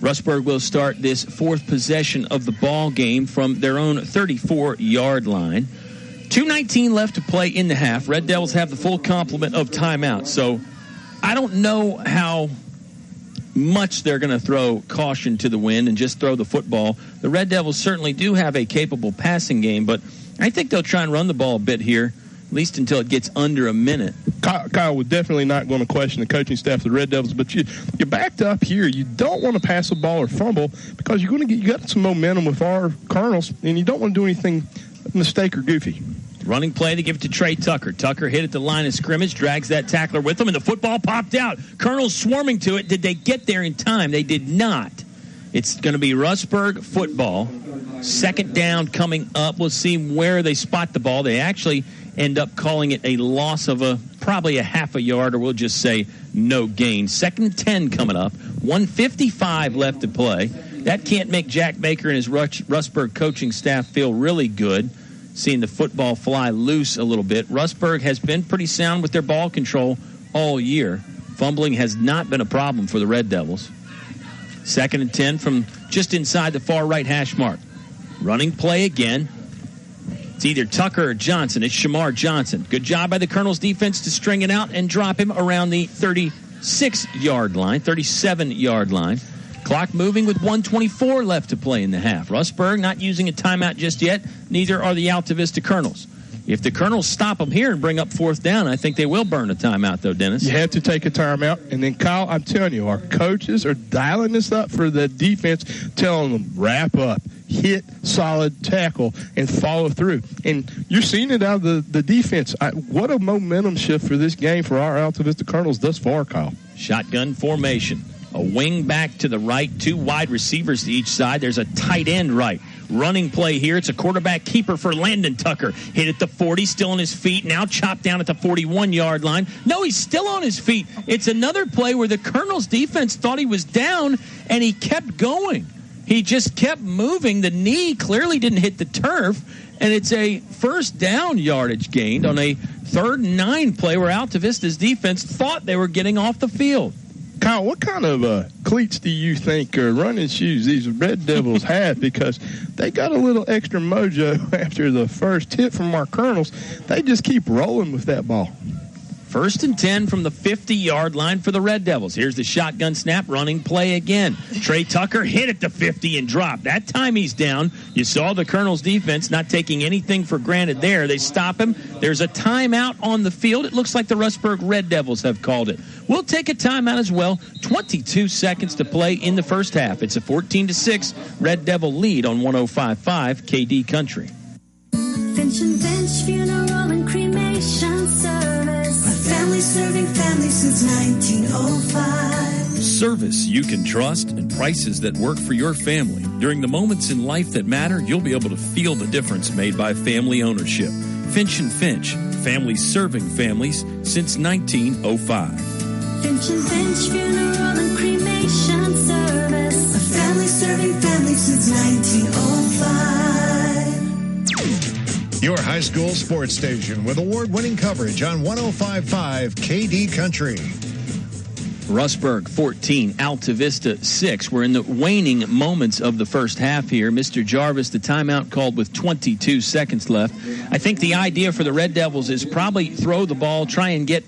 Rustburg will start this fourth possession of the ball game from their own 34-yard line. 2:19 left to play in the half. Red Devils have the full complement of timeouts. So I don't know how much they're going to throw caution to the wind and just throw the football. The Red Devils certainly do have a capable passing game, but I think they'll try and run the ball a bit here, at least until it gets under a minute.
Kyle was definitely not going to question the coaching staff of the Red Devils, but you backed up here. You don't want to pass the ball or fumble because you got some momentum with our Colonels, and you don't want to do anything mistake or goofy.
Running play, they give it to Trey Tucker. Tucker hit at the line of scrimmage, drags that tackler with him, and the football popped out. Colonels swarming to it. Did they get there in time? They did not. It's going to be Rustburg football. Second down coming up. We'll see where they spot the ball. They actually end up calling it a loss of probably a half a yard, or we'll just say no gain. 2nd and 10 coming up. 1:55 left to play. That can't make Jack Baker and his Rustburg coaching staff feel really good, seeing the football fly loose a little bit. Rustburg has been pretty sound with their ball control all year. Fumbling has not been a problem for the Red Devils. 2nd and 10 from just inside the far right hash mark. Running play again. It's either Tucker or Johnson. It's Shamar Johnson. Good job by the Colonels defense to string it out and drop him around the 36-yard line, 37-yard line. Clock moving with 1:24 left to play in the half. Rustburg not using a timeout just yet. Neither are the Altavista Colonels. If the Colonels stop them here and bring up fourth down, I think they will burn a timeout, though, Dennis.
You have to take a timeout. And then, Kyle, I'm telling you, our coaches are dialing this up for the defense, telling them, wrap up, hit, solid tackle, and follow through. And you're seeing it out of the defense. What a momentum shift for this game for our Altavista Colonels thus far, Kyle.
Shotgun formation. A wing back to the right, 2 wide receivers to each side. There's a tight end right. Running play here. It's a quarterback keeper for Landon Tucker. Hit at the 40, still on his feet. Now chopped down at the 41-yard line. No, he's still on his feet. It's another play where the Colonels defense thought he was down, and he kept going. He just kept moving. The knee clearly didn't hit the turf, and it's a first down yardage gained on a 3rd and 9 play where Altavista's defense thought they were getting off the field.
Kyle, what kind of cleats do you think or running shoes these Red Devils have? Because they got a little extra mojo after the first hit from our Colonels. They just keep rolling with that ball.
1st and 10 from the 50-yard line for the Red Devils. Here's the shotgun snap, running play again. Trey Tucker hit at the 50 and dropped. That time he's down. You saw the Colonels' defense not taking anything for granted there. They stop him. There's a timeout on the field. It looks like the Rustburg Red Devils have called it. We'll take a timeout as well. 22 seconds to play in the first half. It's a 14-6 Red Devil lead on 105.5 KD Country.
Finch and Finch Funeral and Cremation Service. A family serving family since 1905.
Service you can trust and prices that work for your family. During the moments in life that matter, you'll be able to feel the difference made by family ownership. Finch and Finch, families serving families since 1905.
Finch and Finch Funeral and Cremation Service. A family serving families since 1905.
Your high school sports station with award-winning coverage on 105.5 KD Country.
Rustburg 14, Altavista 6. We're in the waning moments of the first half here. Mr. Jarvis, the timeout called with 22 seconds left. I think the idea for the Red Devils is probably throw the ball, try and get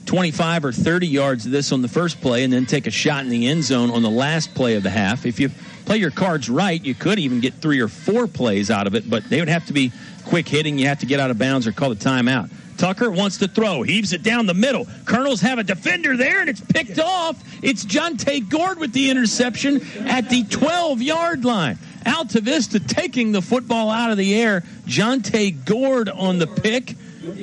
25 or 30 yards of this on the first play, and then take a shot in the end zone on the last play of the half. If you play your cards right, you could even get 3 or 4 plays out of it, but they would have to be quick hitting. You have to get out of bounds or call the timeout. Tucker wants to throw, heaves it down the middle. Colonels have a defender there, and it's picked off. It's Jonte Gord with the interception at the 12-yard line. Altavista taking the football out of the air. Jonte Gord on the pick.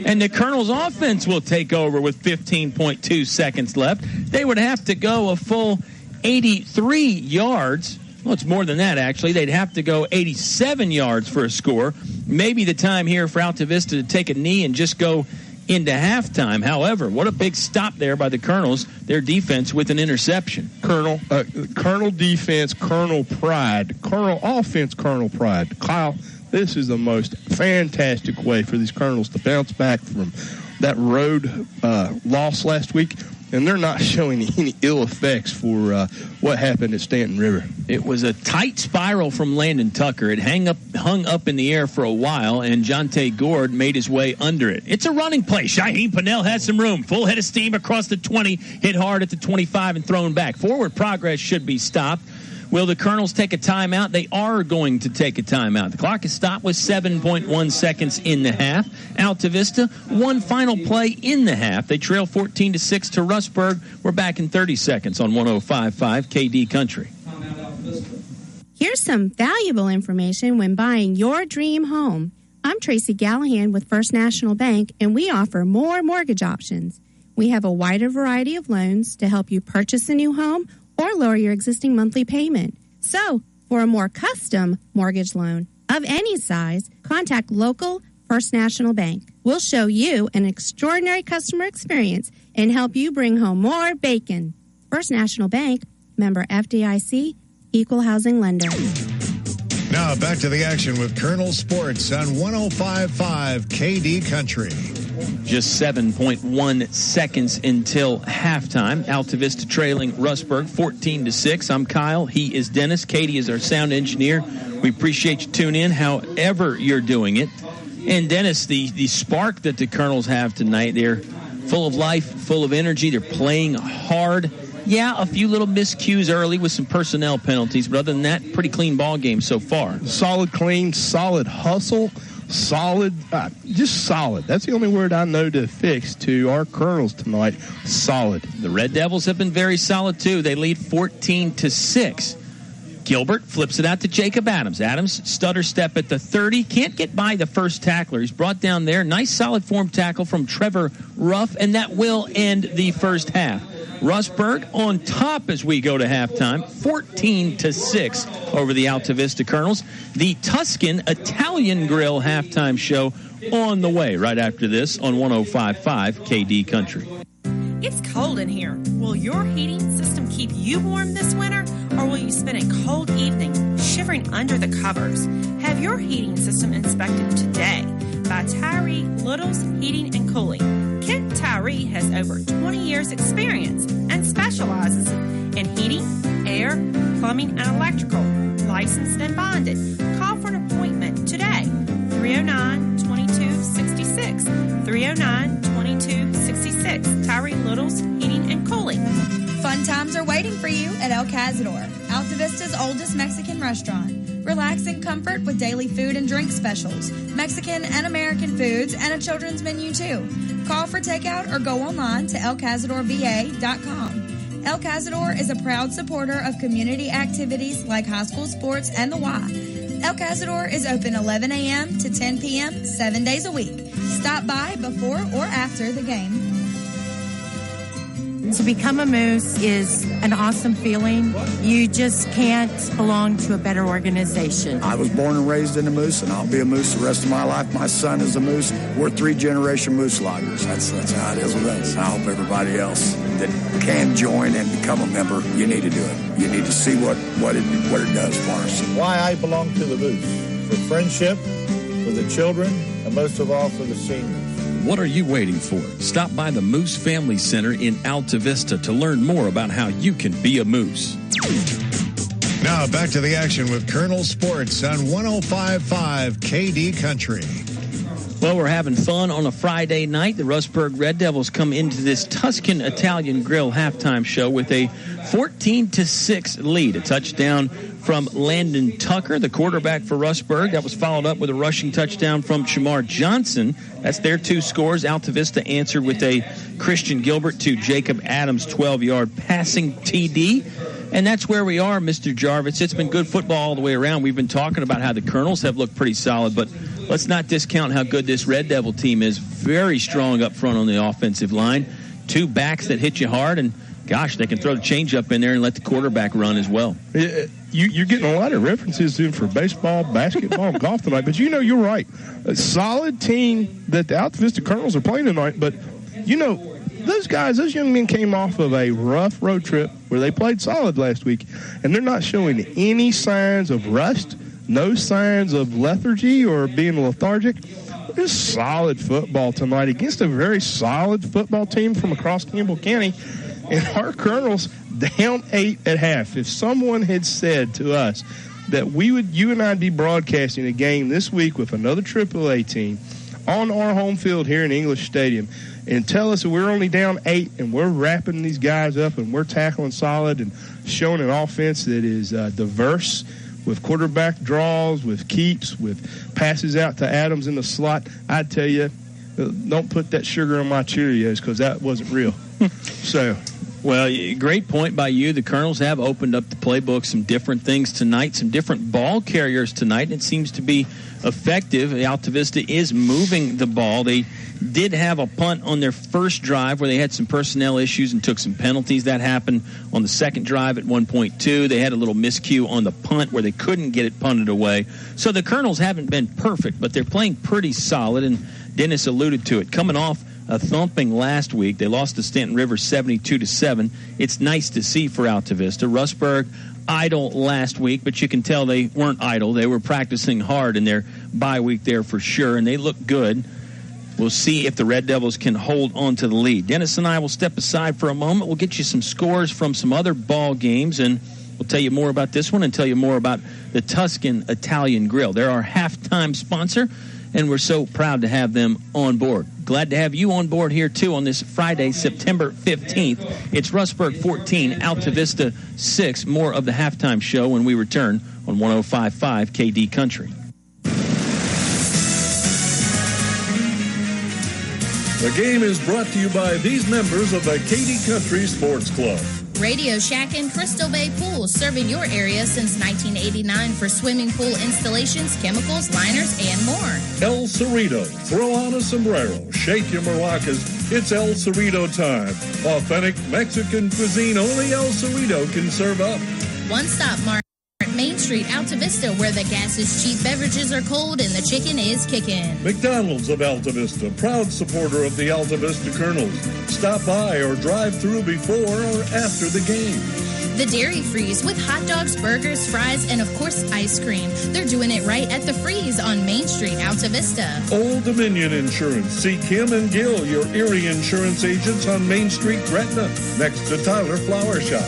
And the Colonels' offense will take over with 15.2 seconds left. They would have to go a full 83 yards. Well, it's more than that, actually. They'd have to go 87 yards for a score. Maybe the time here for Altavista to take a knee and just go into halftime. However, what a big stop there by the Colonels, their defense with an interception.
Colonel defense, Colonel pride. Colonel offense, Colonel pride. Kyle, this is the most fantastic way for these Colonels to bounce back from that road loss last week, and they're not showing any ill effects for what happened at Stanton River.
It was a tight spiral from Landon Tucker. It hung up in the air for a while, and Jonte Gord made his way under it. It's a running play. Shaheem Pennell has some room. Full head of steam across the 20, hit hard at the 25 and thrown back. Forward progress should be stopped. Will the Colonels take a timeout? They are going to take a timeout. The clock is stopped with 7.1 seconds in the half. Altavista, one final play in the half. They trail 14-6 to Rustburg. We're back in 30 seconds on 105.5 KD Country.
Here's some valuable information when buying your dream home. I'm Tracy Gallahan with First National Bank, and we offer more mortgage options. We have a wider variety of loans to help you purchase a new home or lower your existing monthly payment. So, for a more custom mortgage loan of any size, contact local First National Bank. We'll show you an extraordinary customer experience and help you bring home more bacon. First National Bank, member FDIC, equal housing lender.
Now back to the action with Colonel Sports on 105.5 KD Country.
Just 7.1 seconds until halftime. Altavista trailing Rustburg 14-6. I'm Kyle. He is Dennis. Katie is our sound engineer. We appreciate you tuning in however you're doing it. And Dennis, the spark that the Colonels have tonight, they're full of life, full of energy. They're playing hard. Yeah, a few little miscues early with some personnel penalties, but other than that, pretty clean ball game so far.
Solid, clean, solid hustle. Solid, just solid. That's the only word I know to fix to our Colonels tonight. Solid.
The Red Devils have been very solid, too. They lead 14-6. Gilbert flips it out to Jacob Adams. Adams, stutter step at the 30. Can't get by the first tackler. He's brought down there. Nice solid form tackle from Trevor Ruff, and that will end the first half. Rustburg on top as we go to halftime, 14-6 over the Altavista Colonels. The Tuscan Italian Grill halftime show on the way right after this on 105.5 KD Country.
It's cold in here. Will your heating system keep you warm this winter, or will you spend a cold evening shivering under the covers? Have your heating system inspected today by Tyree Little's Heating and Cooling. Kent Tyree has over 20 years experience and specializes in heating, air, plumbing, and electrical. Licensed and bonded. Call for an appointment today. 309-2266. 309-2266. Tyree Little's Heating and Cooling.
Fun times are waiting for you at El Cazador, Altavista's oldest Mexican restaurant. Relax in comfort with daily food and drink specials, Mexican and American foods, and a children's menu too. Call for takeout or go online to elcazadorva.com. El Cazador is a proud supporter of community activities like high school sports and the Y. El Cazador is open 11 a.m. to 10 p.m. 7 days a week. Stop by before or after the game.
To become a Moose is an awesome feeling. You just can't belong to a better organization.
I was born and raised in a Moose, and I'll be a Moose the rest of my life. My son is a Moose. We're 3-generation Moose loggers. That's how it is with us. I hope everybody else that can join and become a member, you need to do it. You need to see what it does for us.
Why I belong to the Moose. For friendship, for the children, and most of all for the seniors.
What are you waiting for? Stop by the Moose Family Center in Altavista to learn more about how you can be a Moose.
Now back to the action with Colonel Sports on 105.5 KD Country.
Well, we're having fun on a Friday night. The Rustburg Red Devils come into this Tuscan Italian Grill halftime show with a 14-6 lead. A touchdown from Landon Tucker, the quarterback for Rustburg. That was followed up with a rushing touchdown from Shamar Johnson. That's their two scores. Altavista answered with a Christian Gilbert to Jacob Adams 12-yard passing TD. And that's where we are, Mr. Jarvis. It's been good football all the way around. We've been talking about how the Colonels have looked pretty solid, but let's not discount how good this Red Devil team is. Very strong up front on the offensive line. Two backs that hit you hard, and gosh, they can throw the changeup in there and let the quarterback run as well.
You're getting a lot of references in for baseball, basketball, and golf tonight, but you're right. A solid team that the Altavista Colonels are playing tonight, but those young men came off of a rough road trip where they played solid last week, and they're not showing any signs of rust, no signs of lethargy or being lethargic. Just solid football tonight against a very solid football team from across Campbell County. And our Colonels down 8 at half. If someone had said to us that you and I'd be broadcasting a game this week with another AAA team on our home field here in English Stadium and tell us that we're only down 8 and we're wrapping these guys up and we're tackling solid and showing an offense that is diverse with quarterback draws, with keeps, with passes out to Adams in the slot, I'd tell you, don't put that sugar on my Cheerios because that wasn't real.
Well, great point by you. The Colonels have opened up the playbook, some different things tonight, some different ball carriers tonight, and it seems to be effective. Altavista is moving the ball. They did have a punt on their first drive where they had some personnel issues and took some penalties. That happened on the second drive at 1.2. They had a little miscue on the punt where they couldn't get it punted away. So the Colonels haven't been perfect, but they're playing pretty solid, and Dennis alluded to it. Coming off a thumping last week, they lost to Stanton River 72-7. It's nice to see for Altavista. Rustburg idle last week, but you can tell they weren't idle. They were practicing hard in their bye week there for sure, and they look good. We'll see if the Red Devils can hold on to the lead. Dennis and I will step aside for a moment. We'll get you some scores from some other ball games, and we'll tell you more about this one and tell you more about the Tuscan Italian Grill. They're our halftime sponsor, and we're so proud to have them on board. Glad to have you on board here, too, on this Friday, September 15th. It's Rustburg 14, Altavista 6. More of the halftime show when we return on 105.5 KD Country.
The game is brought to you by these members of the KD Country Sports Club.
Radio Shack and Crystal Bay Pools, serving your area since 1989 for swimming pool installations, chemicals, liners, and more.
El Cerrito. Throw on a sombrero. Shake your maracas. It's El Cerrito time. Authentic Mexican cuisine only El Cerrito can serve up.
One stop Market Main Street, Altavista, where the gas is cheap, beverages are cold, and the chicken is kicking.
McDonald's of Altavista, proud supporter of the Altavista Colonels. Stop by or drive through before or after the game.
The Dairy Freeze with hot dogs, burgers, fries, and of course ice cream. They're doing it right at the Freeze on Main Street, Altavista.
Old Dominion Insurance. See Kim and Gil, your Erie insurance agents on Main Street, Gretna, next to Tyler Flower Shop.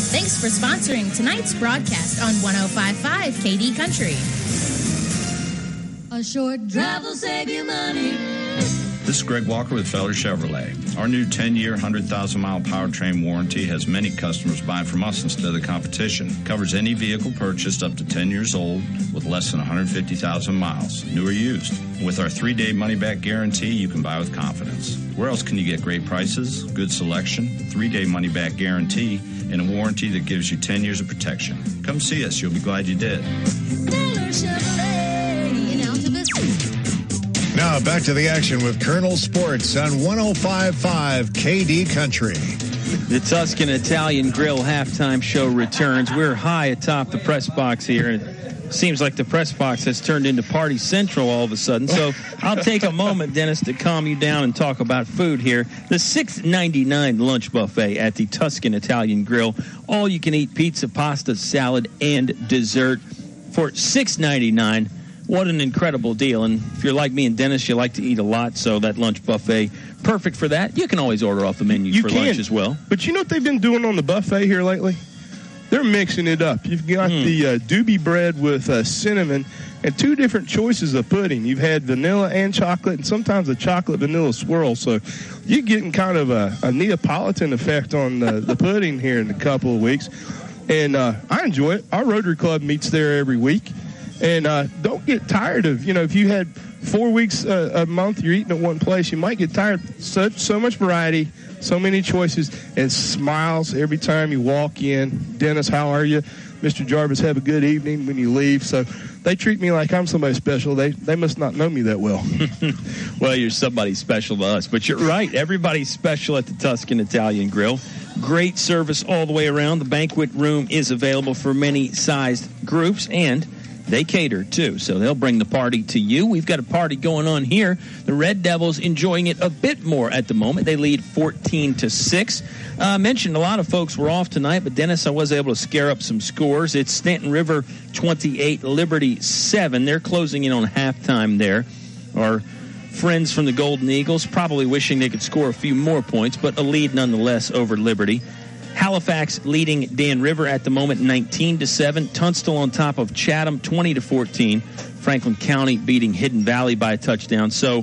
Thanks for sponsoring tonight's broadcast on 105.5 KD Country.
A short drive will save you money.
This is Greg Walker with Feller Chevrolet. Our new 10-year, 100,000-mile powertrain warranty has many customers buying from us instead of the competition. Covers any vehicle purchased up to 10 years old with less than 150,000 miles, new or used. With our 3-day money-back guarantee, you can buy with confidence. Where else can you get great prices, good selection, 3-day money-back guarantee, and a warranty that gives you 10 years of protection? Come see us. You'll be glad you did.
Feller Chevrolet in Altavista.
Now back to the action with Colonel Sports on 105.5 KD Country.
The Tuscan Italian Grill halftime show returns. We're high atop the press box here, and it seems like the press box has turned into Party Central all of a sudden. So I'll take a moment, Dennis, to calm you down and talk about food here. The $6.99 lunch buffet at the Tuscan Italian Grill. All you can eat pizza, pasta, salad, and dessert for $6.99. What an incredible deal. And if you're like me and Dennis, you like to eat a lot, so that lunch buffet, perfect for that. You can always order off the menu for lunch as well.
But you know what they've been doing on the buffet here lately? They're mixing it up. You've got the doobie bread with cinnamon and two different choices of pudding. You've had vanilla and chocolate, and sometimes a chocolate vanilla swirl. So you're getting kind of a Neapolitan effect on the pudding here in a couple of weeks. And I enjoy it. Our Rotary Club meets there every week. And don't get tired of, if you had 4 weeks a month you're eating at one place, you might get tired. So much variety, so many choices, and smiles every time you walk in. Dennis, how are you? Mr. Jarvis, have a good evening when you leave. So they treat me like I'm somebody special. They must not know me that well.
Well, you're somebody special to us. But you're right. Everybody's special at the Tuscan Italian Grill. Great service all the way around. The banquet room is available for many sized groups, and they cater, too, so they'll bring the party to you. We've got a party going on here. The Red Devils enjoying it a bit more at the moment. They lead 14-6. I mentioned a lot of folks were off tonight, but, Dennis, I was able to scare up some scores. It's Stanton River 28, Liberty 7. They're closing in on halftime there. Our friends from the Golden Eagles probably wishing they could score a few more points, but a lead nonetheless over Liberty. Halifax leading Dan River at the moment 19-7. Tunstall on top of Chatham 20-14. Franklin County beating Hidden Valley by a touchdown. So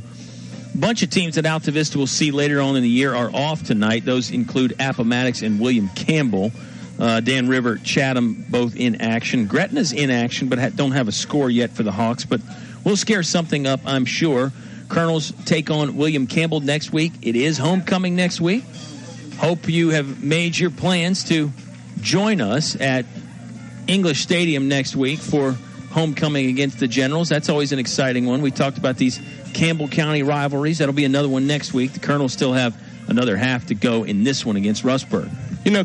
a bunch of teams that Altavista will see later on in the year are off tonight. Those include Appomattox and William Campbell. Dan River, Chatham both in action. Gretna's in action but don't have a score yet for the Hawks. But we'll scare something up, I'm sure. Colonels take on William Campbell next week. It is homecoming next week. Hope you have made your plans to join us at English Stadium next week for homecoming against the Generals. That's always an exciting one. We talked about these Campbell County rivalries. That'll be another one next week. The Colonels still have another half to go in this one against Rustburg.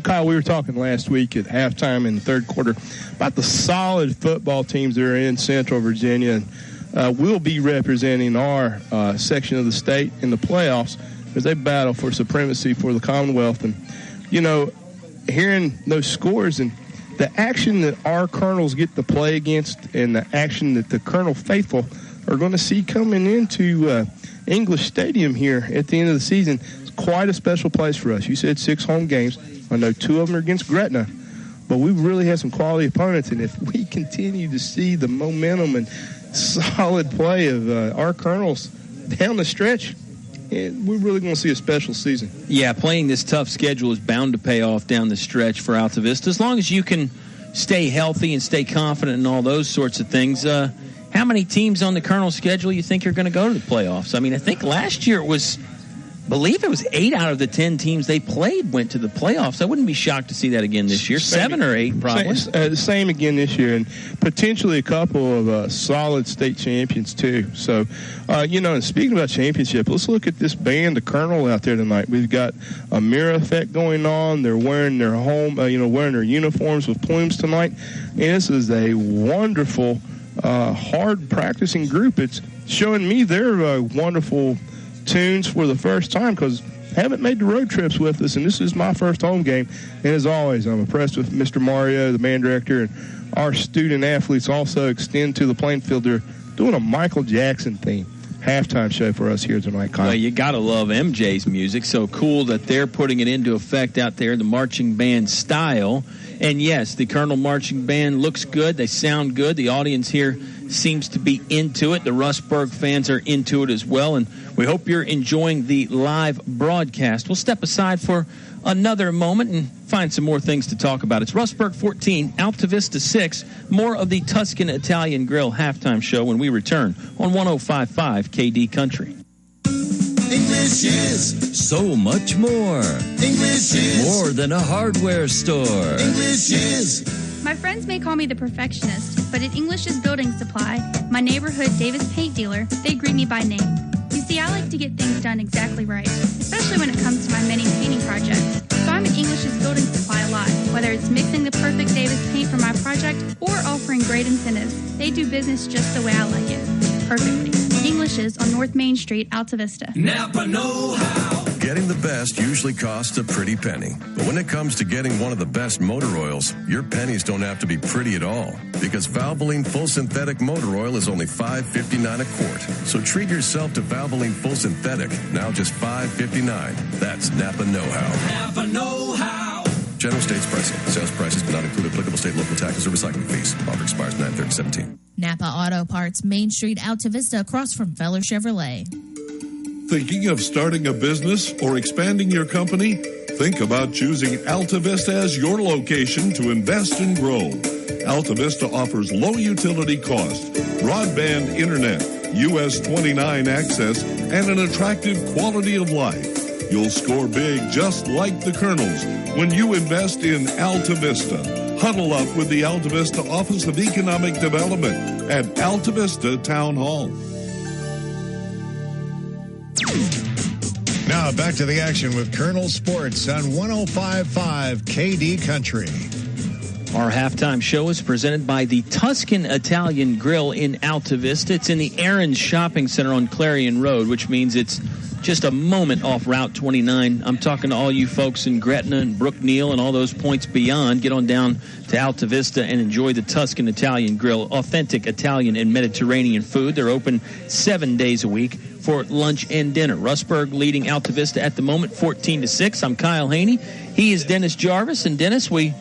Kyle, we were talking last week at halftime in the third quarter about the solid football teams that are in Central Virginia. We'll be representing our section of the state in the playoffs as they battle for supremacy for the Commonwealth. And, hearing those scores and the action that our Colonels get to play against and the action that the Colonel faithful are going to see coming into English Stadium here at the end of the season, it's quite a special place for us. You said 6 home games. I know 2 of them are against Gretna. But we really have some quality opponents, and if we continue to see the momentum and solid play of our Colonels down the stretch, we're really going to see a special season.
Yeah, playing this tough schedule is bound to pay off down the stretch for Altavista. As long as you can stay healthy and stay confident and all those sorts of things. How many teams on the Colonel schedule you think are going to go to the playoffs? I mean, I think last year I believe it was 8 out of the 10 teams they played went to the playoffs. I wouldn't be shocked to see that again this year. 7 or 8 probably.
Same again this year, and potentially a couple of solid state champions too. So, and speaking about championship, let's look at this band, the Colonel, out there tonight. We've got a mirror effect going on. They're wearing their wearing their uniforms with plumes tonight. And this is a wonderful, hard practicing group. It's showing me their wonderful tunes for the first time because haven't made the road trips with us, and this is my first home game. And as always, I'm impressed with Mr. Mario, the band director, and our student athletes also extend to the playing field. They're doing a Michael Jackson theme halftime show for us here tonight, Kyle.
Well, you got to love MJ's music. So cool that they're putting it into effect out there, the marching band style. And, yes, the Colonel Marching Band looks good. They sound good. The audience here seems to be into it. The Rustburg fans are into it as well. And we hope you're enjoying the live broadcast. We'll step aside for another moment and find some more things to talk about. It's Rustburg 14, Altavista 6. More of the Tuscan Italian Grill halftime show when we return on 105.5 KD Country.
English is
so much more.
English is
more than a hardware store.
English is.
My friends may call me the perfectionist, but at English's Building Supply, my neighborhood Davis paint dealer, they greet me by name. You see, I like to get things done exactly right, especially when it comes to my many painting projects. So Simon English's building supply a lot. Whether it's mixing the perfect Davis paint for my project or offering great incentives, they do business just the way I like it. Perfectly. English's on North Main Street, Altavista.
Napa know-how. Getting the best usually costs a pretty penny. But when it comes to getting one of the best motor oils, your pennies don't have to be pretty at all. Because Valvoline Full Synthetic Motor Oil is only $5.59 a quart. So treat yourself to Valvoline Full Synthetic, now just $5.59. That's Napa know-how.
Napa know-how.
General States pricing. Sales prices do not include applicable state, local taxes, or recycling fees. Offer expires 9/30/17.
Napa Auto Parts, Main Street, Altavista, across from Feller Chevrolet.
Thinking of starting a business or expanding your company? Think about choosing Altavista as your location to invest and grow. Altavista offers low utility cost, broadband internet, US 29 access, and an attractive quality of life. You'll score big just like the Colonels when you invest in Altavista. Huddle up with the Altavista Office of Economic Development at Altavista Town Hall.
Now back to the action with Colonel Sports on 105.5 KD Country.
Our halftime show is presented by the Tuscan Italian Grill in Altavista. It's in the Aaron's Shopping Center on Clarion Road, which means it's just a moment off Route 29. I'm talking to all you folks in Gretna and Brookneal and all those points beyond. Get on down to Altavista and enjoy the Tuscan Italian Grill. Authentic Italian and Mediterranean food. They're open 7 days a week for lunch and dinner. Rustburg leading Altavista at the moment, 14-6. I'm Kyle Hoehne. He is Dennis Jarvis. And Dennis, we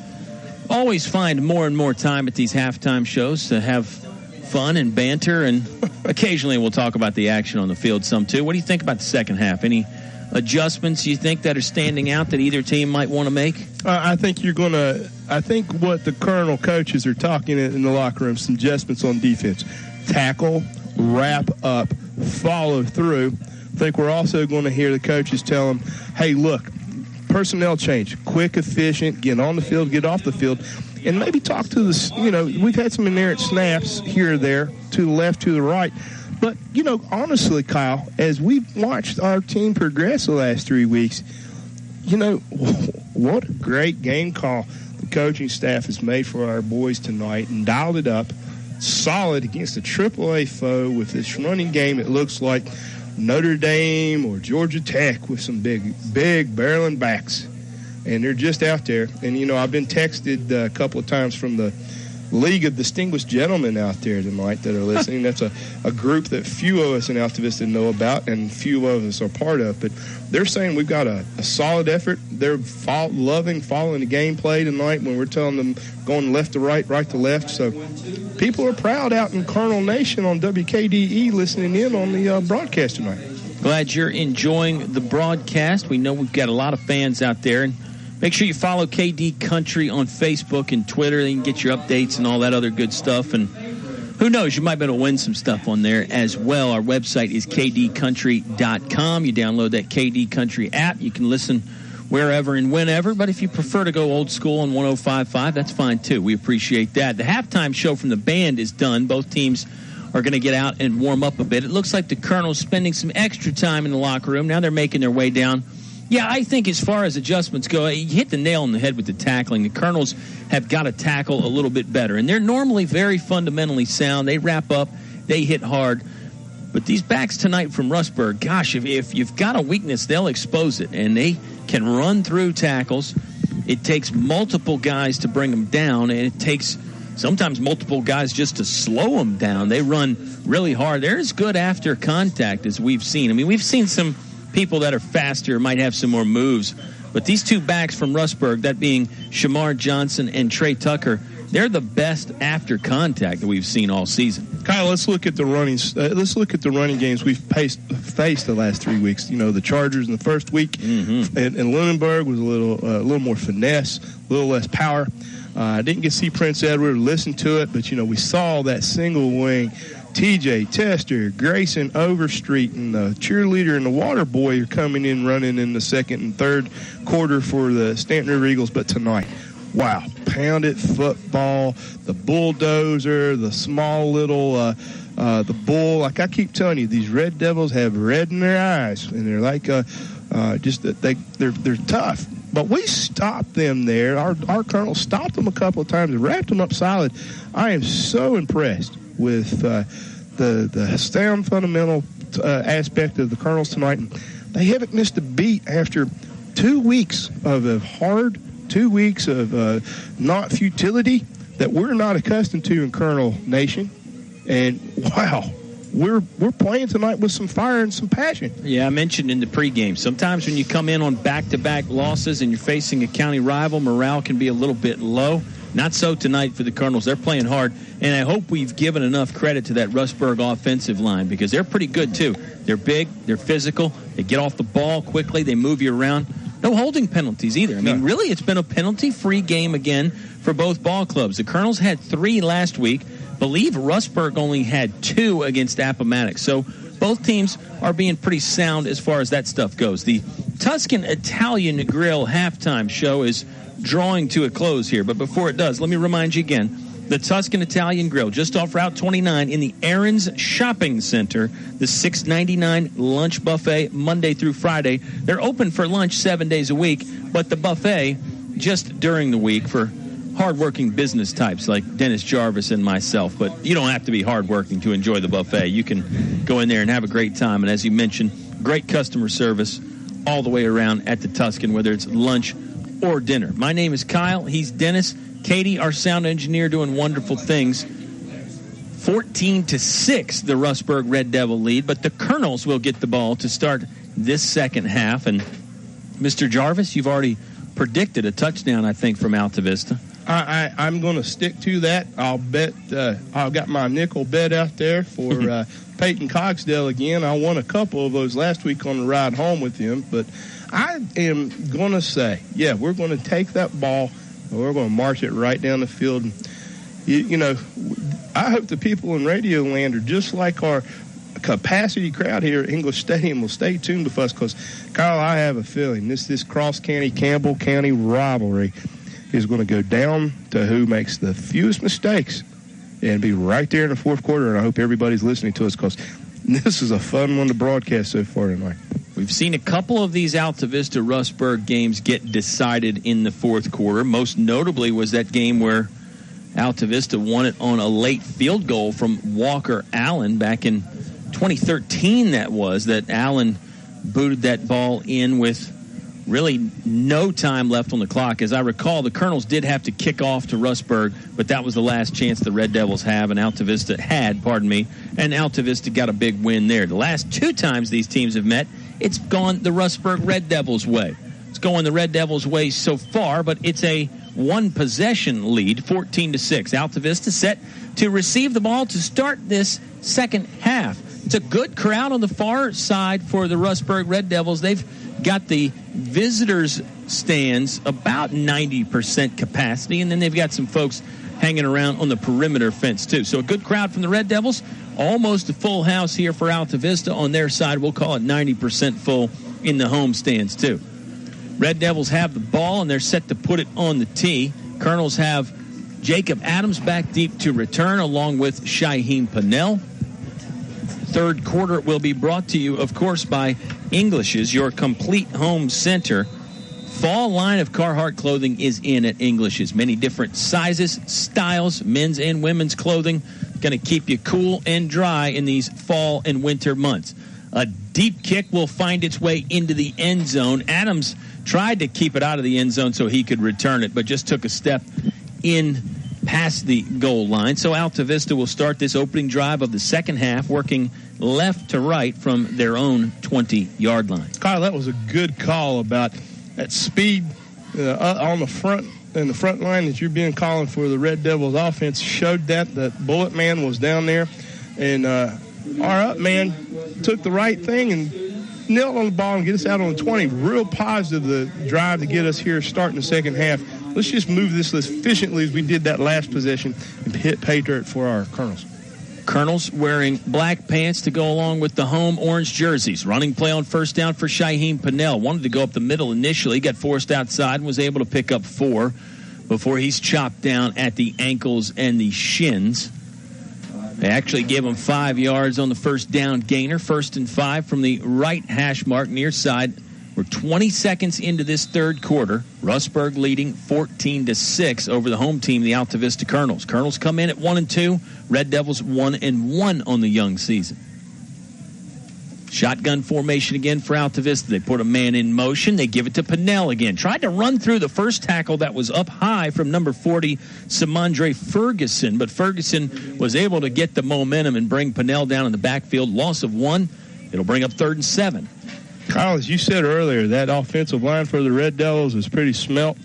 always find more and more time at these halftime shows to have fun and banter, and occasionally we'll talk about the action on the field some too. What do you think about the second half? Any adjustments you think that are standing out that either team might want to make?
I think what the Colonel coaches are talking in the locker room, some adjustments on defense. Tackle, wrap up, follow through. I think we're also going to hear the coaches tell them, hey, look, personnel change, quick, efficient, get on the field, get off the field, and maybe talk to the, we've had some inerrant snaps here or there, to the left, to the right. But, honestly, Kyle, as we've watched our team progress the last 3 weeks, what a great game call the coaching staff has made for our boys tonight and dialed it up solid against a AAA foe with this running game. It looks like Notre Dame or Georgia Tech with some big barreling backs. And they're just out there. And, I've been texted a couple of times from the League of Distinguished Gentlemen out there tonight that are listening. That's a group that few of us in Altavista know about and few of us are part of. But they're saying we've got a solid effort. They're following the game play tonight when we're telling them going left to right, right to left. So people are proud out in Colonel Nation on WKDE listening in on the broadcast tonight.
Glad you're enjoying the broadcast. We know we've got a lot of fans out there. And make sure you follow KD Country on Facebook and Twitter. They can get your updates and all that other good stuff. And who knows, you might be able to win some stuff on there as well. Our website is kdcountry.com. You download that KD Country app. You can listen wherever and whenever. But if you prefer to go old school on 105.5, that's fine too. We appreciate that. The halftime show from the band is done. Both teams are going to get out and warm up a bit. It looks like the Colonel's spending some extra time in the locker room. Now they're making their way down. Yeah, I think as far as adjustments go, you hit the nail on the head with the tackling. The Colonels have got to tackle a little bit better. And they're normally very fundamentally sound. They wrap up. They hit hard. But these backs tonight from Rustburg, gosh, if you've got a weakness, they'll expose it. And they can run through tackles. It takes multiple guys to bring them down, and it takes sometimes multiple guys just to slow them down. They run really hard. They're as good after contact as we've seen. I mean, we've seen some people that are faster, might have some more moves. But these two backs from Rustburg, that being Shamar Johnson and Trey Tucker, they're the best after contact that we've seen all season.
Kyle, let's look at the running games we've faced the last 3 weeks. The Chargers in the first week, and Lunenburg was a little more finesse, a little less power. I didn't get to see Prince Edward, listen to it, but, we saw that single wing. TJ, Tester, Grayson, Overstreet, and the cheerleader and the water boy are coming in running in the second and third quarter for the Stanton River Eagles. But tonight, wow, pounded football, the bulldozer, the small little, the bull. Like I keep telling you, these Red Devils have red in their eyes, and they're like, they're tough. But we stopped them there. Our colonel stopped them a couple of times and wrapped them up solid. I am so impressed with the sound fundamental aspect of the colonels tonight. And they haven't missed a beat after 2 weeks of a hard, 2 weeks of not futility that we're not accustomed to in Colonel Nation. And, wow, we're playing tonight with some fire and some passion.
Yeah, I mentioned in the pregame, sometimes when you come in on back-to-back losses and you're facing a county rival, morale can be a little bit low. Not so tonight for the Colonels. They're playing hard, and I hope we've given enough credit to that Rustburg offensive line because they're pretty good, too. They're big, they're physical, they get off the ball quickly, they move you around. No holding penalties either. I mean, really, it's been a penalty-free game again for both ball clubs. The Colonels had 3 last week. Believe Rustburg only had 2 against Appomattox. So both teams are being pretty sound as far as that stuff goes. The Tuscan Italian Grill halftime show is drawing to a close here. But before it does, let me remind you again, the Tuscan Italian Grill, just off Route 29 in the Aaron's Shopping Center, the $6.99 lunch buffet Monday through Friday. They're open for lunch 7 days a week, but the buffet just during the week for hardworking business types like Dennis Jarvis and myself. But you don't have to be hardworking to enjoy the buffet. You can go in there and have a great time. And as you mentioned, great customer service all the way around at the Tuscan, whether it's lunch or dinner. My name is Kyle. He's Dennis. Katie, our sound engineer, doing wonderful things. 14-6, the Rustburg Red Devil lead, but the Colonels will get the ball to start this second half. And Mr. Jarvis, you've already predicted a touchdown, I think, from Altavista.
I'm going to stick to that. I'll bet. I've got my nickel bet out there for Peyton Cogsdale again. I won a couple of those last week on the ride home with him, but I am going to say, yeah, we're going to take that ball and we're going to march it right down the field. And, you know, I hope the people in Radio Land are just like our capacity crowd here at English Stadium will stay tuned with us because, Kyle, I have a feeling this Cross County, Campbell County rivalry is going to go down to who makes the fewest mistakes and be right there in the fourth quarter. And I hope everybody's listening to us because this is a fun one to broadcast so far tonight.
We've seen a couple of these Altavista Rustburg games get decided in the fourth quarter. Most notably was that game where Altavista won it on a late field goal from Walker Allen back in 2013. That Allen booted that ball in with really no time left on the clock. As I recall, the Colonels did have to kick off to Rustburg, but that was the last chance the Red Devils and Altavista got a big win there. The last 2 times these teams have met, it's gone the Rustburg Red Devils' way. It's going the Red Devils' way so far, but it's a 1-possession lead, 14-6. Altavista set to receive the ball to start this second half. It's a good crowd on the far side for the Rustburg Red Devils. They've got the visitors' stands about 90% capacity, and then they've got some folks hanging around on the perimeter fence, too. So a good crowd from the Red Devils. Almost a full house here for Altavista on their side. We'll call it 90% full in the home stands, too. Red Devils have the ball, and they're set to put it on the tee. Colonels have Jacob Adams back deep to return, along with Shaheem Pinnell. Third quarter will be brought to you, of course, by English's, your complete home center. Fall line of Carhartt clothing is in at English's. Many different sizes, styles, men's and women's clothing. Going to keep you cool and dry in these fall and winter months. A deep kick will find its way into the end zone. Adams tried to keep it out of the end zone so he could return it, but just took a step in past the goal line. So Altavista will start this opening drive of the second half, working left to right from their own 20-yard line.
Kyle, that was a good call about that speed on the front and the front line that you're being calling for the Red Devils offense. Showed that Bullet Man was down there, and our up man took the right thing and knelt on the ball and get us out on the 20. Real positive the drive to get us here starting the second half. Let's just move this as efficiently as we did that last possession and hit pay dirt for our Colonels.
Colonels wearing black pants to go along with the home orange jerseys. Running play on first down for Shaheem Pinnell. Wanted to go up the middle initially. Got forced outside and was able to pick up 4 before he's chopped down at the ankles and the shins. They actually gave him 5 yards on the first down gainer. 1st and 5 from the right hash mark near side We're 20 seconds into this third quarter. Rustburg leading 14-6 over the home team, the Altavista Colonels. Colonels come in at 1-2. Red Devils 1-1 on the young season. Shotgun formation again for Altavista. They put a man in motion. They give it to Pinnell again. Tried to run through the first tackle that was up high from number 40, Simondre Ferguson. But Ferguson was able to get the momentum and bring Pinnell down in the backfield. Loss of 1. It'll bring up 3rd and 7.
Kyle, as you said earlier, that offensive line for the Red Devils is pretty smelt.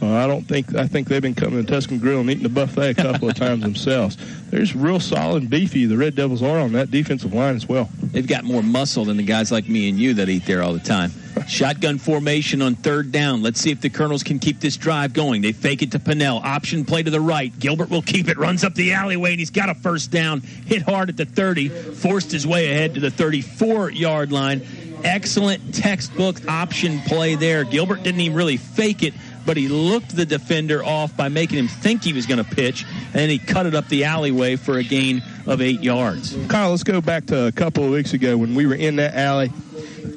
I think they've been coming to Tuscan Grill and eating the buffet a couple of times themselves. They're just real solid and beefy. The Red Devils are on that defensive line as well.
They've got more muscle than the guys like me and you that eat there all the time. Shotgun formation on 3rd down. Let's see if the Colonels can keep this drive going. They fake it to Pinnell. Option play to the right. Gilbert will keep it. Runs up the alleyway, and he's got a first down. Hit hard at the 30. Forced his way ahead to the 34-yard line. Excellent textbook option play there. Gilbert didn't even really fake it, but he looked the defender off by making him think he was going to pitch, and then he cut it up the alleyway for a gain of 8 yards.
Kyle, let's go back to a couple of weeks ago when we were in that alley.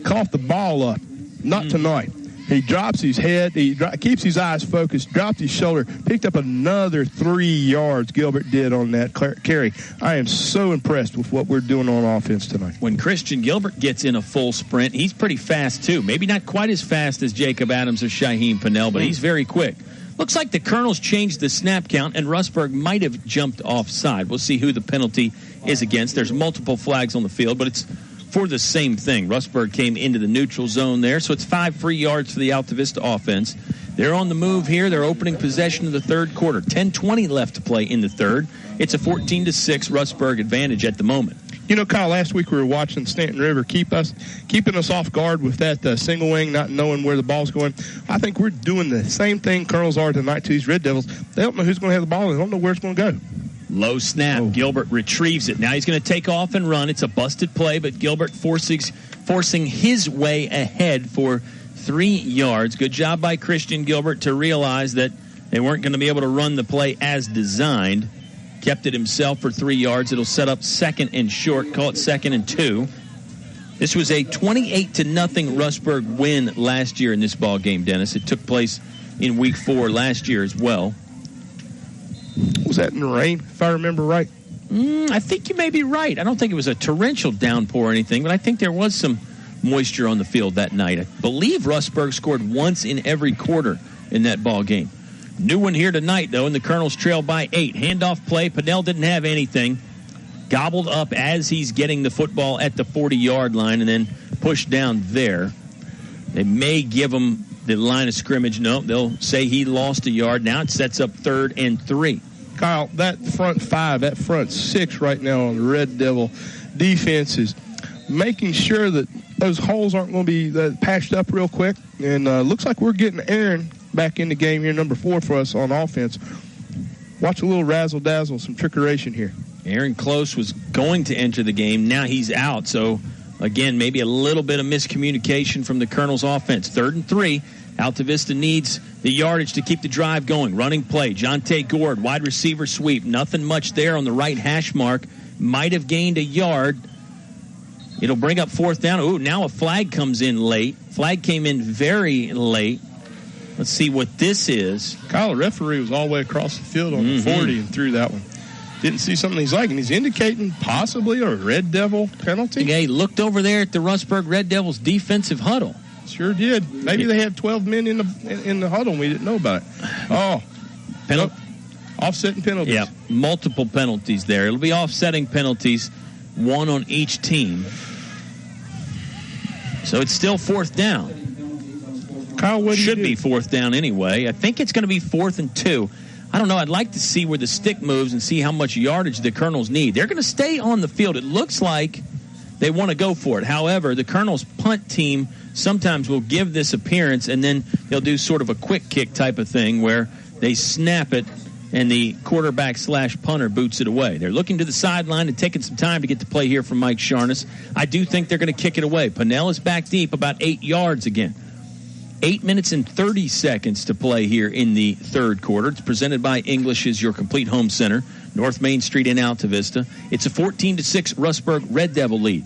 Coughed the ball up. Not tonight. He drops his head. He keeps his eyes focused, dropped his shoulder, picked up another 3 yards Gilbert did on that carry. I am so impressed with what we're doing on offense tonight.
When Christian Gilbert gets in a full sprint, he's pretty fast, too. Maybe not quite as fast as Jacob Adams or Shaheem Pinnell, but he's very quick. Looks like the Colonels changed the snap count, and Rustburg might have jumped offside. We'll see who the penalty is against. There's multiple flags on the field, but it's for the same thing. Rustburg came into the neutral zone there, so it's 5 free yards for the Altavista offense. They're on the move here. They're opening possession of the third quarter. 10:20 left to play in the third. It's a 14-6 Rustburg advantage at the moment.
You know, Kyle, last week we were watching Stanton River keeping us off guard with that single wing, not knowing where the ball's going. I think we're doing the same thing Colonels are tonight to these Red Devils. They don't know who's going to have the ball, and they don't know where it's going to go.
Low snap. Oh. Gilbert retrieves it. Now he's going to take off and run. It's a busted play, but Gilbert forcing his way ahead for 3 yards. Good job by Christian Gilbert to realize that they weren't going to be able to run the play as designed. Kept it himself for 3 yards. It'll set up 2nd and short. Call it 2nd and 2. This was a 28-0 Rustburg win last year in this ball game, Dennis. It took place in week 4 last year as well.
Was that in the rain, if I remember right?
I think you may be right. I don't think it was a torrential downpour or anything, but I think there was some moisture on the field that night. I believe Rustburg scored once in every quarter in that ball game. New one here tonight, though, and the Colonels trail by 8. Handoff play. Pinnell didn't have anything. Gobbled up as he's getting the football at the 40-yard line and then pushed down there. They may give him the line of scrimmage. No, they'll say he lost a yard. Now it sets up 3rd and 3.
Kyle, that front 5, that front 6 right now on the Red Devil defense is making sure that those holes aren't going to be patched up real quick. And looks like we're getting Aaron back in the game here, number 4 for us on offense. Watch a little razzle-dazzle, some trickeration here.
Aaron Close was going to enter the game. Now he's out. So, again, maybe a little bit of miscommunication from the Colonels' offense. 3rd and 3. Altavista needs the yardage to keep the drive going. Running play. Jonte Gord, wide receiver sweep. Nothing much there on the right hash mark. Might have gained a yard. It'll bring up 4th down. Ooh, now a flag comes in late. Flag came in very late. Let's see what this is.
Kyle, the referee was all the way across the field on the 40 and threw that one. Didn't see something he's liking. He's indicating possibly a Red Devil penalty.
Yeah, he looked over there at the Rustburg Red Devils defensive huddle.
Sure did. Maybe they had 12 men in the huddle and we didn't know about it. Oh, offsetting penalties.
Yeah, multiple penalties there. It'll be offsetting penalties, 1 on each team. So it's still 4th down.
Kyle, what
should be 4th down anyway. I think it's going to be 4th and 2. I don't know. I'd like to see where the stick moves and see how much yardage the Colonels need. They're going to stay on the field. It looks like they want to go for it. However, the Colonels' punt team sometimes will give this appearance, and then they'll do sort of a quick kick type of thing where they snap it and the quarterback/punter boots it away. They're looking to the sideline and taking some time to get the play here from Mike Sharness. I do think they're going to kick it away. Pinnell is back deep, about 8 yards again. 8 minutes and 30 seconds to play here in the third quarter. It's presented by English's Your Complete Home Center, North Main Street in Altavista. It's a 14-6 Rustburg Red Devil lead.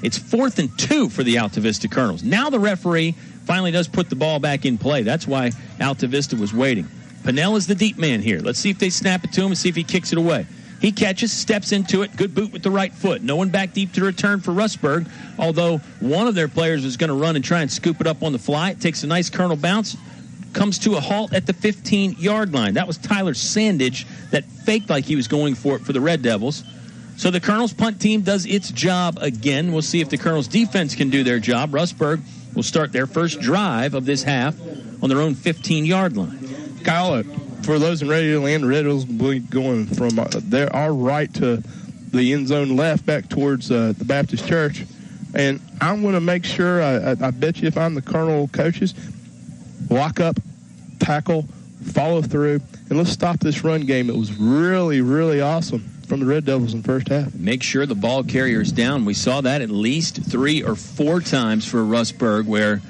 It's 4th and 2 for the Altavista Colonels. Now the referee finally does put the ball back in play. That's why Altavista was waiting. Pinnell is the deep man here. Let's see if they snap it to him and see if he kicks it away. He catches, steps into it, good boot with the right foot. No one back deep to return for Rustburg, although one of their players is going to run and try and scoop it up on the fly. It takes a nice Colonel bounce, comes to a halt at the 15-yard line. That was Tyler Sandage that faked like he was going for it for the Red Devils. So the Colonels' punt team does its job again. We'll see if the Colonels' defense can do their job. Rustburg will start their first drive of this half on their own 15-yard line.
Kyle, for those in ready to land, the Red Devils will be going from our right to the end zone left back towards the Baptist Church. And I'm going to make sure, I bet you if I'm the Colonel coaches, lock up, tackle, follow through, and let's stop this run game. It was really, really awesome from the Red Devils in the first half.
Make sure the ball carrier is down. We saw that at least 3 or 4 times for Rustburg where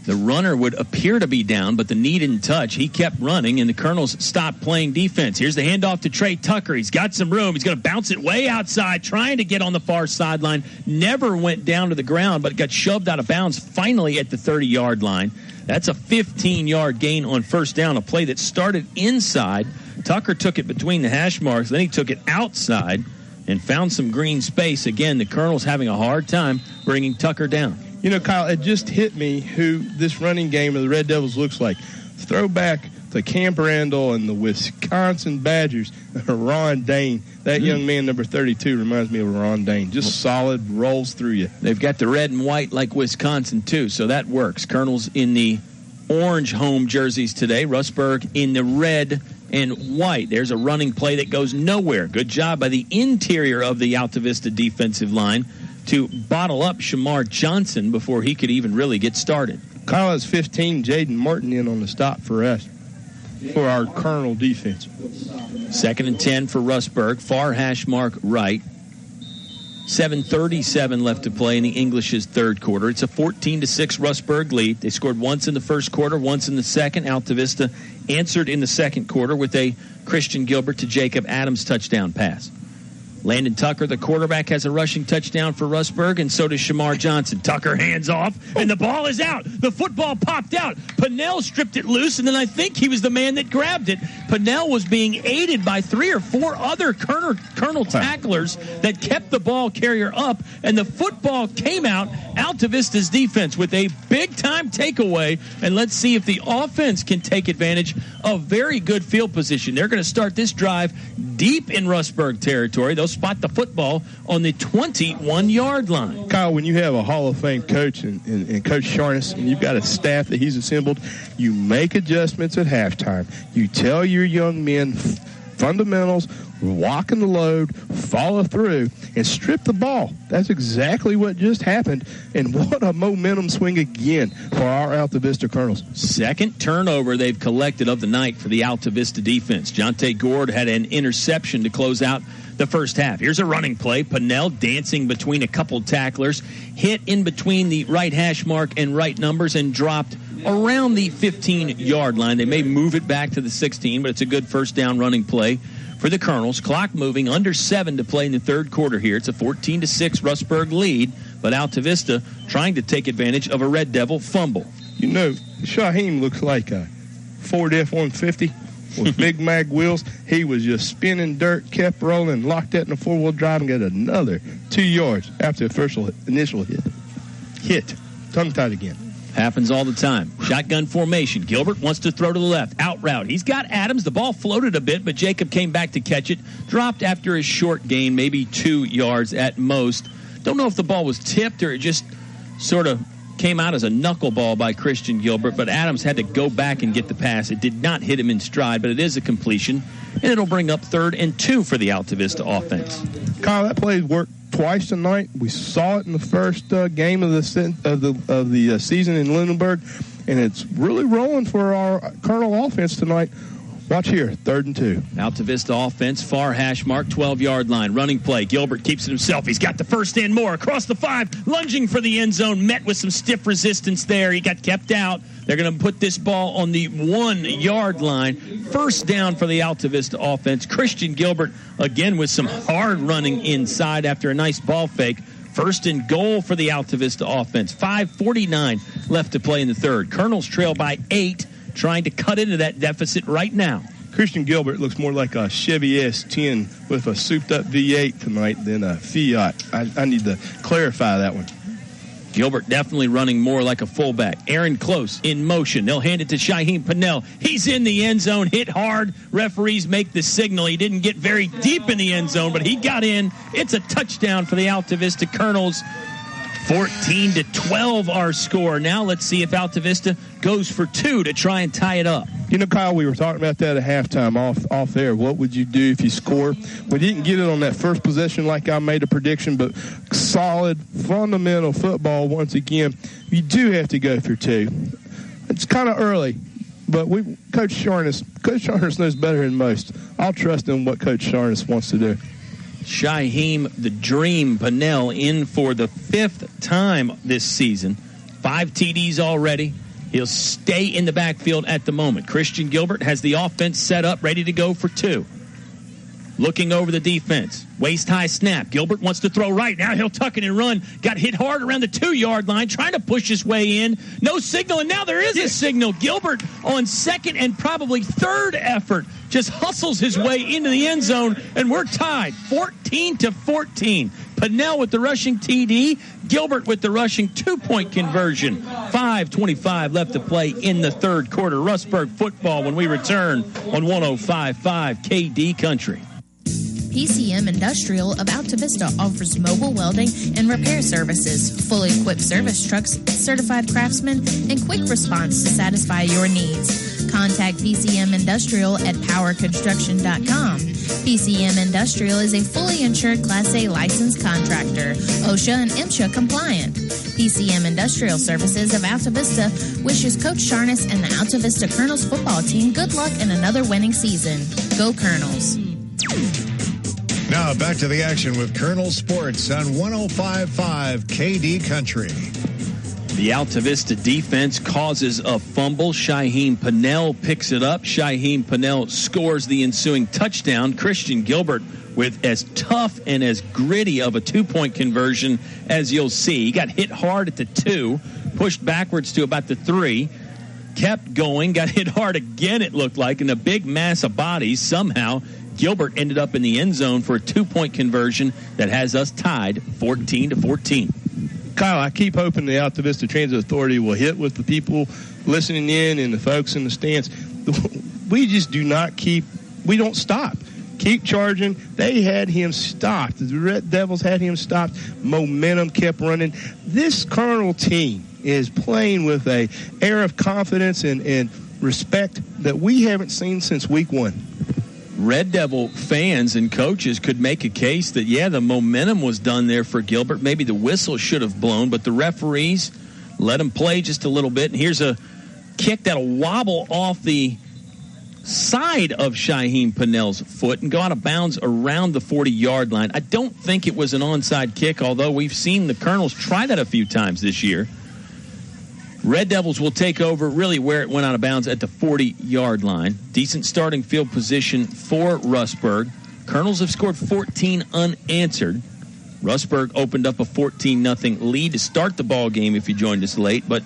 the runner would appear to be down, but the knee didn't touch. He kept running, and the Colonels stopped playing defense. Here's the handoff to Trey Tucker. He's got some room. He's going to bounce it way outside, trying to get on the far sideline. Never went down to the ground, but got shoved out of bounds finally at the 30-yard line. That's a 15-yard gain on first down, a play that started inside. Tucker took it between the hash marks. Then he took it outside and found some green space. Again, the Colonels having a hard time bringing Tucker down.
You know, Kyle, it just hit me who this running game of the Red Devils looks like. Throwback to Camp Randall and the Wisconsin Badgers, Ron Dane. That young man, number 32, reminds me of Ron Dane. Just solid, rolls through you.
They've got the red and white like Wisconsin, too, so that works. Colonels in the orange home jerseys today. Rustburg in the red and white. There's a running play that goes nowhere. Good job by the interior of the Altavista defensive line to bottle up Shamar Johnson before he could even really get started.
Kyle has 15. Jaden Martin in on the stop for us, for our Colonel defense.
2nd and 10 for Rustburg. Far hash mark right. 7:37 left to play in the English's third quarter. It's a 14-6 Rustburg lead. They scored once in the first quarter, once in the second. Altavista answered in the second quarter with a Christian Gilbert to Jacob Adams touchdown pass. Landon Tucker, the quarterback, has a rushing touchdown for Rustburg, and so does Shamar Johnson. Tucker hands off, and the ball is out. The football popped out. Pinnell stripped it loose, and then I think he was the man that grabbed it. Pinnell was being aided by 3 or 4 other Colonel tacklers that kept the ball carrier up, and the football came out. Altavista's defense with a big-time takeaway, and let's see if the offense can take advantage of very good field position. They're going to start this drive deep in Rustburg territory. They'll spot the football on the 21-yard line.
Kyle, when you have a Hall of Fame coach and Coach Sharness, and you've got a staff that he's assembled, you make adjustments at halftime. You tell your young men fundamentals, walk in the load, follow through, and strip the ball. That's exactly what just happened, and what a momentum swing again for our Altavista Colonels.
Second turnover they've collected of the night for the Altavista defense. Jonte Gord had an interception to close out the first half. Here's a running play. Pinnell dancing between a couple tacklers, hit in between the right hash mark and right numbers, and dropped around the 15-yard line. They may move it back to the 16, but it's a good first down running play for the Colonels. Clock moving, under 7 to play in the third quarter here. It's a 14-6 Rustburg lead, but Altavista trying to take advantage of a Red Devil fumble.
You know, Shaheem looks like a Ford F-150 with Big Mag wheels. He was just spinning dirt, kept rolling, locked that in the four-wheel drive, and got another 2 yards after the first initial hit. Tongue-tied again.
Happens all the time. Shotgun formation. Gilbert wants to throw to the left. Out route. He's got Adams. The ball floated a bit, but Jacob came back to catch it. Dropped after a short gain, maybe 2 yards at most. Don't know if the ball was tipped or it just sort of came out as a knuckleball by Christian Gilbert, but Adams had to go back and get the pass. It did not hit him in stride, but it is a completion, and it'll bring up 3rd and 2 for the Altavista offense.
Kyle, that play worked twice tonight. We saw it in the first game of the season in Lunenburg, and it's really rolling for our Colonel offense tonight. Watch here, 3rd and 2.
Altavista offense, far hash mark, 12-yard line. Running play. Gilbert keeps it himself. He's got the first and more. Across the 5, lunging for the end zone. Met with some stiff resistance there. He got kept out. They're going to put this ball on the 1-yard line. First down for the Altavista offense. Christian Gilbert, again, with some hard running inside after a nice ball fake. First and goal for the Altavista offense. 5:49 left to play in the third. Colonels trail by 8, trying to cut into that deficit right now.
Christian Gilbert looks more like a Chevy S10 with a souped-up V8 tonight than a Fiat. I need to clarify that one.
Gilbert definitely running more like a fullback. Aaron Close in motion. They'll hand it to Shaheem Pennell. He's in the end zone, hit hard. Referees make the signal. He didn't get very deep in the end zone, but he got in. It's a touchdown for the Altavista Colonels. 14-12 our score. Now let's see if Altavista goes for 2 to try and tie it up.
You know, Kyle, we were talking about that at halftime off there. What would you do if you score? We didn't get it on that first possession like I made a prediction, but solid, fundamental football once again. You do have to go for 2. It's kind of early, but Coach Sharness knows better than most. I'll trust in what Coach Sharness wants to do.
Shaheem the Dream Pennell in for the 5th time this season. 5 TDs already. He'll stay in the backfield at the moment. Christian Gilbert has the offense set up, ready to go for 2. Looking over the defense. Waist-high snap. Gilbert wants to throw right. Now he'll tuck it and run. Got hit hard around the 2-yard line, trying to push his way in. No signal, and now there is a signal. Gilbert on second and probably third effort just hustles his way into the end zone, and we're tied 14-14. Pennell with the rushing TD. Gilbert with the rushing 2-point conversion. 5:25 left to play in the third quarter. Rustburg football when we return on 105.5 KD Country.
PCM Industrial of Altavista offers mobile welding and repair services, fully equipped service trucks, certified craftsmen, and quick response to satisfy your needs. Contact PCM Industrial at powerconstruction.com. PCM Industrial is a fully insured Class A licensed contractor, OSHA and MSHA compliant. PCM Industrial Services of Altavista wishes Coach Sharness and the Altavista Colonels football team good luck in another winning season. Go Colonels.
Now back to the action with Colonel Sports on 105.5 KD Country.
The Altavista defense causes a fumble. Shaheem Pennell picks it up. Shaheem Pennell scores the ensuing touchdown. Christian Gilbert with as tough and as gritty of a 2-point conversion as you'll see. He got hit hard at the 2, pushed backwards to about the 3, kept going, got hit hard again it looked like, in a big mass of bodies. Somehow Gilbert ended up in the end zone for a 2-point conversion that has us tied 14-14.
Kyle, I keep hoping the Altavista Transit Authority will hit with the people listening in and the folks in the stands. We just we don't stop. Keep charging. They had him stopped. The Red Devils had him stopped. Momentum kept running. This Colonel team is playing with a air of confidence and respect that we haven't seen since week 1.
Red Devil fans and coaches could make a case that, the momentum was done there for Gilbert. Maybe the whistle should have blown, but the referees let him play just a little bit. And here's a kick that'll wobble off the side of Shaheem Pennell's foot and go out of bounds around the 40-yard line. I don't think it was an onside kick, although we've seen the Colonels try that a few times this year. Red Devils will take over really where it went out of bounds at the 40-yard line. Decent starting field position for Rustburg. Colonels have scored 14 unanswered. Rustburg opened up a 14-0 lead to start the ball game if you joined us late, but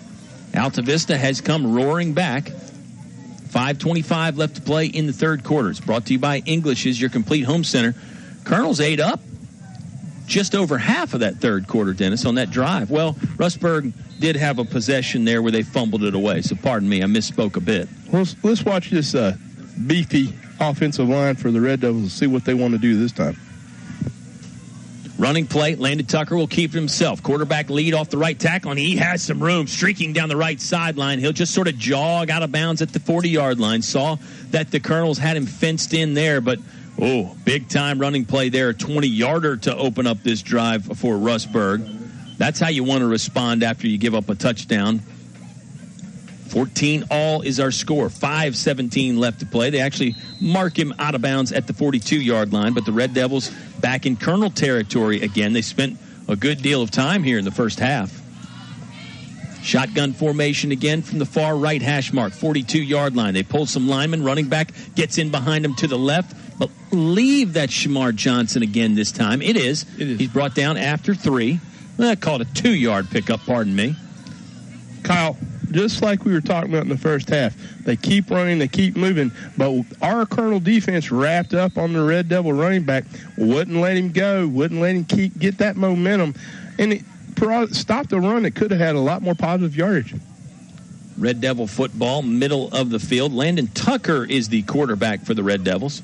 Altavista has come roaring back. 5:25 left to play in the third quarter. It's brought to you by English's, your complete home center. Colonels ate up just over half of that third quarter, Dennis, on that drive. Well, Rustburg did have a possession there where they fumbled it away, so pardon me, I misspoke a bit.
Let's watch this beefy offensive line for the Red Devils and see what they want to do this time.
Running play, Landon Tucker will keep it himself. Quarterback lead off the right tackle, and he has some room streaking down the right sideline. He'll just sort of jog out of bounds at the 40-yard line. Saw that the Colonels had him fenced in there, but big-time running play there, a 20-yarder to open up this drive for Rustburg. That's how you want to respond after you give up a touchdown. 14 all is our score. 5:17 left to play. They actually mark him out of bounds at the 42-yard line, but the Red Devils back in Colonel territory again. They spent a good deal of time here in the first half. Shotgun formation again from the far right hash mark, 42-yard line. They pull some linemen. Running back gets in behind him to the left, but leave that Shamar Johnson again this time. It is. He's brought down after 3. I called a 2-yard pickup, pardon me.
Kyle, just like we were talking about in the first half, they keep running, they keep moving, but our Colonel defense wrapped up on the Red Devil running back, wouldn't let him go, wouldn't let him get that momentum, and it stopped a run that could have had a lot more positive yardage.
Red Devil football, middle of the field. Landon Tucker is the quarterback for the Red Devils.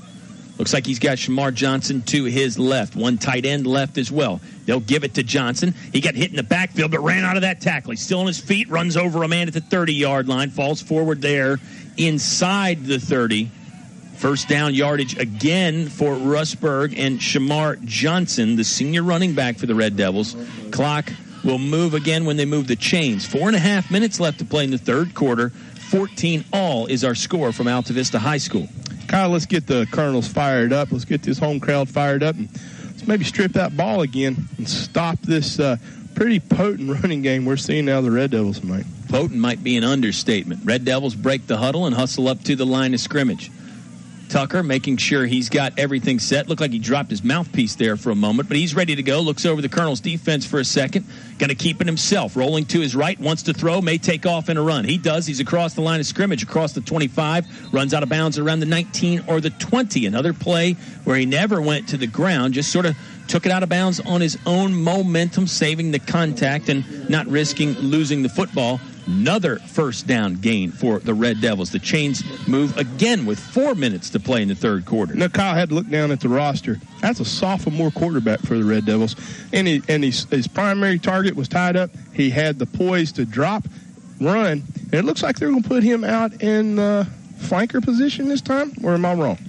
Looks like he's got Shamar Johnson to his left. One tight end left as well. They'll give it to Johnson. He got hit in the backfield, but ran out of that tackle. He's still on his feet, runs over a man at the 30-yard line, falls forward there inside the 30. First down yardage again for Rustburg and Shamar Johnson, the senior running back for the Red Devils. Clock will move again when they move the chains. 4.5 minutes left to play in the third quarter. 14-all is our score from Altavista High School.
Kyle, let's get the Colonels fired up. Let's get this home crowd fired up. And let's maybe strip that ball again and stop this pretty potent running game we're seeing now the Red Devils tonight.
Potent might be an understatement. Red Devils break the huddle and hustle up to the line of scrimmage. Tucker making sure he's got everything set. Looked like he dropped his mouthpiece there for a moment, but he's ready to go. Looks over the Colonel's defense for a second. Going to keep it himself. Rolling to his right, wants to throw, may take off in a run. He does. He's across the line of scrimmage, across the 25, runs out of bounds around the 19 or the 20. Another play where he never went to the ground, just sort of took it out of bounds on his own momentum, saving the contact and not risking losing the football. Another first down gain for the Red Devils. The chains move again with 4 minutes to play in the third quarter.
Now, Kyle had to look down at the roster. That's a sophomore quarterback for the Red Devils. And his primary target was tied up. He had the poise to drop, run, and it looks like they're going to put him out in flanker position this time, or am I wrong?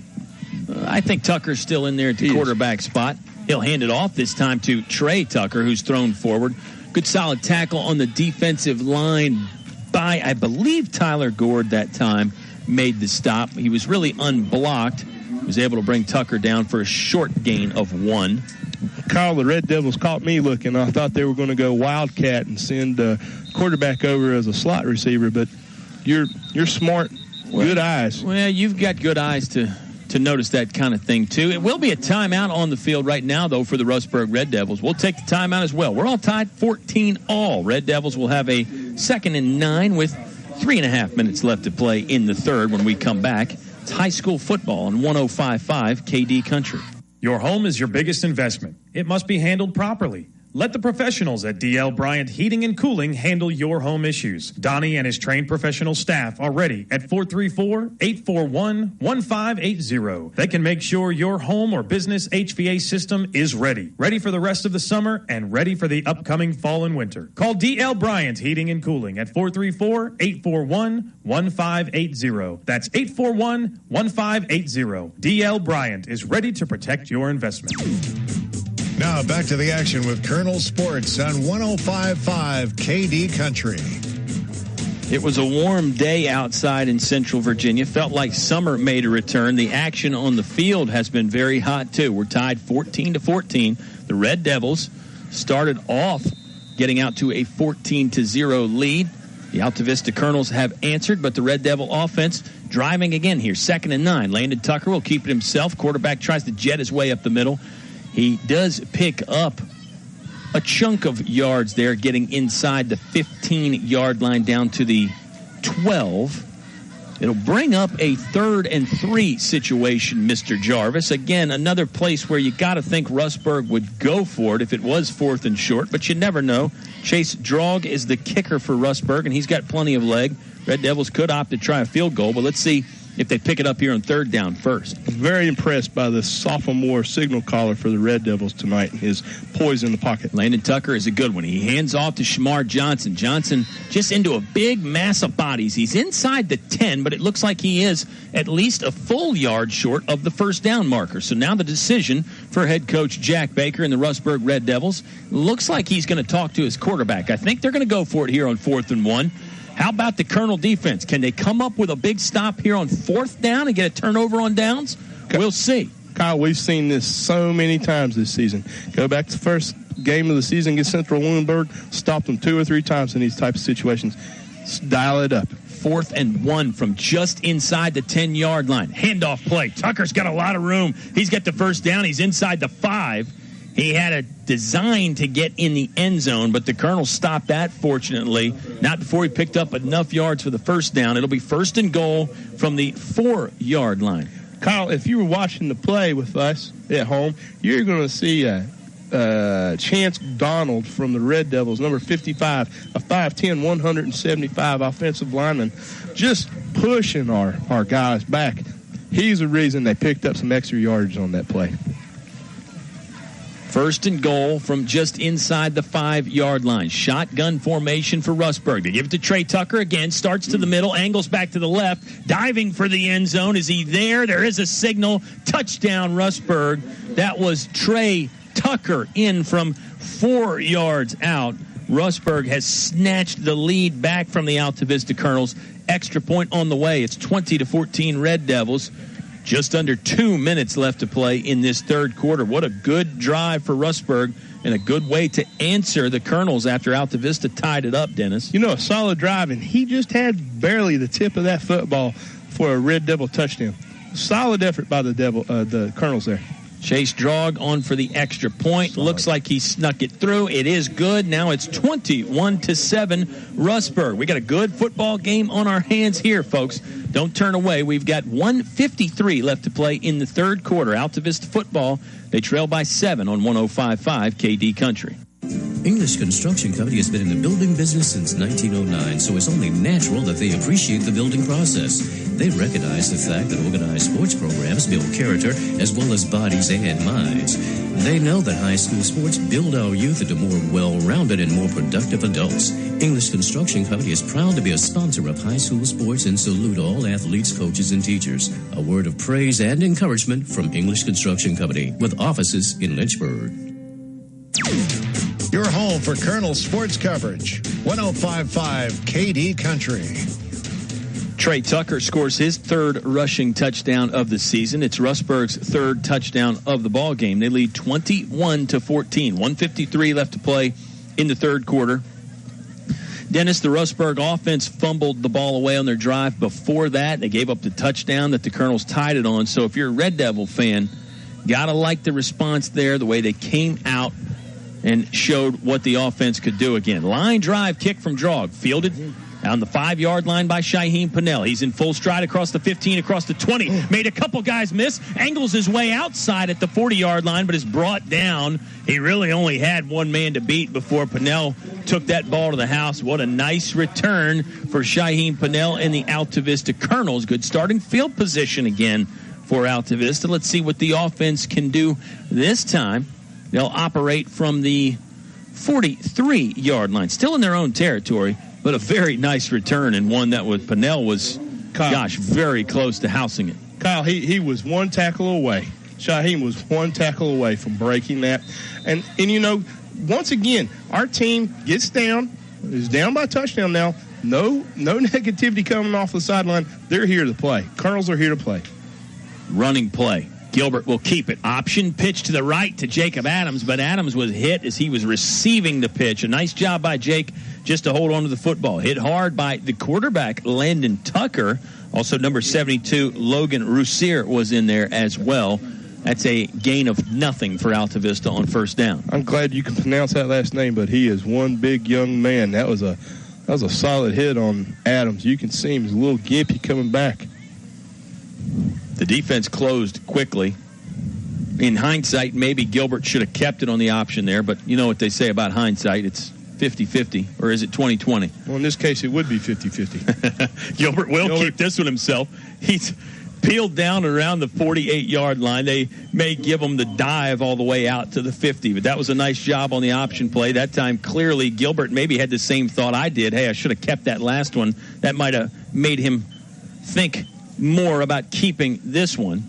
I think Tucker's still in there at the quarterback spot. He'll hand it off this time to Trey Tucker, who's thrown forward. Good solid tackle on the defensive line by, I believe, Tyler Gord that time made the stop. He was really unblocked. Was able to bring Tucker down for a short gain of 1.
Kyle, the Red Devils caught me looking. I thought they were going to go Wildcat and send quarterback over as a slot receiver, but you're smart, good eyes.
Well, you've got good eyes to notice that kind of thing, too. It will be a timeout on the field right now, though, for the Rustburg Red Devils. We'll take the timeout as well. We're all tied 14-all. Red Devils will have a 2nd and 9 with 3.5 minutes left to play in the third when we come back. It's high school football on 105.5 KD Country.
Your home is your biggest investment. It must be handled properly. Let the professionals at DL Bryant Heating and Cooling handle your home issues. Donnie and his trained professional staff are ready at 434-841-1580. They can make sure your home or business HVAC system is ready. Ready for the rest of the summer and ready for the upcoming fall and winter. Call DL Bryant Heating and Cooling at 434-841-1580. That's 841-1580. DL Bryant is ready to protect your investment.
Now back to the action with Colonel Sports on 105.5 KD Country.
It was a warm day outside in Central Virginia. Felt like summer made a return. The action on the field has been very hot, too. We're tied 14-14. The Red Devils started off getting out to a 14-0 lead. The Altavista Colonels have answered, but the Red Devil offense driving again here. 2nd and 9. Landon Tucker will keep it himself. Quarterback tries to jet his way up the middle. He does pick up a chunk of yards there, getting inside the 15-yard line down to the 12. It'll bring up a 3rd and 3 situation, Mr. Jarvis. Again, another place where you got to think Rustburg would go for it if it was 4th and short, but you never know. Chase Drog is the kicker for Rustburg, and he's got plenty of leg. Red Devils could opt to try a field goal, but let's see if they pick it up here on 3rd down first.
Very impressed by the sophomore signal caller for the Red Devils tonight. His poise in the pocket.
Landon Tucker is a good one. He hands off to Shamar Johnson. Johnson just into a big mass of bodies. He's inside the 10, but it looks like he is at least a full yard short of the first down marker. So now the decision for head coach Jack Baker and the Rustburg Red Devils. Looks like he's going to talk to his quarterback. I think they're going to go for it here on 4th and 1. How about the Colonel defense? Can they come up with a big stop here on 4th down and get a turnover on downs? We'll see.
Kyle, we've seen this so many times this season. Go back to the first game of the season against Central Williamsburg, stop them 2 or 3 times in these types of situations. Dial it up.
4th and 1 from just inside the 10-yard line. Handoff play. Tucker's got a lot of room. He's got the first down. He's inside the 5. He had a design to get in the end zone, but the Colonels stopped that, fortunately, not before he picked up enough yards for the first down. It'll be 1st and goal from the 4-yard line.
Kyle, if you were watching the play with us at home, you're going to see Chance Donald from the Red Devils, number 55, a 5'10", 175 offensive lineman, just pushing our guys back. He's the reason they picked up some extra yards on that play.
1st and goal from just inside the 5-yard line. Shotgun formation for Rustburg. They give it to Trey Tucker again. Starts to the middle, angles back to the left. Diving for the end zone. Is he there? There is a signal. Touchdown, Rustburg. That was Trey Tucker in from 4 yards out. Rustburg has snatched the lead back from the Altavista Colonels. Extra point on the way. It's 20-14 Red Devils. Just under 2 minutes left to play in this third quarter. What a good drive for Rustburg and a good way to answer the Colonels after Altavista tied it up, Dennis.
You know, a solid drive, and he just had barely the tip of that football for a Red Devil touchdown. Solid effort by the Colonels there.
Chase Drog on for the extra point. Looks like he snuck it through. It is good. Now it's 21-7 Rustburg. We got a good football game on our hands here, folks. Don't turn away. We've got 1:53 left to play in the third quarter. Altavista football, they trail by 7 on 105.5 KD Country.
English Construction Company has been in the building business since 1909, so it's only natural that they appreciate the building process. They recognize the fact that organized sports programs build character as well as bodies and minds. They know that high school sports build our youth into more well-rounded and more productive adults. English Construction Company is proud to be a sponsor of high school sports and salute all athletes, coaches, and teachers. A word of praise and encouragement from English Construction Company with offices in Lynchburg.
Your home for Colonel sports coverage. 105.5 KD Country.
Trey Tucker scores his third rushing touchdown of the season. It's Rustburg's third touchdown of the ball game. They lead 21-14. 1:53 left to play in the third quarter. Dennis, the Rustburg offense fumbled the ball away on their drive before that. They gave up the touchdown that the Colonels tied it on. So if you're a Red Devil fan, gotta like the response there, the way they came out and showed what the offense could do again. Line drive kick from Drog. Fielded on the 5-yard line by Shaheem Pinnell. He's in full stride across the 15, across the 20. Made a couple guys miss. Angles his way outside at the 40-yard line, but is brought down. He really only had one man to beat before Pinnell took that ball to the house. What a nice return for Shaheem Pinnell and the Altavista Colonels. Good starting field position again for Altavista. Let's see what the offense can do this time. They'll operate from the 43-yard line, still in their own territory, but a very nice return, and one that with Pinnell was, very close to housing it.
Kyle, he was one tackle away. Shaheem was one tackle away from breaking that. And you know, once again, our team gets down, is down by a touchdown now. No negativity coming off the sideline. They're here to play. Colonels are here to play.
Running play. Gilbert will keep it. Option pitch to the right to Jacob Adams, but Adams was hit as he was receiving the pitch. A nice job by Jake just to hold on to the football. Hit hard by the quarterback, Landon Tucker. Also, number 72, Logan Roussier was in there as well. That's a gain of nothing for Altavista on first down.
I'm glad you can pronounce that last name, but he is one big young man. That was a solid hit on Adams. You can see him. He's a little gimpy coming back.
The defense closed quickly. In hindsight, maybe Gilbert should have kept it on the option there, but you know what they say about hindsight. It's 50-50, or is it 20-20?
Well, in this case, it would be 50-50.
Gilbert will keep this one himself. He's peeled down around the 48-yard line. They may give him the dive all the way out to the 50, but that was a nice job on the option play. That time, clearly, Gilbert maybe had the same thought I did. Hey, I should have kept that last one. That might have made him think more about keeping this one.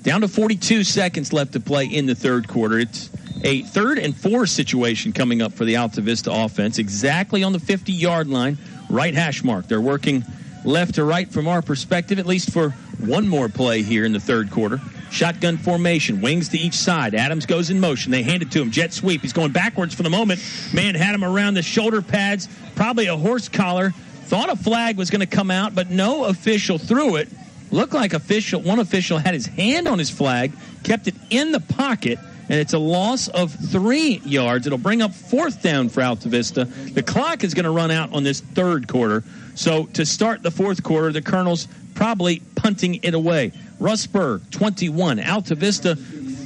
Down to 42 seconds left to play in the third quarter. It's a 3rd and 4 situation coming up for the Altavista offense, exactly on the 50-yard line, right hash mark. They're working left to right from our perspective, at least for one more play here in the third quarter. Shotgun formation, wings to each side. Adams goes in motion. They hand it to him. Jet sweep. He's going backwards for the moment. Man had him around the shoulder pads, probably a horse collar. Thought a flag was going to come out, but no official threw it. Looked like one official had his hand on his flag, kept it in the pocket, and it's a loss of 3 yards. It'll bring up 4th down for Altavista. The clock is going to run out on this third quarter. So to start the fourth quarter, the Colonels probably punting it away. Rustburg, 21. Altavista,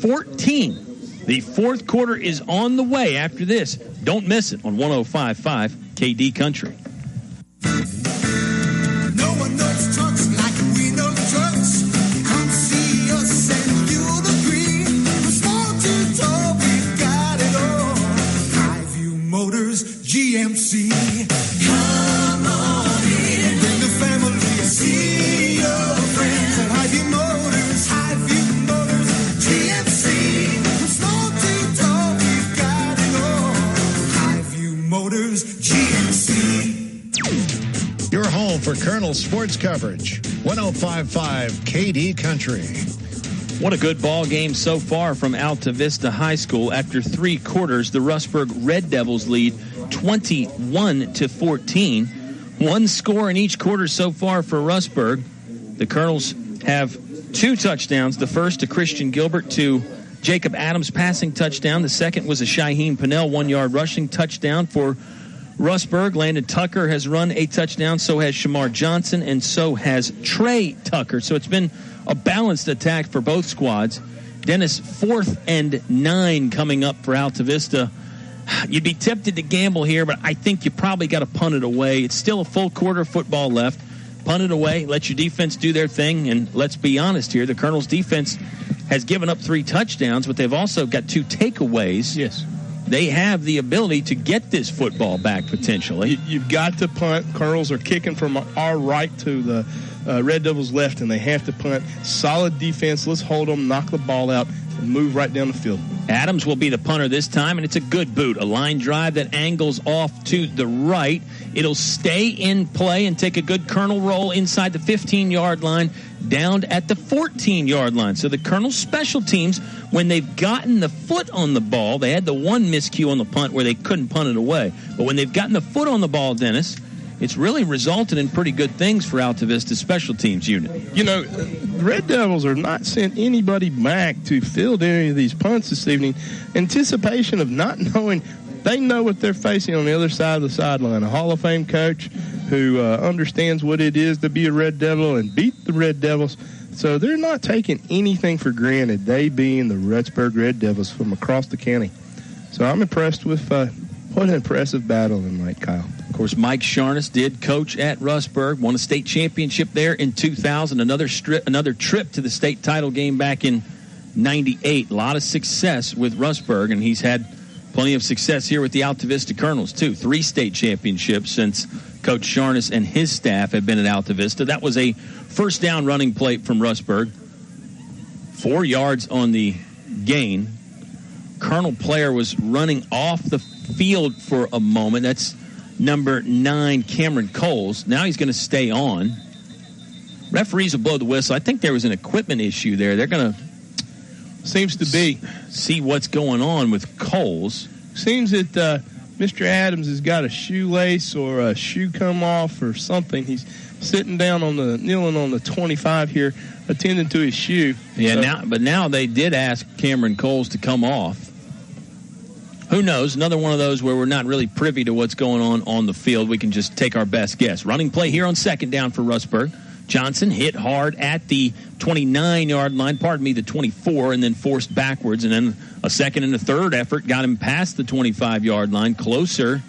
14. The fourth quarter is on the way after this. Don't miss it on 105.5 KD Country.
No one knows trucks like we know trucks. Come see us and you'll agree. From small to tall, we've got it all. Highview Motors, GMC. Come on in. Bring the family and see your friends at Highview Motors. Highview Motors, GMC. From small to tall, we've got it all. Highview Motors, GMC.
Your home for Colonel sports coverage. 105.5 KD Country.
What a good ball game so far from Altavista High School. After 3 quarters, the Rustburg Red Devils lead 21-14. 1 score in each quarter so far for Rustburg. The Colonels have 2 touchdowns. The first to Christian Gilbert, to Jacob Adams passing touchdown. The second was a Shaheen Pinnell 1-yard rushing touchdown for Rustburg. Landon Tucker has run a touchdown. So has Shamar Johnson, and so has Trey Tucker. So it's been a balanced attack for both squads. Dennis, 4th and 9 coming up for Altavista. You'd be tempted to gamble here, but I think you probably got to punt it away. It's still a full quarter of football left. Punt it away. Let your defense do their thing. And let's be honest here, the Colonels' defense has given up 3 touchdowns, but they've also got 2 takeaways.
Yes.
They have the ability to get this football back potentially.
You've got to punt. Colonels are kicking from our right to the Red Devils' left, and they have to punt. Solid defense. Let's hold them, knock the ball out, and move right down the field.
Adams will be the punter this time, and it's a good boot. A line drive that angles off to the right. It'll stay in play and take a good Colonel roll inside the 15-yard line, down at the 14-yard line. So the Colonel special teams, when they've gotten the foot on the ball, they had the one miscue on the punt where they couldn't punt it away. But when they've gotten the foot on the ball, Dennis, it's really resulted in pretty good things for Altavista's special teams unit.
You know, the Red Devils are not sent anybody back to field any of these punts this evening. Anticipation of not knowing, they know what they're facing on the other side of the sideline. A Hall of Fame coach who understands what it is to be a Red Devil and beat the Red Devils. So they're not taking anything for granted, they being the Rustburg Red Devils from across the county. So I'm impressed with what an impressive battle tonight, Kyle.
Of course, Mike Sharness did coach at Rustburg, won a state championship there in 2000, another trip to the state title game back in 98. A lot of success with Rustburg, and he's had plenty of success here with the Altavista Colonels, too. 3 state championships since Coach Sharness and his staff have been at Altavista. That was a first down running play from Rustburg. 4 yards on the gain. Colonel player was running off the field for a moment. That's number 9, Cameron Coles. Now he's going to stay on. Referees will blow the whistle. I think there was an equipment issue there. They're going to,
seems to be,
see what's going on with Coles.
Seems that Mr. Adams has got a shoelace or a shoe come off or something. He's sitting down kneeling on the 25 here, attending to his shoe.
Yeah,
so,
now they did ask Cameron Coles to come off. Who knows? Another one of those where we're not really privy to what's going on the field. We can just take our best guess. Running play here on second down for Rustburg. Johnson hit hard at the 29-yard line, the 24, and then forced backwards. And then a second and a third effort got him past the 25-yard line, closer.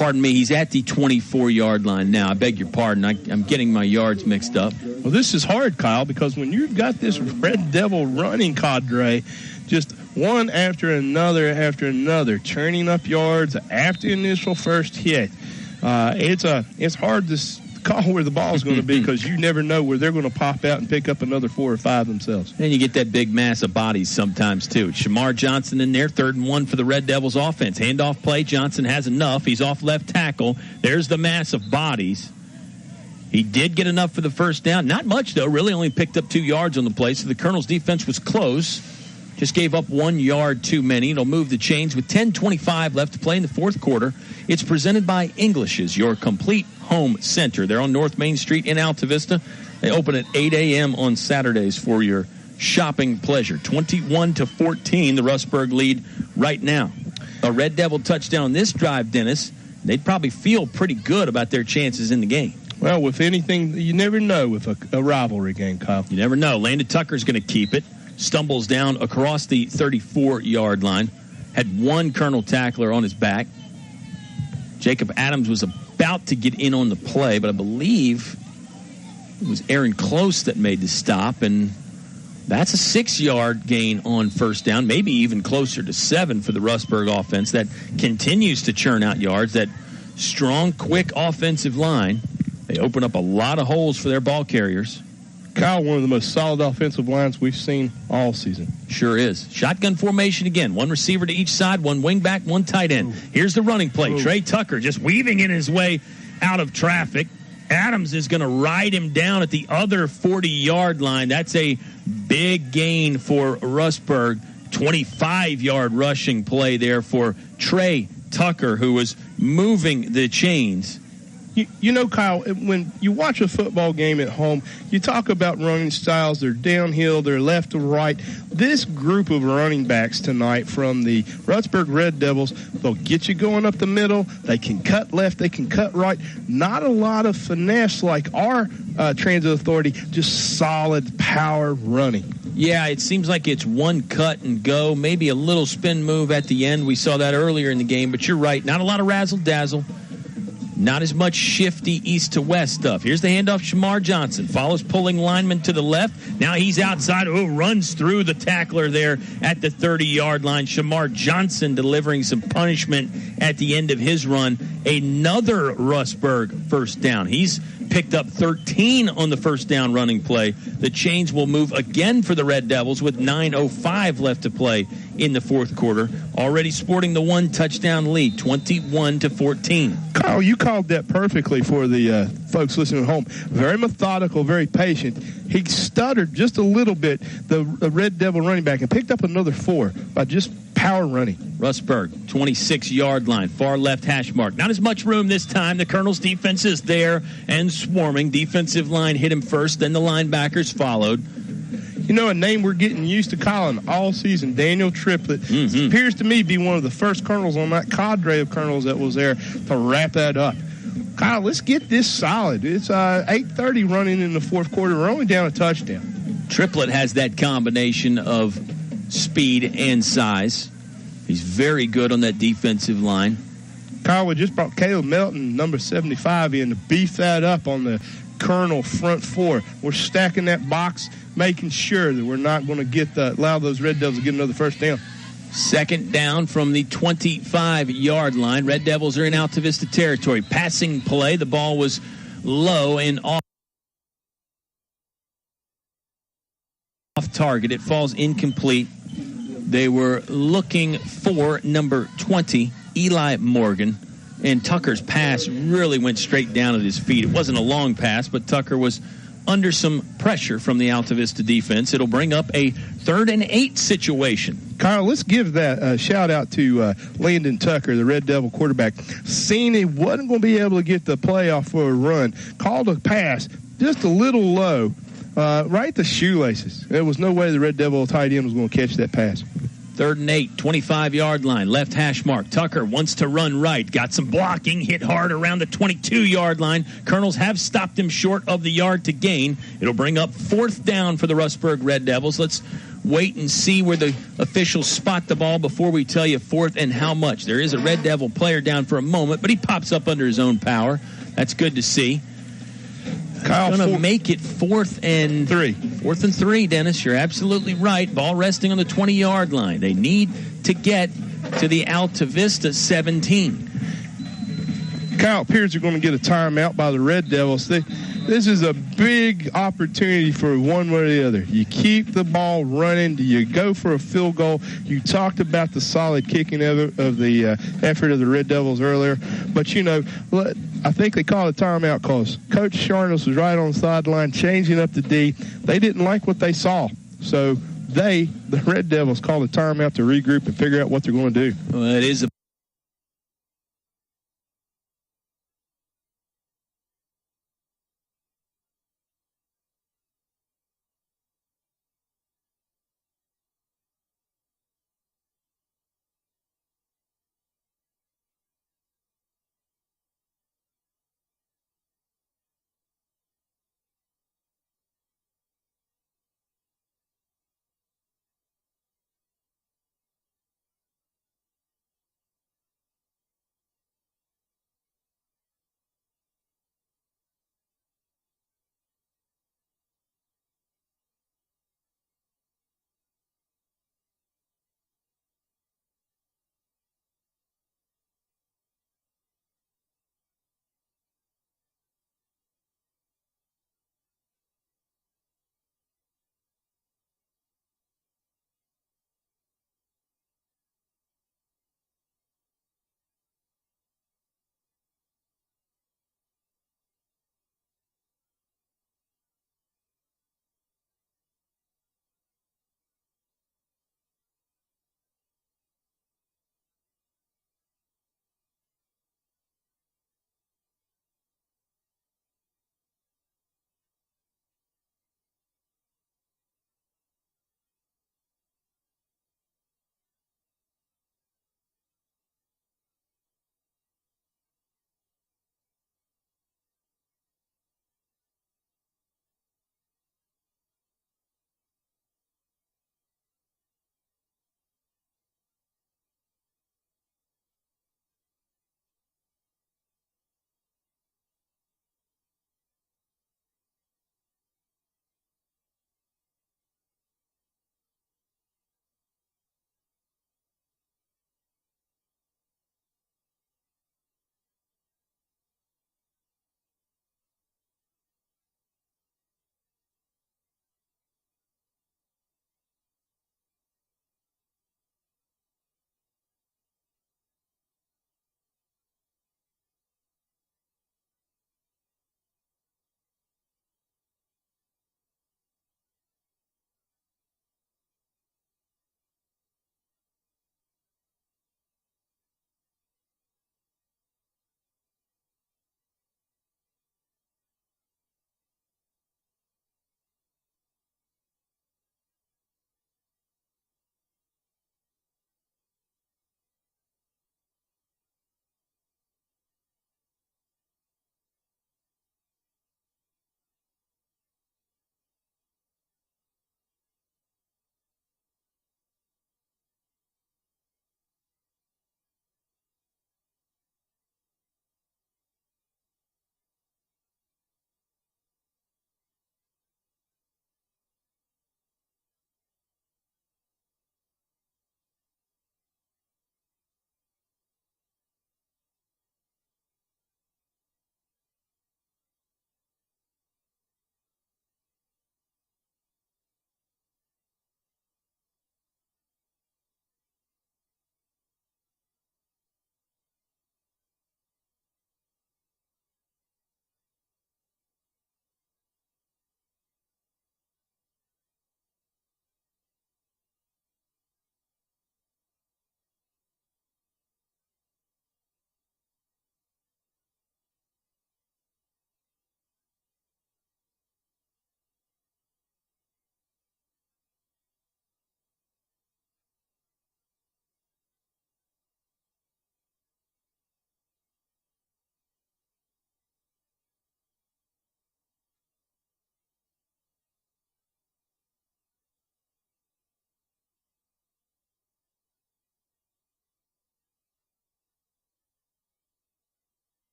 He's at the 24-yard line now. I beg your pardon. I'm getting my yards mixed up.
Well, this is hard, Kyle, because when you've got this Red Devil running cadre, just one after another, churning up yards after the initial first hit, it's hard to call where the ball is going to be because you never know where they're going to pop out and pick up another 4 or 5 themselves.
And you get that big mass of bodies sometimes, too. Shamar Johnson in there, 3rd and 1 for the Red Devils offense. Handoff play, Johnson has enough. He's off left tackle. There's the mass of bodies. He did get enough for the first down. Not much, though. Really only picked up 2 yards on the play, so the Colonel's defense was close. Just gave up 1 yard too many. It'll move the chains with 10:25 left to play in the fourth quarter. It's presented by English's, your complete home center. They're on North Main Street in Altavista. They open at 8 a.m. on Saturdays for your shopping pleasure. 21-14, the Rustburg lead right now. A Red Devil touchdown on this drive, Dennis, they'd probably feel pretty good about their chances in the game.
Well, with anything, you never know with a rivalry game, Kyle.
You never know. Landon Tucker's going to keep it. Stumbles down across the 34-yard line. Had one Colonel tackler on his back. Jacob Adams was about to get in on the play, but I believe it was Aaron Close that made the stop, and that's a 6-yard gain on first down, maybe even closer to 7 for the Rustburg offense that continues to churn out yards. That strong, quick offensive line, they open up a lot of holes for their ball carriers.
Kyle, one of the most solid offensive lines we've seen all season.
Sure is. Shotgun formation again. One receiver to each side, one wing back, one tight end. Here's the running play. Trey Tucker just weaving in his way out of traffic. Adams is going to ride him down at the other 40-yard line. That's a big gain for Rustburg. 25-yard rushing play there for Trey Tucker, who was moving the chains.
You know, Kyle, when you watch a football game at home, you talk about running styles. They're downhill, they're left to right. This group of running backs tonight from the Rustburg Red Devils, they'll get you going up the middle. They can cut left, they can cut right. Not a lot of finesse like our Transit Authority, just solid power running.
Yeah, it seems like it's one cut and go, maybe a little spin move at the end. We saw that earlier in the game, but you're right. Not a lot of razzle-dazzle. Not as much shifty east to west stuff. Here's the handoff. Shamar Johnson follows pulling lineman to the left. Now he's outside. Runs through the tackler there at the 30-yard line. Shamar Johnson delivering some punishment at the end of his run. Another Rustburg first down. He's picked up 13 on the first down running play. The chains will move again for the Red Devils with 9:05 left to play in the fourth quarter. Already sporting the one touchdown lead, 21-14.
Kyle, you called that perfectly for the folks listening at home. Very methodical, very patient. He stuttered just a little bit, the Red Devil running back, and picked up another 4 by just power running.
Rustburg, 26-yard line, far left hash mark. Not as much room this time. The Colonel's defense is there and swarming. Defensive line hit him first, then the linebackers followed.
You know, a name we're getting used to calling all season, Daniel Triplett. Appears to me to be one of the first colonels on that cadre of colonels that was there to wrap that up. Kyle, let's get this solid. It's 8:30 running in the fourth quarter. We're only down a touchdown.
Triplett has that combination of speed and size. He's very good on that defensive line.
Kyle, we just brought Caleb Melton, number 75, in to beef that up on the Colonel front 4. We're stacking that box, making sure that we're not going to allow those Red Devils to get another first down.
Second down from the 25-yard line. Red Devils are in Altavista territory. Passing play. The ball was low and off target. It falls incomplete. They were looking for number 20, Eli Morgan. And Tucker's pass really went straight down at his feet. It wasn't a long pass, but Tucker was under some pressure from the Altavista defense. It'll bring up a 3rd and 8 situation.
Kyle, let's give that shout out to Landon Tucker, the Red Devil quarterback. Seen he wasn't going to be able to get the play off for a run. Called a pass just a little low, right at the shoelaces. There was no way the Red Devil tight end was going to catch that pass.
3rd and 8, 25-yard line, left hash mark. Tucker wants to run right. Got some blocking, hit hard around the 22-yard line. Colonels have stopped him short of the yard to gain. It'll bring up 4th down for the Rustburg Red Devils. Let's wait and see where the officials spot the ball before we tell you 4th and how much. There is a Red Devil player down for a moment, but he pops up under his own power. That's good to see.
Kyle,
going to make it 4th and 3. 4th and 3, Dennis. You're absolutely right. Ball resting on the 20-yard line. They need to get to the Altavista 17.
Kyle, appears they're going to get a timeout by the Red Devils. This is a big opportunity for one way or the other. You keep the ball running. Do you go for a field goal? You talked about the solid kicking of the effort of the Red Devils earlier. But, you know, I think they called a timeout because Coach Sharnus was right on the sideline changing up the D. They didn't like what they saw. So the Red Devils, called a timeout to regroup and figure out what they're going to do.
Well, it is a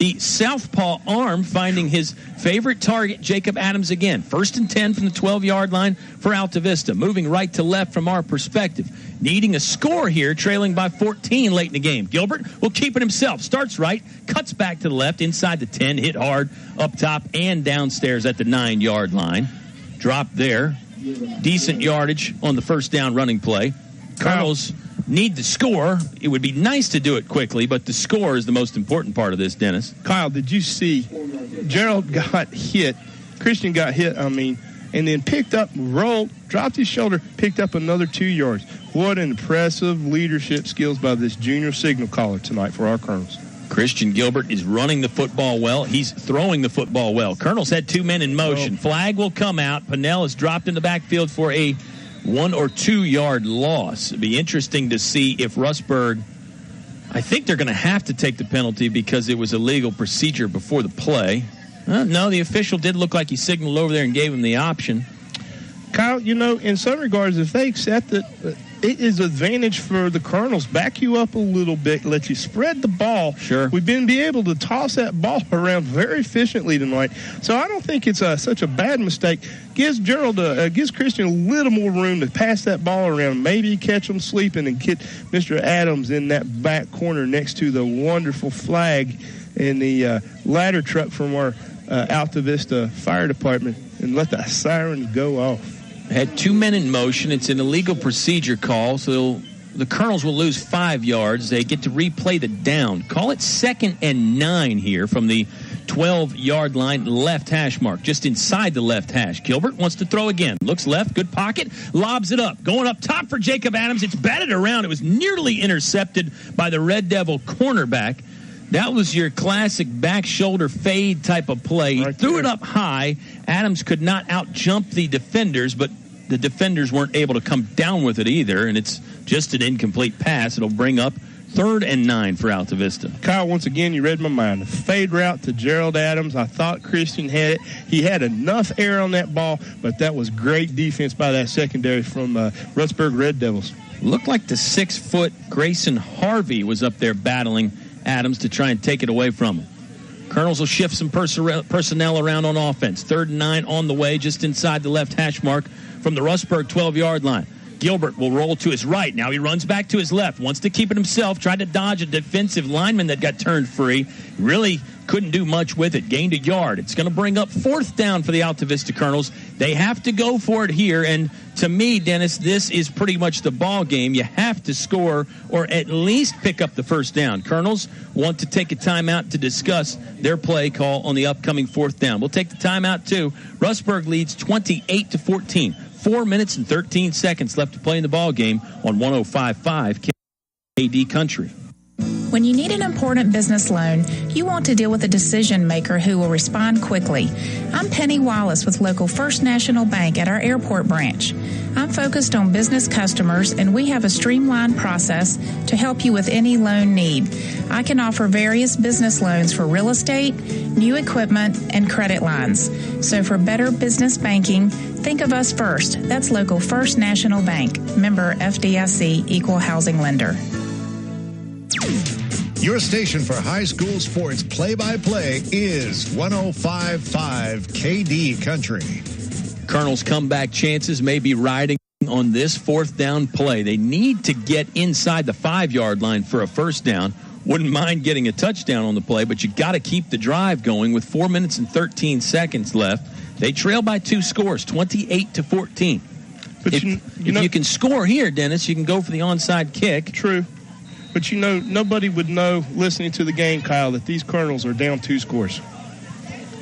The southpaw arm finding his favorite target, Jacob Adams again. 1st and 10 from the 12-yard line for Altavista. Moving right to left from our perspective. Needing a score here, trailing by 14 late in the game. Gilbert will keep it himself. Starts right, cuts back to the left, inside the 10, hit hard up top and downstairs at the 9-yard line. Drop there. Decent yardage on the first down running play. Colonels need the score. It would be nice to do it quickly, but the score is the most important part of this, Dennis.
Kyle, did you see Gerald got hit? Christian got hit, and then picked up, rolled, dropped his shoulder, picked up another 2 yards. What impressive leadership skills by this junior signal caller tonight for our Colonels.
Christian Gilbert is running the football well. He's throwing the football well. Colonels had 2 men in motion. Flag will come out. Pinnell is dropped in the backfield for a 1 or 2 yard loss. It'd be interesting to see if Rustburg, I think they're going to have to take the penalty because it was a legal procedure before the play. No, the official did look like he signaled over there and gave him the option.
Kyle, in some regards, if they accept it, it is an advantage for the Colonels. Back you up a little bit, let you spread the ball.
Sure.
We've been able to toss that ball around very efficiently tonight. So I don't think it's such a bad mistake. Gives Christian a little more room to pass that ball around. Maybe catch him sleeping and get Mr. Adams in that back corner next to the wonderful flag in the ladder truck from our Altavista Fire Department and let the sirens go off.
Had 2 men in motion. It's an illegal procedure call, so the Colonels will lose 5 yards. They get to replay the down. Call it 2nd and 9 here from the 12-yard line, left hash mark, just inside the left hash. Gilbert wants to throw again. Looks left, good pocket, lobs it up. Going up top for Jacob Adams. It's batted around. It was nearly intercepted by the Red Devil cornerback. That was your classic back shoulder fade type of play. He threw it up high. Adams could not out-jump the defenders, but the defenders weren't able to come down with it either, and it's just an incomplete pass. It'll bring up 3rd and 9 for Altavista.
Kyle, once again, you read my mind. A fade route to Gerald Adams. I thought Christian had it. He had enough air on that ball, but that was great defense by that secondary from Rustburg Red Devils.
Looked like the 6-foot Grayson Harvey was up there battling Adams to try and take it away from him. Colonels will shift some personnel around on offense. 3rd and 9 on the way, just inside the left hash mark from the Rustburg 12-yard line. Gilbert will roll to his right. Now he runs back to his left. Wants to keep it himself. Tried to dodge a defensive lineman that got turned free. Really couldn't do much with it. Gained a yard. It's going to bring up 4th down for the Altavista Colonels. They have to go for it here. And to me, Dennis, this is pretty much the ball game. You have to score or at least pick up the first down. Colonels want to take a timeout to discuss their play call on the upcoming 4th down. We'll take the timeout too. Rustburg leads 28-14. 4 minutes and 13 seconds left to play in the ball game on 105.5 KD Country.
When you need an important business loan, you want to deal with a decision maker who will respond quickly. I'm Penny Wallace with local First National Bank at our airport branch. I'm focused on business customers, and we have a streamlined process to help you with any loan need. I can offer various business loans for real estate, new equipment, and credit lines. So for better business banking, think of us first. That's local First National Bank, member FDIC, equal housing lender.
Your station for high school sports play-by-play is 105.5 KD Country.
Colonels' comeback chances may be riding on this 4th down play. They need to get inside the 5-yard line for a first down. Wouldn't mind getting a touchdown on the play, but you got to keep the drive going with 4 minutes and 13 seconds left. They trail by 2 scores, 28-14. If you can score here, Dennis, you can go for the onside kick.
True. But, nobody would know listening to the game, Kyle, that these Colonels are down 2 scores.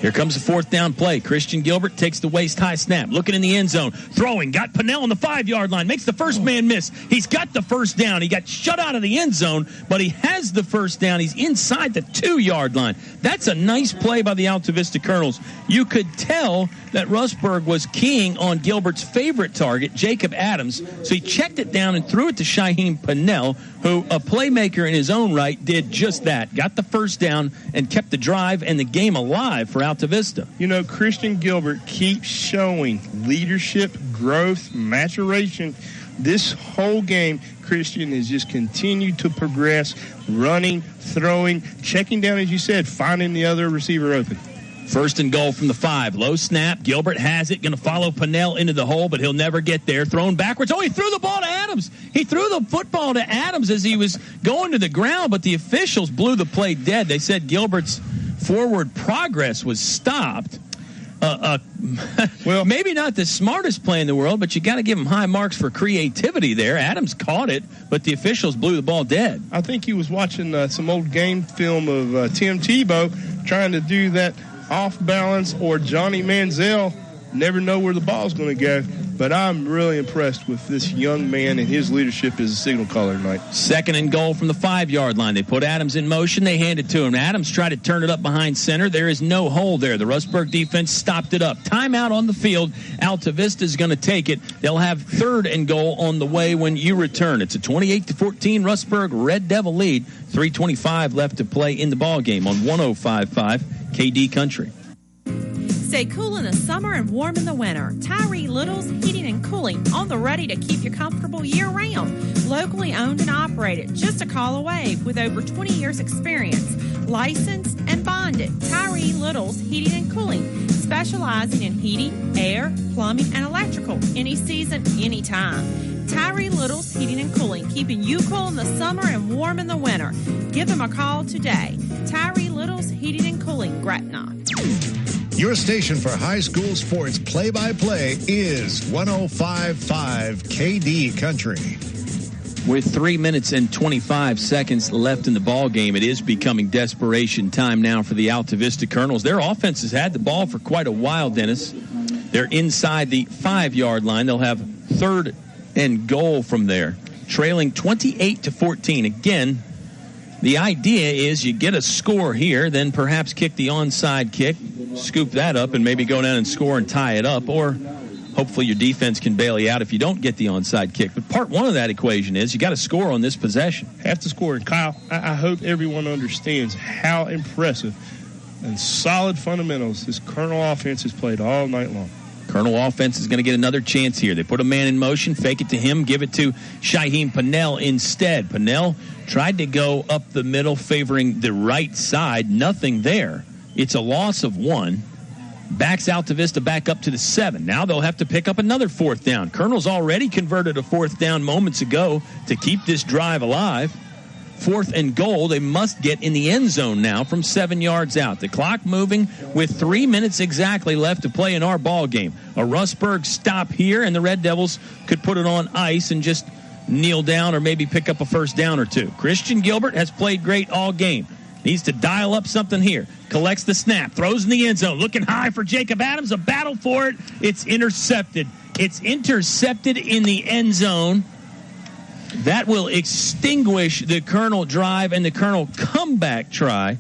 Here comes the 4th down play. Christian Gilbert takes the waist-high snap. Looking in the end zone. Throwing. Got Pinnell on the 5-yard line. Makes the first man miss. He's got the first down. He got shut out of the end zone, but he has the first down. He's inside the 2-yard line. That's a nice play by the Altavista Colonels. You could tell that Rustburg was keying on Gilbert's favorite target, Jacob Adams. So he checked it down and threw it to Shaheem Pinnell, who, a playmaker in his own right, did just that. Got the first down and kept the drive and the game alive for Altavista.
Christian Gilbert keeps showing leadership, growth, maturation. This whole game, Christian has just continued to progress, running, throwing, checking down, as you said, finding the other receiver open.
First and goal from the 5. Low snap. Gilbert has it. Going to follow Pennell into the hole, but he'll never get there. Thrown backwards. Oh, he threw the ball to Adams. He threw the football to Adams as he was going to the ground, but the officials blew the play dead. They said Gilbert's forward progress was stopped. Well, maybe not the smartest play in the world, but you got to give him high marks for creativity there. Adams caught it, but the officials blew the ball dead.
I think he was watching some old game film of Tim Tebow trying to do that off balance, or Johnny Manziel. Never know where the ball's going to go. But I'm really impressed with this young man and his leadership as a signal caller tonight.
Second and goal from the 5-yard line. They put Adams in motion. They hand it to him. Adams tried to turn it up behind center. There is no hole there. The Rustburg defense stopped it up. Timeout on the field. Altavista is going to take it. They'll have third and goal on the way when you return. It's a 28-14 Rustburg Red Devil lead. 3:25 left to play in the ball game on 105.5 KD Country.
Stay cool in the summer and warm in the winter. Tyree Little's Heating and Cooling, on the ready to keep you comfortable year-round. Locally owned and operated, just a call away, with over 20 years experience. Licensed and bonded. Tyree Little's Heating and Cooling, specializing in heating, air, plumbing, and electrical. Any season, anytime. Tyree Little's Heating and Cooling, keeping you cool in the summer and warm in the winter. Give them a call today. Tyree Little's Heating and Cooling, Gretna.
Your station for high school sports play-by-play is 105.5 KD Country.
With 3 minutes and 25 seconds left in the ball game, it is becoming desperation time now for the Altavista Colonels. Their offense has had the ball for quite a while, Dennis. They're inside the 5-yard line. They'll have third and goal from there, trailing 28-14. Again, the idea is you get a score here, then perhaps kick the onside kick, scoop that up, and maybe go down and score and tie it up, or hopefully your defense can bail you out if you don't get the onside kick. But part one of that equation is you got to score on this possession.
Have to score. And Kyle, I hope everyone understands how impressive and solid fundamentals this Colonel offense has played all night long.
Colonel offense is going to get another chance here. They put a man in motion, fake it to him, give it to Shaheem Pennell instead. Pennell tried to go up the middle, favoring the right side. Nothing there. It's a loss of 1. Backs Altavista back up to the 7. Now they'll have to pick up another 4th down. Colonel's already converted a 4th down moments ago to keep this drive alive. 4th and goal. They must get in the end zone now from 7 yards out. The clock moving with 3 minutes exactly left to play in our ball game. A Rustburg stop here, and the Red Devils could put it on ice and just kneel down or maybe pick up a first down or two. Christian Gilbert has played great all game. Needs to dial up something here. Collects the snap. Throws in the end zone. Looking high for Jacob Adams. A battle for it. It's intercepted. It's intercepted in the end zone. That will extinguish the Colonel drive and the Colonel comeback try.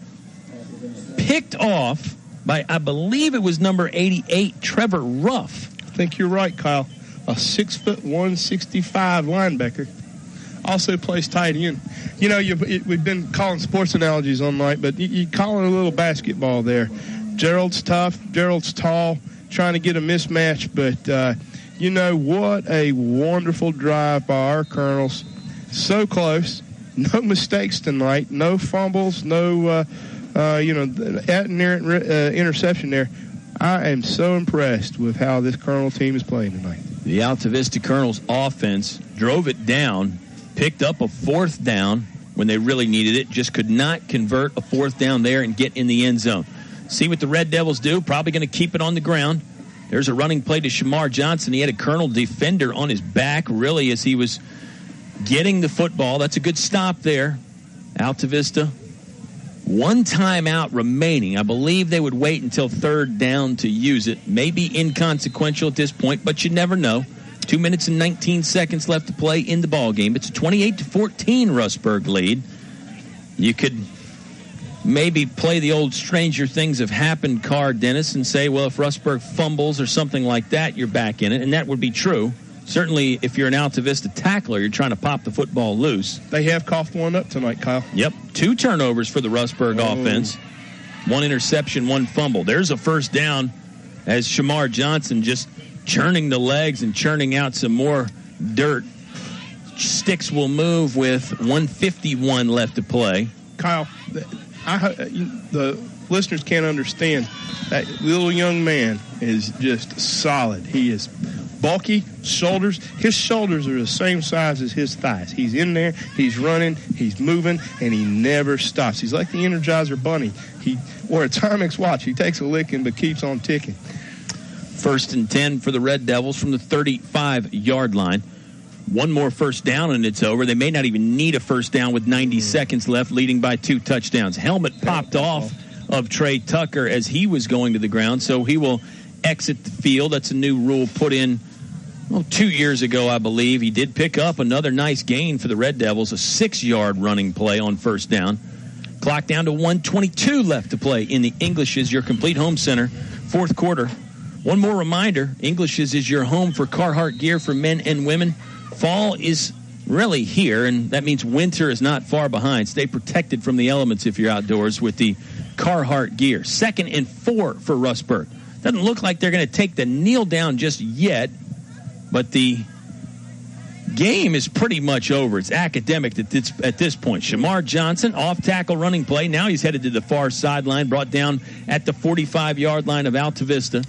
Picked off by, I believe it was number 88, Trevor Ruff.
I think you're right, Kyle. A 6'1", 165 linebacker. Also plays tight end. You know, we've been calling sports analogies all night, but you call it a little basketball there. Gerald's tough. Gerald's tall, trying to get a mismatch, but you know, what a wonderful drive by our Colonels. So close. No mistakes tonight. No fumbles. No, interception there. I am so impressed with how this Colonel team is playing tonight.
The Altavista Colonels offense drove it down, picked up a 4th down when they really needed it, just could not convert a 4th down there and get in the end zone. See what the Red Devils do. Probably going to keep it on the ground. There's a running play to Shamar Johnson. He had a Colonel defender on his back, really, as he was getting the football. That's a good stop there. Altavista, 1 timeout remaining. I believe they would wait until 3rd down to use it. Maybe inconsequential at this point, but you never know. 2 minutes and 19 seconds left to play in the ball game. It's a 28-14 Rustburg lead. You could maybe play the old Stranger Things Have Happened card, Dennis, and say, well, if Rustburg fumbles or something like that, you're back in it, and that would be true. Certainly, if you're an Altavista tackler, you're trying to pop the football loose.
They have coughed one up tonight, Kyle.
Yep, 2 turnovers for the Rustburg offense. 1 interception, 1 fumble. There's a first down as Shamar Johnson just churning the legs and churning out some more dirt. Sticks will move with 1:51 left to play.
Kyle, the listeners can't understand. That little young man is just solid. He is bulky, shoulders. His shoulders are the same size as his thighs. He's in there, he's running, he's moving, and he never stops. He's like the Energizer Bunny. Or a Timex watch. He takes a licking but keeps on ticking.
1st and 10 for the Red Devils from the 35-yard line. One more first down and it's over. They may not even need a first down with 90 seconds left, leading by 2 touchdowns. Helmet popped off of Trey Tucker as he was going to the ground, so he will exit the field. That's a new rule put in 2 years ago, I believe. He did pick up another nice gain for the Red Devils, a 6-yard running play on first down. Clock down to 1:22 left to play in the English's, your complete home center, fourth quarter. One more reminder, English's is your home for Carhartt gear for men and women. Fall is really here, and that means winter is not far behind. Stay protected from the elements if you're outdoors with the Carhartt gear. 2nd and 4 for Rustburg. Doesn't look like they're going to take the kneel down just yet, but the game is pretty much over. It's academic at this point. Shamar Johnson, off-tackle running play. Now he's headed to the far sideline, brought down at the 45-yard line of Altavista.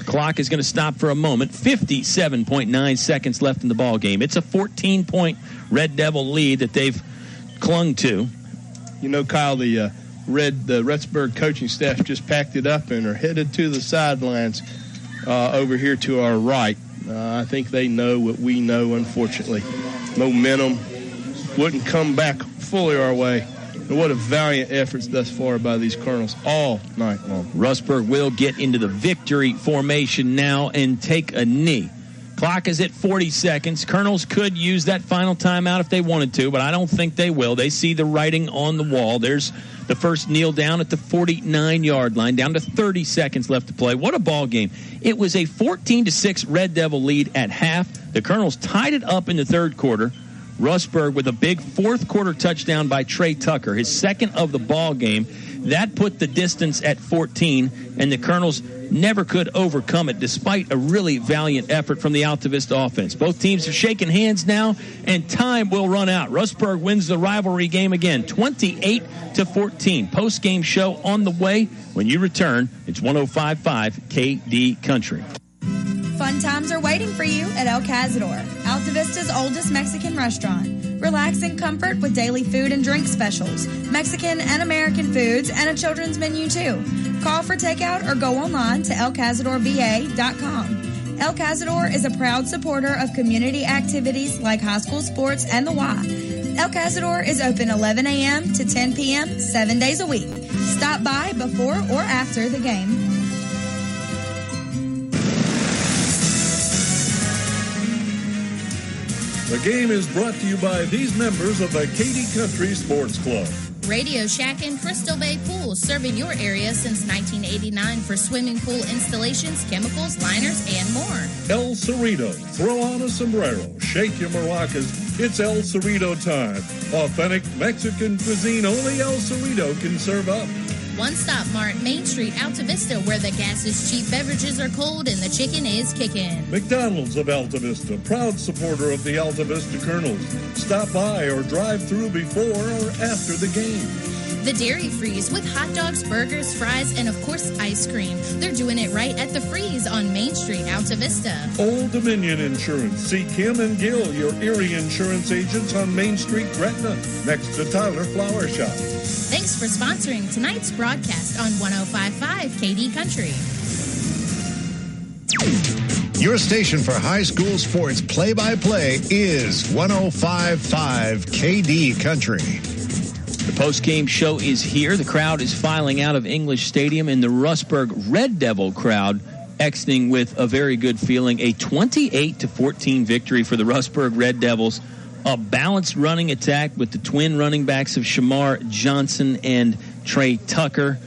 Clock is going to stop for a moment. 57.9 seconds left in the ball game. It's a 14-point Red Devil lead that they've clung to.
You know, Kyle, the Rustburg coaching staff just packed it up and are headed to the sidelines over here to our right. I think they know what we know, unfortunately. Momentum wouldn't come back fully our way. And what a valiant efforts thus far by these Colonels all night long.
Rustburg will get into the victory formation now and take a knee. Clock is at 40 seconds. Colonels could use that final timeout if they wanted to, but I don't think they will. They see the writing on the wall. There's the first kneel down at the 49-yard line, down to 30 seconds left to play. What a ball game. It was a 14-6 Red Devil lead at half. The Colonels tied it up in the third quarter. Rustburg with a big fourth quarter touchdown by Trey Tucker, his second of the ball game. That put the distance at 14, and the Colonels never could overcome it despite a really valiant effort from the Altavista offense. Both teams are shaking hands now, and time will run out. Rustburg wins the rivalry game again, 28-14. Post-game show on the way. When you return, it's 105.5 KD Country.
Fun times are waiting for you at El Cazador, Altavista's oldest Mexican restaurant. Relax in comfort with daily food and drink specials, Mexican and American foods, and a children's menu too. Call for takeout or go online to elcazadorva.com. El Cazador is a proud supporter of community activities like high school sports and the Y. El Cazador is open 11 a.m. to 10 p.m. 7 days a week. Stop by before or after the game.
The game is brought to you by these members of the KD Country Sports Club.
Radio Shack and Crystal Bay Pools, serving your area since 1989 for swimming pool installations, chemicals, liners, and more.
El Cerrito. Throw on a sombrero. Shake your maracas. It's El Cerrito time. Authentic Mexican cuisine only El Cerrito can serve up.
One Stop Mart, Main Street, Altavista, where the gas is cheap, beverages are cold, and the chicken is kicking.
McDonald's of Altavista, proud supporter of the Altavista Colonels. Stop by or drive through before or after the game.
The Dairy Freeze with hot dogs, burgers, fries, and of course ice cream. They're doing it right at the Freeze on Main Street, Altavista.
Old Dominion Insurance. See Kim and Gil, your Erie insurance agents on Main Street, Gretna, next to Tyler Flower Shop.
Thanks for sponsoring tonight's broadcast on 105.5 KD Country.
Your station for high school sports play-by-play is 105.5 KD Country.
The post-game show is here. The crowd is filing out of English Stadium, and the Rustburg Red Devil crowd exiting with a very good feeling. A 28-14 victory for the Rustburg Red Devils. A balanced running attack with the twin running backs of Shamar Johnson and Trey Tucker.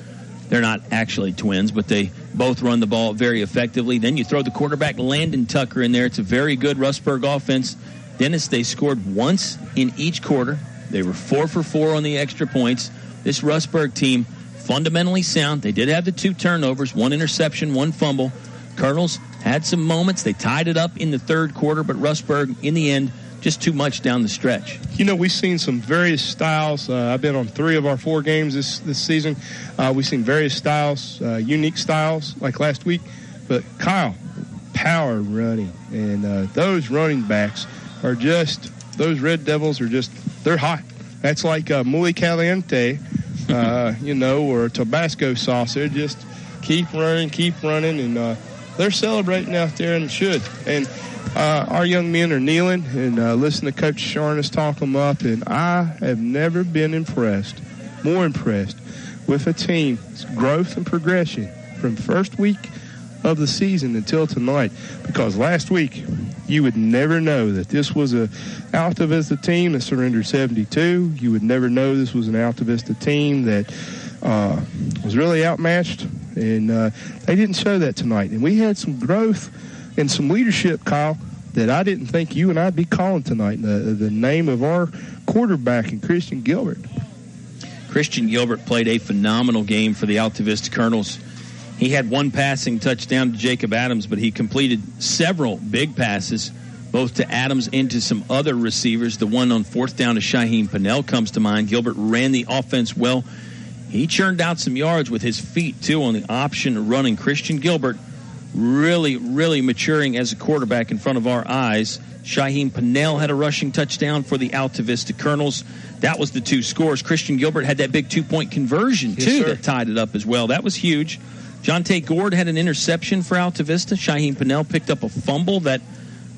They're not actually twins, but they both run the ball very effectively. Then you throw the quarterback Landon Tucker in there. It's a very good Rustburg offense. Dennis, they scored once in each quarter. They were 4 for 4 on the extra points. This Rustburg team, fundamentally sound. They did have the 2 turnovers, 1 interception, 1 fumble. Colonels had some moments. They tied it up in the third quarter, but Rustburg, in the end, just too much down the stretch.
You know, we've seen some various styles. I've been on 3 of our 4 games this season. We've seen various styles, unique styles, like last week. But, Kyle, power running. And those running backs are just, those Red Devils are just, they're hot. That's like muy caliente, or Tabasco sauce. They just keep running, and they're celebrating out there, and should. And our young men are kneeling and listening to Coach Sharnas talk them up, and I have never been more impressed with a team's growth and progression from first week of the season until tonight, because last week you would never know that this was a Altavista team that surrendered 72. You would never know this was an Altavista team that was really outmatched, and they didn't show that tonight. And we had some growth and some leadership, Kyle, that I didn't think you and I'd be calling tonight. The name of our quarterback, and Christian Gilbert.
Christian Gilbert played a phenomenal game for the Altavista Colonels. He had 1 passing touchdown to Jacob Adams, but he completed several big passes, both to Adams and to some other receivers. The one on 4th down to Shaheem Pennell comes to mind. Gilbert ran the offense well. He churned out some yards with his feet, too, on the option running. Christian Gilbert really, really maturing as a quarterback in front of our eyes. Shaheem Pennell had a rushing touchdown for the Altavista Colonels. That was the 2 scores. Christian Gilbert had that big 2-point conversion, too, that tied it up as well. That was huge. Jonte Gord had an interception for Altavista. Shaheem Pennell picked up a fumble that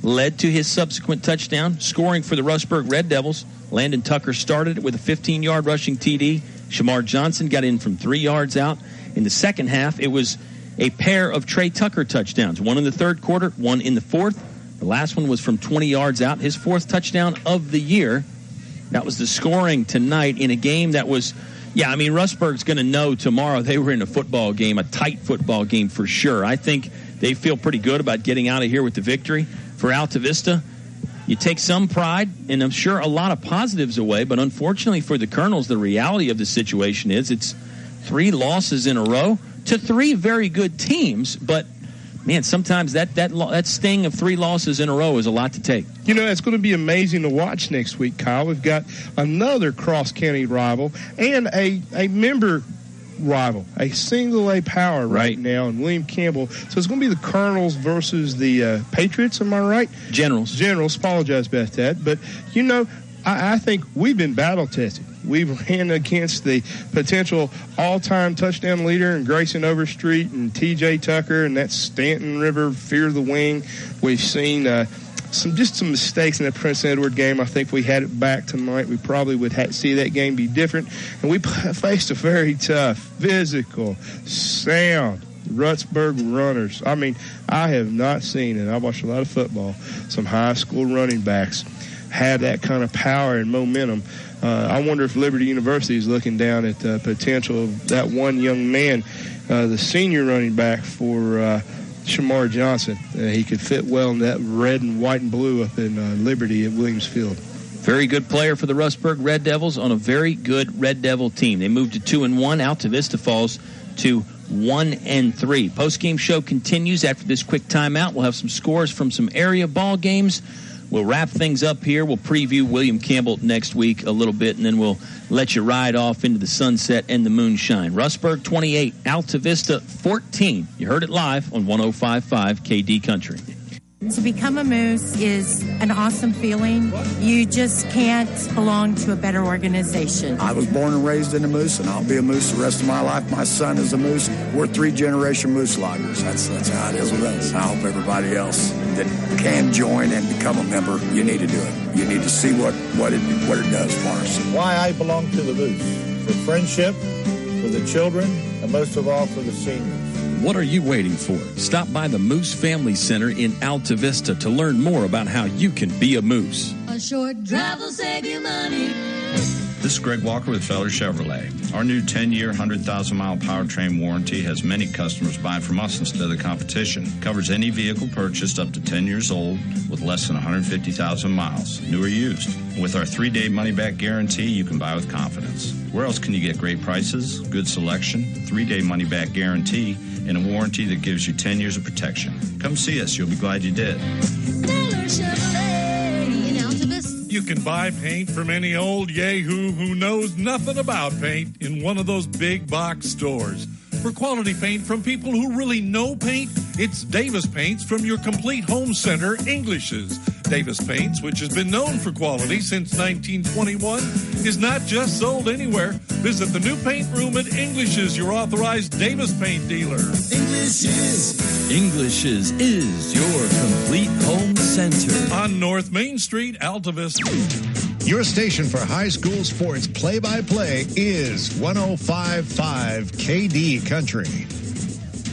led to his subsequent touchdown. Scoring for the Rustburg Red Devils, Landon Tucker started it with a 15-yard rushing TD. Shamar Johnson got in from 3 yards out. In the second half, it was a pair of Trey Tucker touchdowns, one in the third quarter, one in the fourth. The last one was from 20 yards out, his 4th touchdown of the year. That was the scoring tonight in a game that was, Rustburg's going to know tomorrow they were in a football game, a tight football game for sure. I think they feel pretty good about getting out of here with the victory. For Altavista, you take some pride, and I'm sure a lot of positives away, but unfortunately for the Colonels, the reality of the situation is it's 3 losses in a row to 3 very good teams, but man, sometimes that sting of 3 losses in a row is a lot to take.
You know, it's going to be amazing to watch next week, Kyle. We've got another cross-county rival and a member rival, a single-A power right now in William Campbell. So it's going to be the Colonels versus the Patriots, am I right?
Generals,
apologize about that. But, I think we've been battle-tested. We've ran against the potential all-time touchdown leader in Grayson Overstreet and T.J. Tucker and that Stanton River Fear the Wing. We've seen some mistakes in that Prince Edward game. I think if we had it back tonight, we probably would see that game be different. And we faced a very tough, physical, sound Rustburg runners. I mean, I have not seen, and I watched a lot of football, some high school running backs have that kind of power and momentum. I wonder if Liberty University is looking down at the potential of that one young man, the senior running back for Shamar Johnson. He could fit well in that red and white and blue up in Liberty at Williams Field.
Very good player for the Rustburg Red Devils on a very good Red Devil team. They moved to 2-1. Altavista falls to 1-3. Post-game show continues after this quick timeout. We'll have some scores from some area ball games. We'll wrap things up here. We'll preview William Campbell next week a little bit, and then we'll let you ride off into the sunset and the moonshine. Rustburg 28, Altavista 14. You heard it live on 105.5 KD Country.
To become a Moose is an awesome feeling. You just can't belong to a better organization.
I was born and raised in a Moose, and I'll be a Moose the rest of my life. My son is a Moose. We're 3-generation Moose loggers. That's how it is with us. I hope everybody else that can join and become a member, you need to do it. You need to see what it does for us.
Why I belong to the Moose. For friendship, for the children, and most of all for the seniors.
What are you waiting for? Stop by the Moose Family Center in Altavista to learn more about how you can be a Moose.
A short drive will save you money.
This is Greg Walker with Feller Chevrolet. Our new 10-year, 100,000-mile powertrain warranty has many customers buying from us instead of the competition. Covers any vehicle purchased up to 10 years old with less than 150,000 miles, new or used. With our 3-day money-back guarantee, you can buy with confidence. Where else can you get great prices, good selection, 3-day money-back guarantee, and a warranty that gives you 10 years of protection? Come see us. You'll be glad you did.
Feller Chevrolet in Altavista.
You can buy paint from any old yahoo who knows nothing about paint in one of those big box stores. For quality paint from people who really know paint, it's Davis Paints from your complete home center, English's. Davis Paints, which has been known for quality since 1921, is not just sold anywhere. Visit the new paint room at English's, your authorized Davis Paint dealer.
English's is your complete home center.
On North Main Street, Altavista.
Your station for high school sports play-by-play is 105.5 KD Country.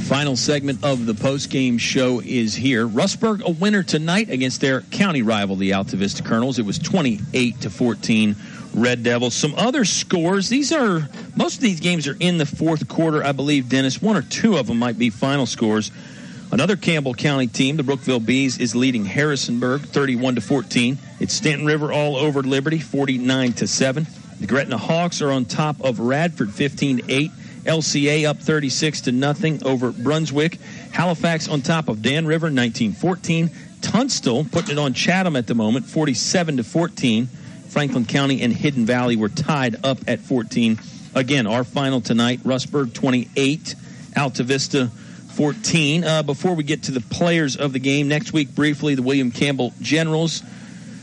Final segment of the post-game show is here. Rustburg a winner tonight against their county rival, the Altavista Colonels. It was 28-14 Red Devils. Some other scores. Most of these games are in the fourth quarter, I believe, Dennis. One or two of them might be final scores. Another Campbell County team, the Brookville Bees, is leading Harrisonburg 31-14. It's Stanton River all over Liberty 49-7. The Gretna Hawks are on top of Radford 15-8. LCA up 36-0 over Brunswick. Halifax on top of Dan River 19-14. Tunstall putting it on Chatham at the moment 47-14. Franklin County and Hidden Valley were tied up at 14. Again, our final tonight, Rustburg 28, Altavista 14. Before we get to the players of the game, next week briefly, the William Campbell Generals.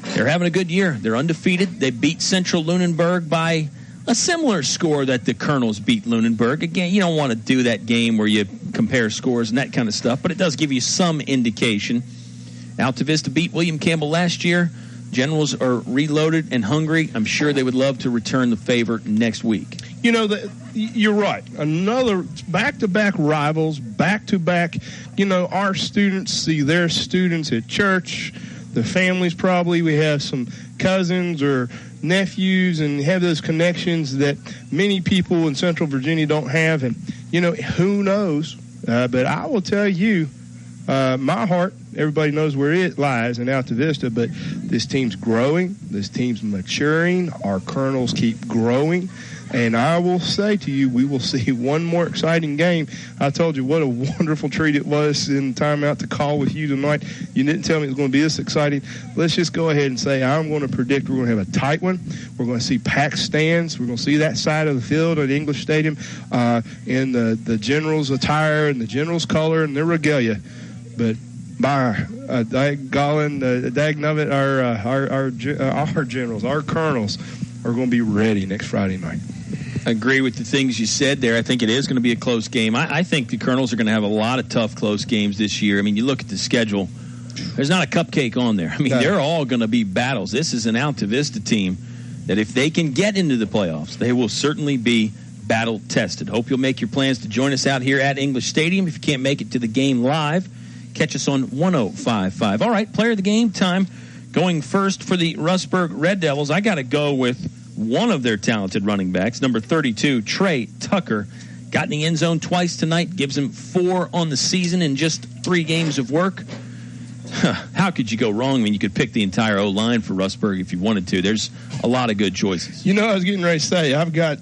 They're having a good year. They're undefeated. They beat Central Lunenburg by a similar score that the Colonels beat Lunenburg. Again, you don't want to do that game where you compare scores and that kind of stuff, but it does give you some indication. Altavista beat William Campbell last year. Generals are reloaded and hungry. I'm sure they would love to return the favor next week.
You know, you're right. Another back-to-back rivals, back-to-back. You know, our students see their students at church, the families probably. We have some cousins or nephews and have those connections that many people in Central Virginia don't have. And, you know, who knows? But I will tell you, my heart, everybody knows where it lies in Altavista, but this team's growing. This team's maturing. Our Colonels keep growing. And I will say to you, we will see one more exciting game. I told you what a wonderful treat it was in timeout to call with you tonight. You didn't tell me it was going to be this exciting. Let's just go ahead and say I'm going to predict we're going to have a tight one. We're going to see packed stands. We're going to see that side of the field at English Stadium in the Generals' attire and the Generals' color and their regalia. But our Generals, our Colonels are going to be ready next Friday night.
I agree with the things you said there. I think it is going to be a close game. I think the Colonels are going to have a lot of tough, close games this year. I mean, you look at the schedule. There's not a cupcake on there. I mean, they're all going to be battles. This is an Altavista team that if they can get into the playoffs, they will certainly be battle-tested. Hope you'll make your plans to join us out here at English Stadium. If you can't make it to the game live, catch us on 105.5. All right, player of the game time. Going first for the Rustburg Red Devils, I got to go with one of their talented running backs, number 32, Trey Tucker. Got in the end zone twice tonight, gives him 4 on the season in just 3 games of work. How could you go wrong? I mean, you could pick the entire O-line for Rustburg if you wanted to. There's a lot of good choices.
You know, I was getting ready to say, I've got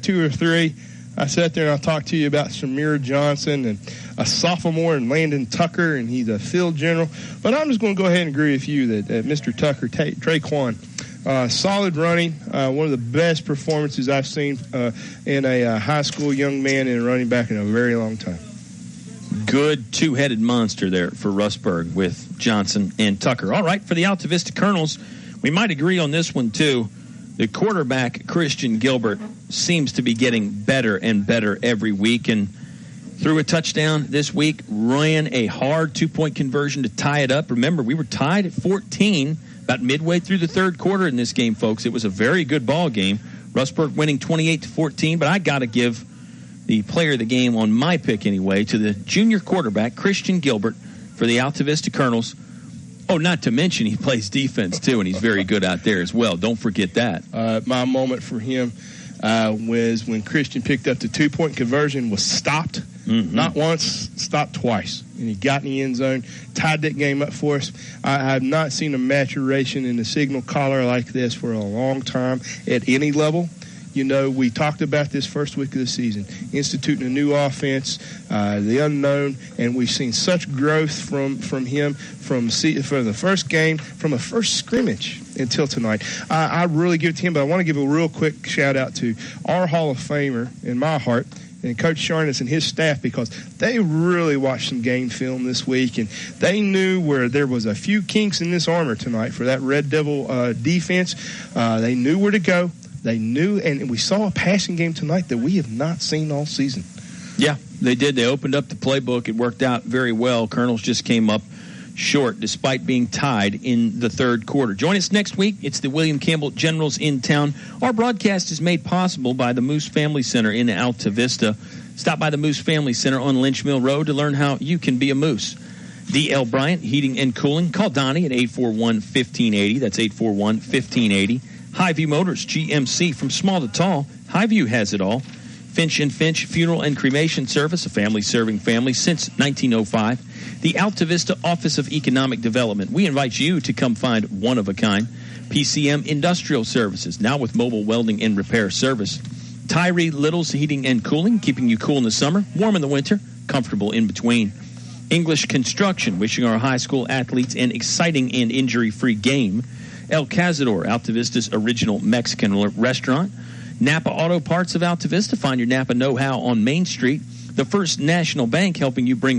2 or 3. I sat there and I talked to you about Shamir Johnson and a sophomore and Landon Tucker, and he's a field general. But I'm just going to go ahead and agree with you that Mr. Tucker, Traquan, solid running, one of the best performances I've seen in a high school young man and a running back in a very long time.
Good two-headed monster there for Rustburg with Johnson and Tucker. All right, for the Altavista Colonels, we might agree on this one too. The quarterback, Christian Gilbert, seems to be getting better and better every week, and threw a touchdown this week, ran a hard 2-point conversion to tie it up. Remember, we were tied at 14 about midway through the third quarter in this game, folks. It was a very good ball game. Rustburg winning 28-14, but I got to give the player of the game on my pick anyway to the junior quarterback, Christian Gilbert, for the Altavista Colonels. Oh, not to mention he plays defense, too, and he's very good out there as well. Don't forget that.
My moment for him was when Christian picked up the 2-point conversion, was stopped. Mm-hmm. Not once, stopped twice. And he got in the end zone, tied that game up for us. I have not seen a maturation in the signal caller like this for a long time at any level. You know, we talked about this first week of the season, instituting a new offense, the unknown, and we've seen such growth from him from the first game, from a first scrimmage until tonight. I really give it to him, but I want to give a real quick shout-out to our Hall of Famer in my heart, and Coach Sharness and his staff, because they really watched some game film this week, and they knew where there was a few kinks in this armor tonight for that Red Devil defense. They knew where to go. They knew, and we saw a passing game tonight that we have not seen all season.
Yeah, they did. They opened up the playbook. It worked out very well. Colonels just came up short despite being tied in the third quarter. Join us next week. It's the William Campbell Generals in town. Our broadcast is made possible by the Moose Family Center in Altavista. Stop by the Moose Family Center on Lynch Mill Road to learn how you can be a Moose. D.L. Bryant Heating and Cooling. Call Donnie at 841-1580. That's 841-1580. Highview Motors, GMC. From small to tall, Highview has it all. Finch & Finch Funeral and Cremation Service, a family serving families since 1905. The Altavista Office of Economic Development. We invite you to come find one-of-a-kind. PCM Industrial Services, now with mobile welding and repair service. Tyree Little's Heating and Cooling, keeping you cool in the summer, warm in the winter, comfortable in between. English Construction, wishing our high school athletes an exciting and injury-free game. El Cazador, Altavista's original Mexican restaurant. Napa Auto Parts of Altavista. Find your Napa know-how on Main Street. The First National Bank, helping you bring home